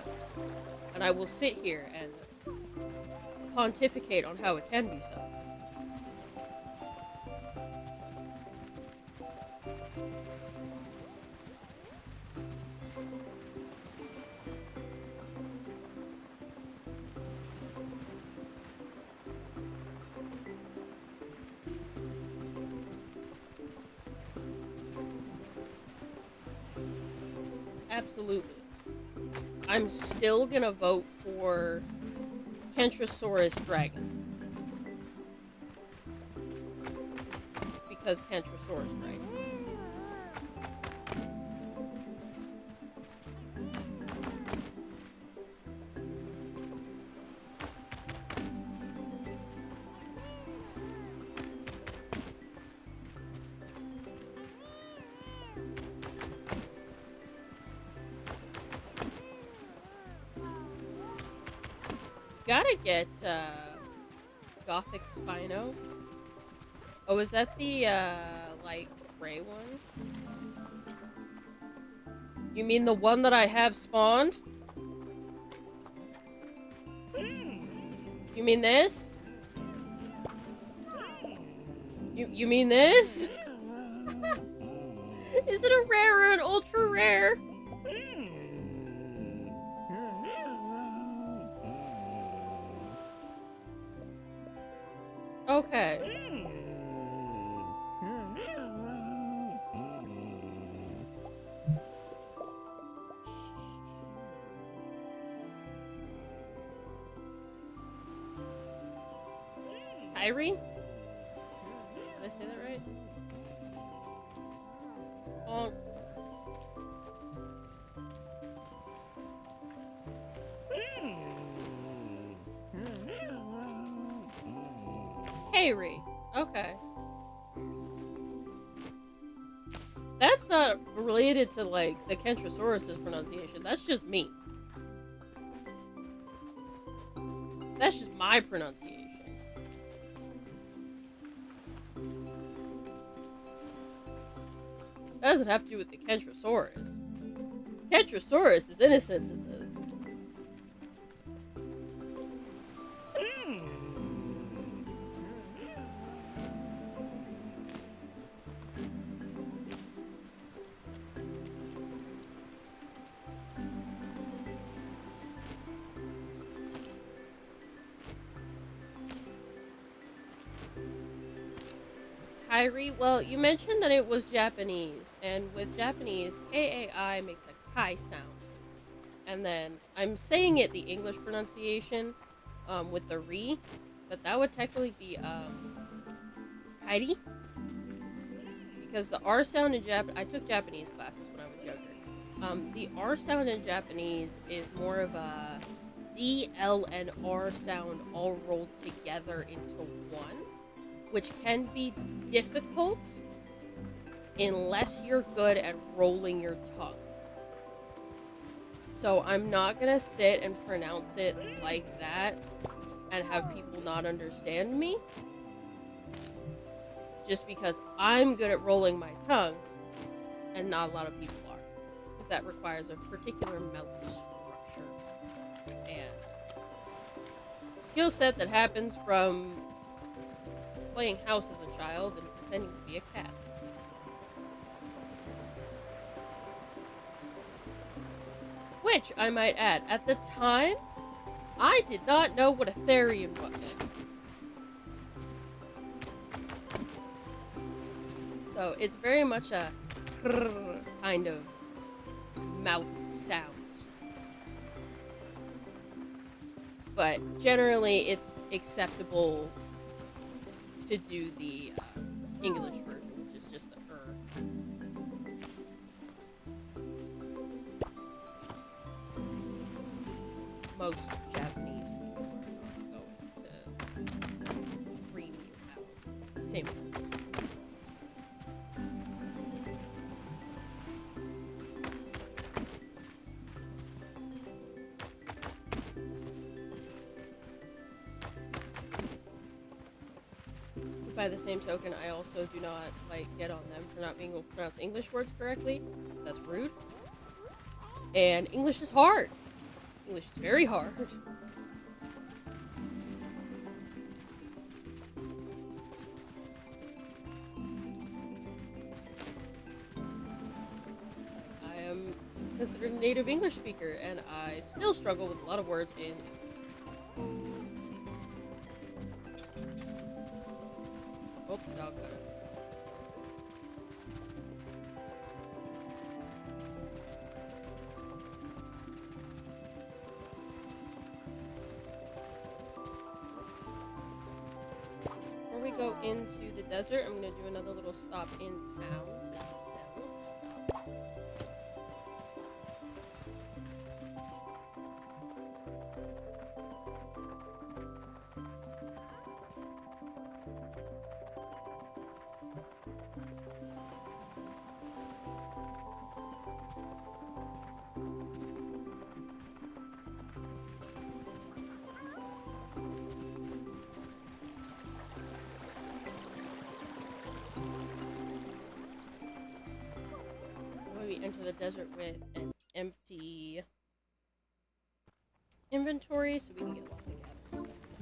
And I will sit here and pontificate on how it can be so. Absolutely. I'm still gonna vote for Kentrosaurus Dragon. Because Kentrosaurus Dragon. Gotta get, Gothic Spino. Oh, is that the, like, gray one? You mean the one that I have spawned? You mean this? You mean this? Is it a rare or an ultra rare? Okay. Kyrie? Did I say that right? Oh. Kyrie. Okay. That's not related to, like, the Kentrosaurus' pronunciation. That's just me. That's just my pronunciation. That doesn't have to do with the Kentrosaurus. Kentrosaurus is innocent in this. Kyrie, well, you mentioned that it was Japanese, and with Japanese, K-A-I makes a Kai sound. And then, I'm saying it the English pronunciation, with the re, but that would technically be, Kairi? Because the R sound in I took Japanese classes when I was younger. The R sound in Japanese is more of a D, L, and R sound all rolled together into one, which can be difficult unless you're good at rolling your tongue. So I'm not gonna sit and pronounce it like that and have people not understand me, just because I'm good at rolling my tongue and not a lot of people are, because that requires a particular mouth structure and skill set that happens from playing house as a child and pretending to be a cat. Which, I might add, at the time, I did not know what a therian was. So it's very much a kind of mouth sounds. But generally, it's acceptable to do the English version, which is just the Most Japanese people are not going to scream you out. Same. By the same token, I also do not get on them for not being able to pronounce English words correctly. That's rude. And English is hard. English is very hard. I am considered a native English speaker, and I still struggle with a lot of words in English. Oh, dog got it. Before we go into the desert, I'm going to do another little stop in town to sell stuff. We enter the desert with an empty inventory so we can get lots of gathering stuff.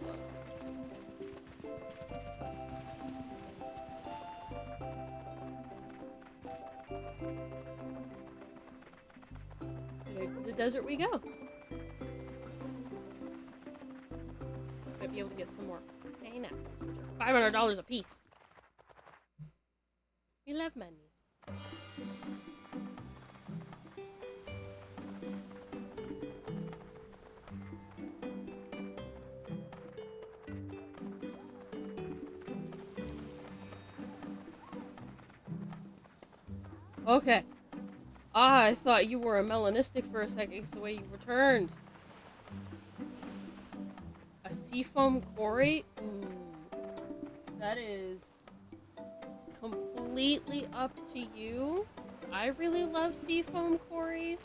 Look. To the desert we go. Might be able to get some more pineapples, which are $500 a piece. We love money. Okay. I thought you were a melanistic for a second because the way you returned. A seafoam quarry? Ooh. That is completely up to you. I really love seafoam quarries,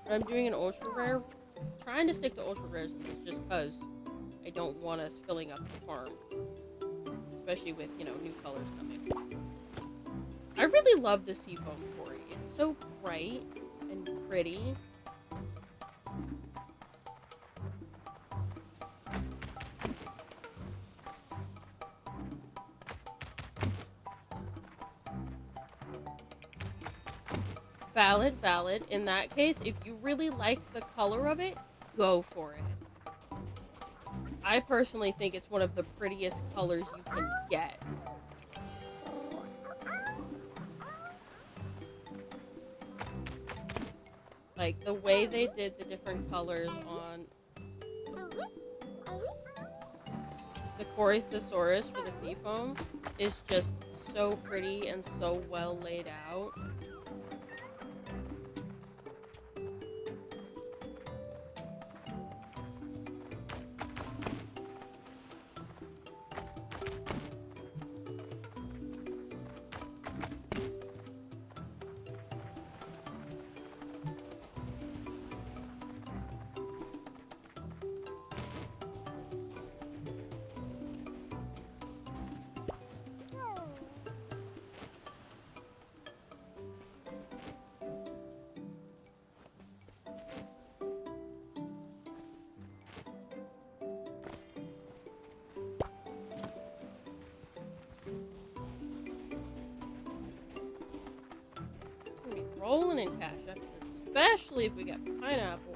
but I'm doing an ultra rare. Trying to stick to ultra rares just because I don't want us filling up the farm. Especially with, new colors coming. I really love the seafoam quarry. It's so bright and pretty. Valid. In that case, if you really like the color of it, go for it. I personally think it's one of the prettiest colors you can get. Like, the way they did the different colors on the Corythosaurus for the seafoam is just so pretty and so well laid out. rolling in cash, especially if we get pineapples.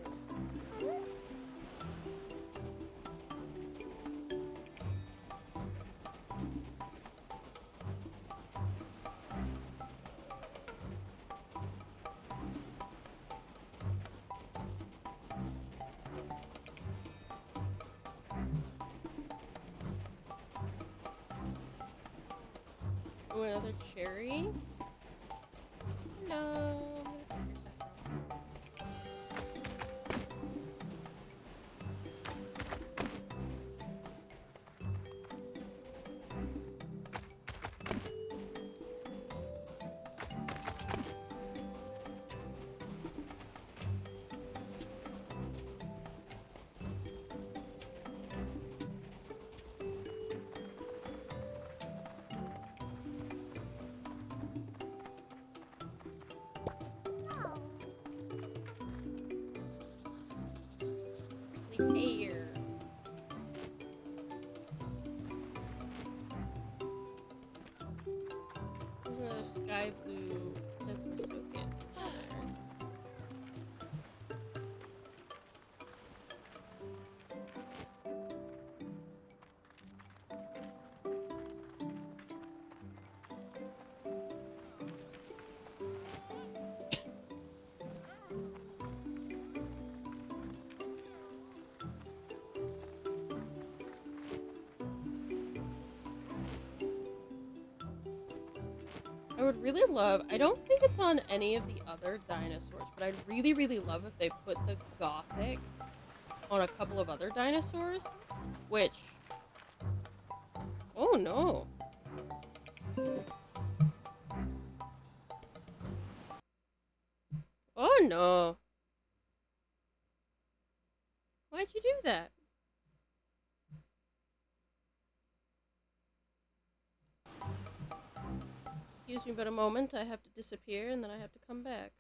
Oh, another cherry. Hello. Here. Another sky blue Desmosuchus. I would really love, I don't think it's on any of the other dinosaurs, but I'd really, really love if they put the Gothic on a couple of other dinosaurs, which, oh no. Oh no. Why'd you do that? Excuse me but a moment, I have to disappear and then I have to come back.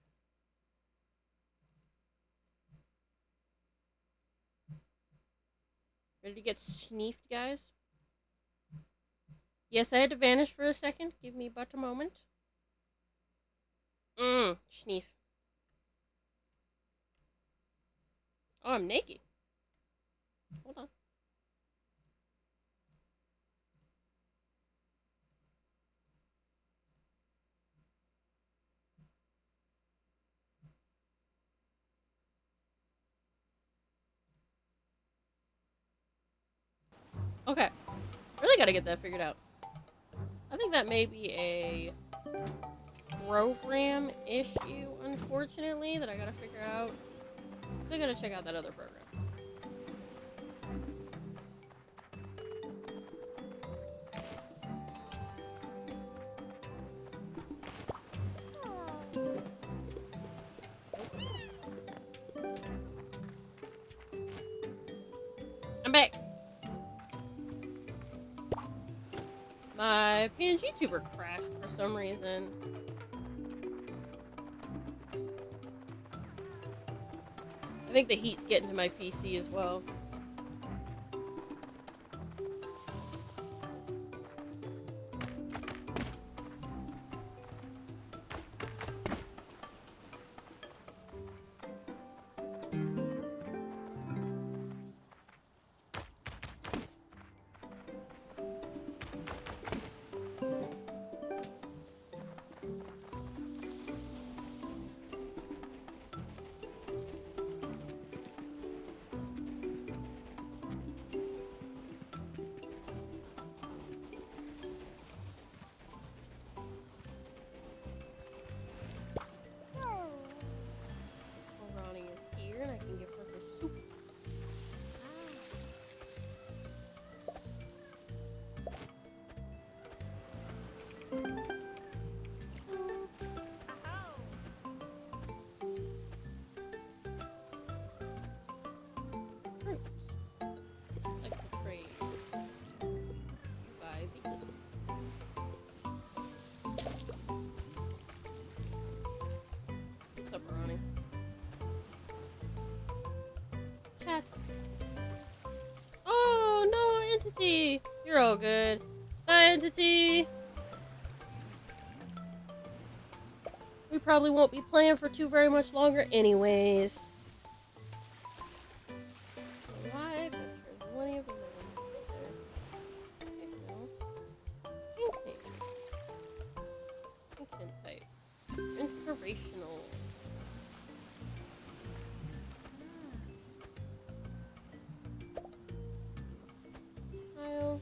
Ready to get sneefed, guys? Yes, I had to vanish for a second. Give me but a moment. Sneef. Oh, I'm naked. Hold on. Okay. Really gotta get that figured out. I think that may be a program issue, unfortunately, that I gotta figure out. Still gotta check out that other program. I'm back! My PNG tuber crashed for some reason. I think the heat's getting to my PC as well. Oh, no, Entity! You're all good. Bye, Entity! We probably won't be playing for too very much longer anyways. Why? But there's plenty of them there. Painting. Painting type. Inspirational. Tile.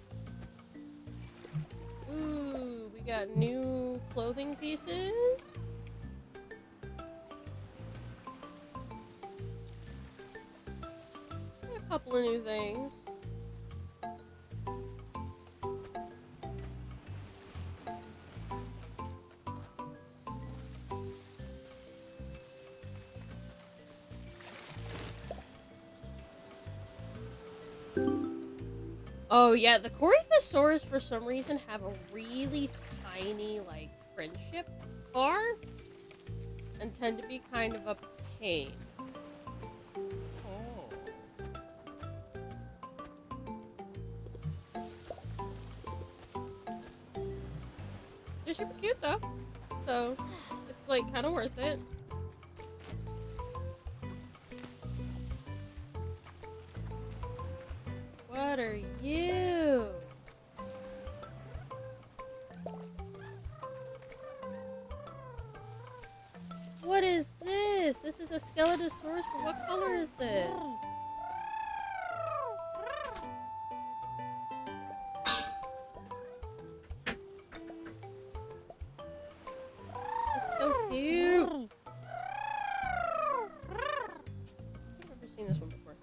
Ooh, we got new clothing pieces. A couple of new things. Oh yeah, the Corythosaurus for some reason have a really tiny, like, friendship bar and tend to be kind of a pain. Oh. They're super cute though, so it's like kind of worth it. What are you? What is this? This is a Skeletosaurus, but what color is this? It's so cute. I've never seen this one before.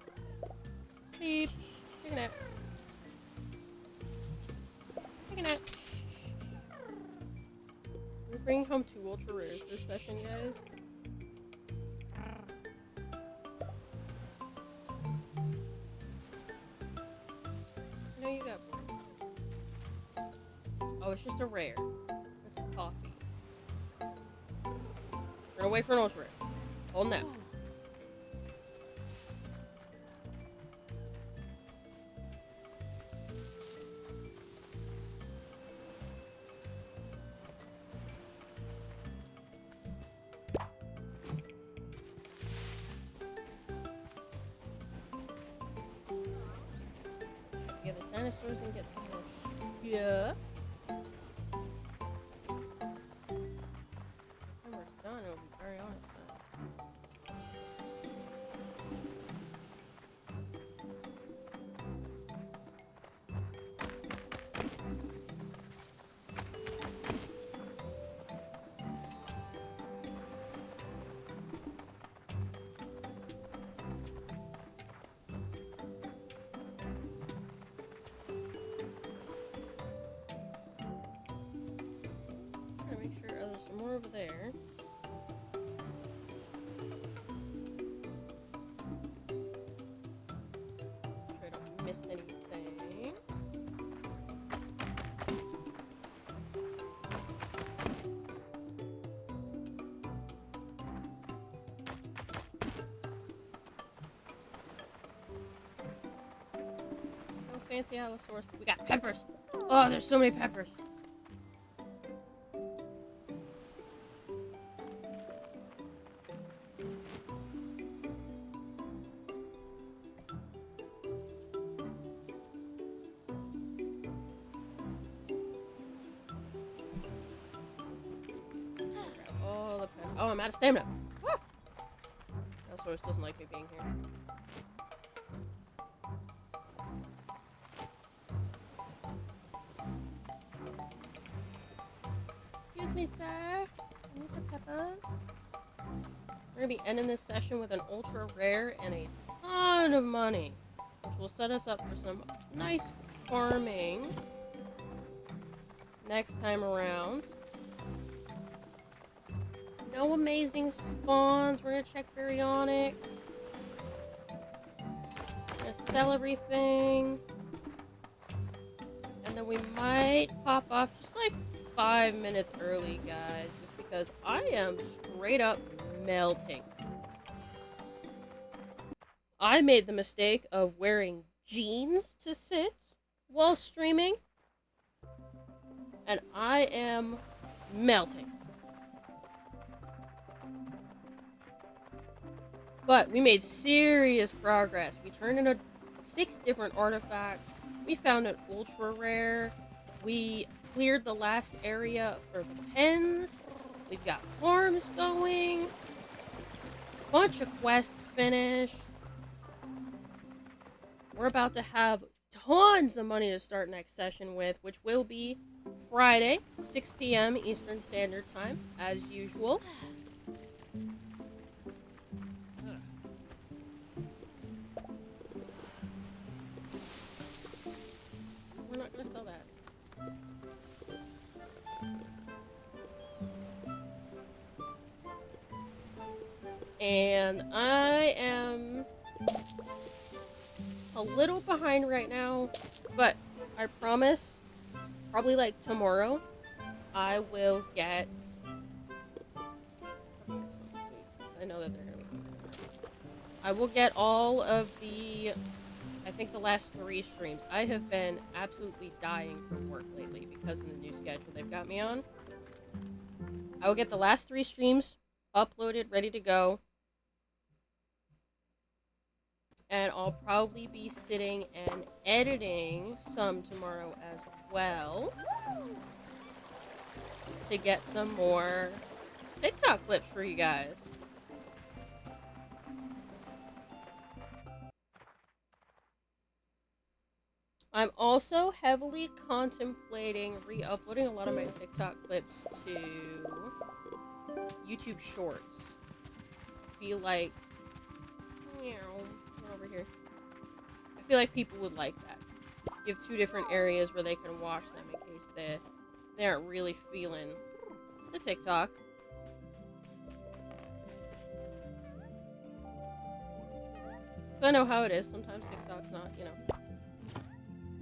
Beep. Take a nap. Take a nap. We're bringing home 2 ultra rares this session, guys. No, you got more. Oh, it's just a rare. It's a coffee. We're gonna wait for an ultra rare. Hold that. Get the dinosaurs and get some more. Yeah. When we're done, it'll be very honest Gotta make sure there's some more over there. Try to miss anything. No fancy Allosaurus, but we got peppers. Oh, there's so many peppers. Oh, I'm out of stamina. Ah! Allosaurus doesn't like me being here. Excuse me, sir. I need some peppers. We're gonna be ending this session with an ultra rare and a ton of money, which will set us up for some nice farming next time around. No amazing spawns. We're gonna check baryonyx. We're gonna sell everything. And then we might pop off just like 5 minutes early, guys. Just because I am straight up melting. I made the mistake of wearing jeans to sit while streaming. And I am melting. But we made serious progress. We turned in 6 different artifacts. We found an ultra rare. We cleared the last area for the pens. We've got farms going. Bunch of quests finished. We're about to have tons of money to start next session with, which will be Friday, 6 p.m. Eastern Standard Time, as usual. We're not going to sell that. And I am a little behind right now, but I promise, probably like tomorrow, I will get... I know that they're going to be... I will get all of the... I think the last 3 streams. I have been absolutely dying from work lately because of the new schedule they've got me on. I will get the last 3 streams uploaded, ready to go. And I'll probably be sitting and editing some tomorrow as well. To get some more TikTok clips for you guys. I'm also heavily contemplating re-uploading a lot of my TikTok clips to YouTube Shorts. Feel like... over here. I feel like people would like that. Give 2 different areas where they can watch them in case they aren't really feeling the TikTok. So I know how it is. Sometimes TikTok's not, you know,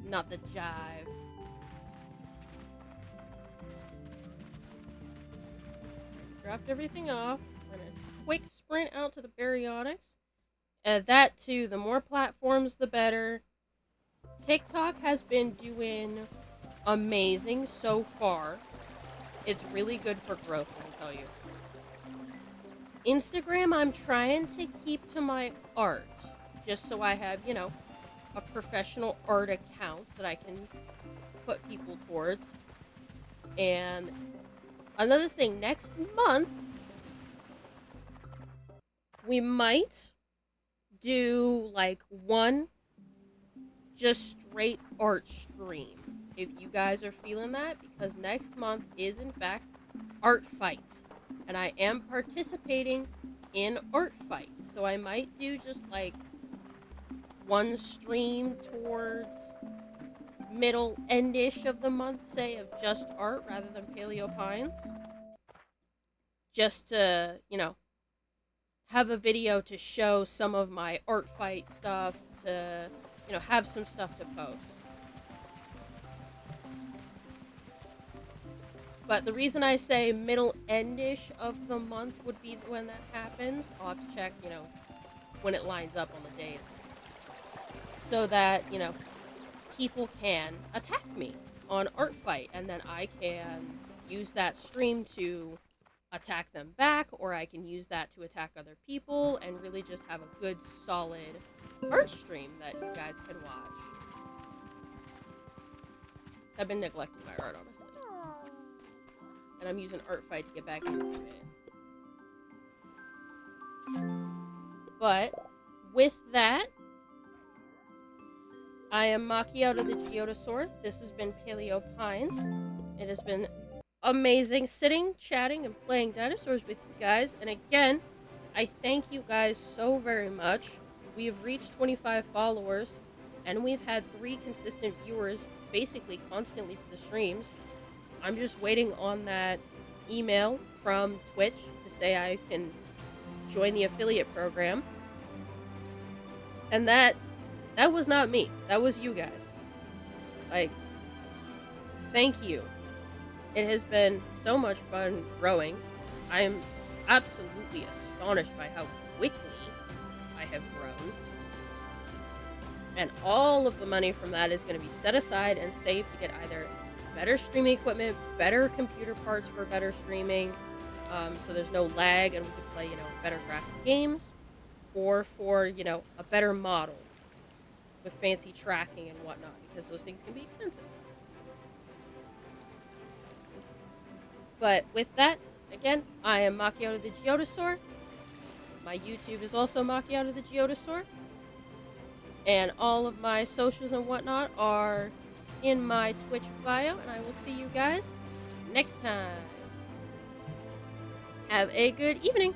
not the jive. Dropped everything off. I'm gonna quick sprint out to the baryonyx. That too, the more platforms, the better. TikTok has been doing amazing so far. It's really good for growth, I'll tell you. Instagram, I'm trying to keep to my art. Just so I have, you know, a professional art account that I can put people towards. And another thing, next month, we might do like one just straight art stream if you guys are feeling that, because next month is in fact art fights and I am participating in art fights, so I might do just like one stream towards middle end-ish of the month, say, of just art rather than Paleo Pines, just to, you know, have a video to show some of my art fight stuff, to, you know, have some stuff to post. But the reason I say middle end-ish of the month would be when that happens. I'll have to check, you know, when it lines up on the days. So that, you know, people can attack me on art fight, and then I can use that stream to attack them back, or I can use that to attack other people, and really just have a good, solid art stream that you guys can watch. I've been neglecting my art, honestly. And I'm using art fight to get back into it. But, with that, I am Macchiato the Geodosaur. This has been Paleo Pines. It has been amazing sitting, chatting, and playing dinosaurs with you guys. And again, I thank you guys so very much. We have reached 25 followers, and we've had 3 consistent viewers basically constantly for the streams. I'm just waiting on that email from Twitch to say I can join the affiliate program. And that was not me. That was you guys. Like, thank you. It has been so much fun growing. I am absolutely astonished by how quickly I have grown. And all of the money from that is going to be set aside and saved to get either better streaming equipment, better computer parts for better streaming, so there's no lag and we can play, you know, better graphic games, or for, a better model with fancy tracking and whatnot, because those things can be expensive. But with that, again, I am Macchiato the Geodosaur. My YouTube is also Macchiato the Geodosaur. And all of my socials and whatnot are in my Twitch bio. And I will see you guys next time. Have a good evening.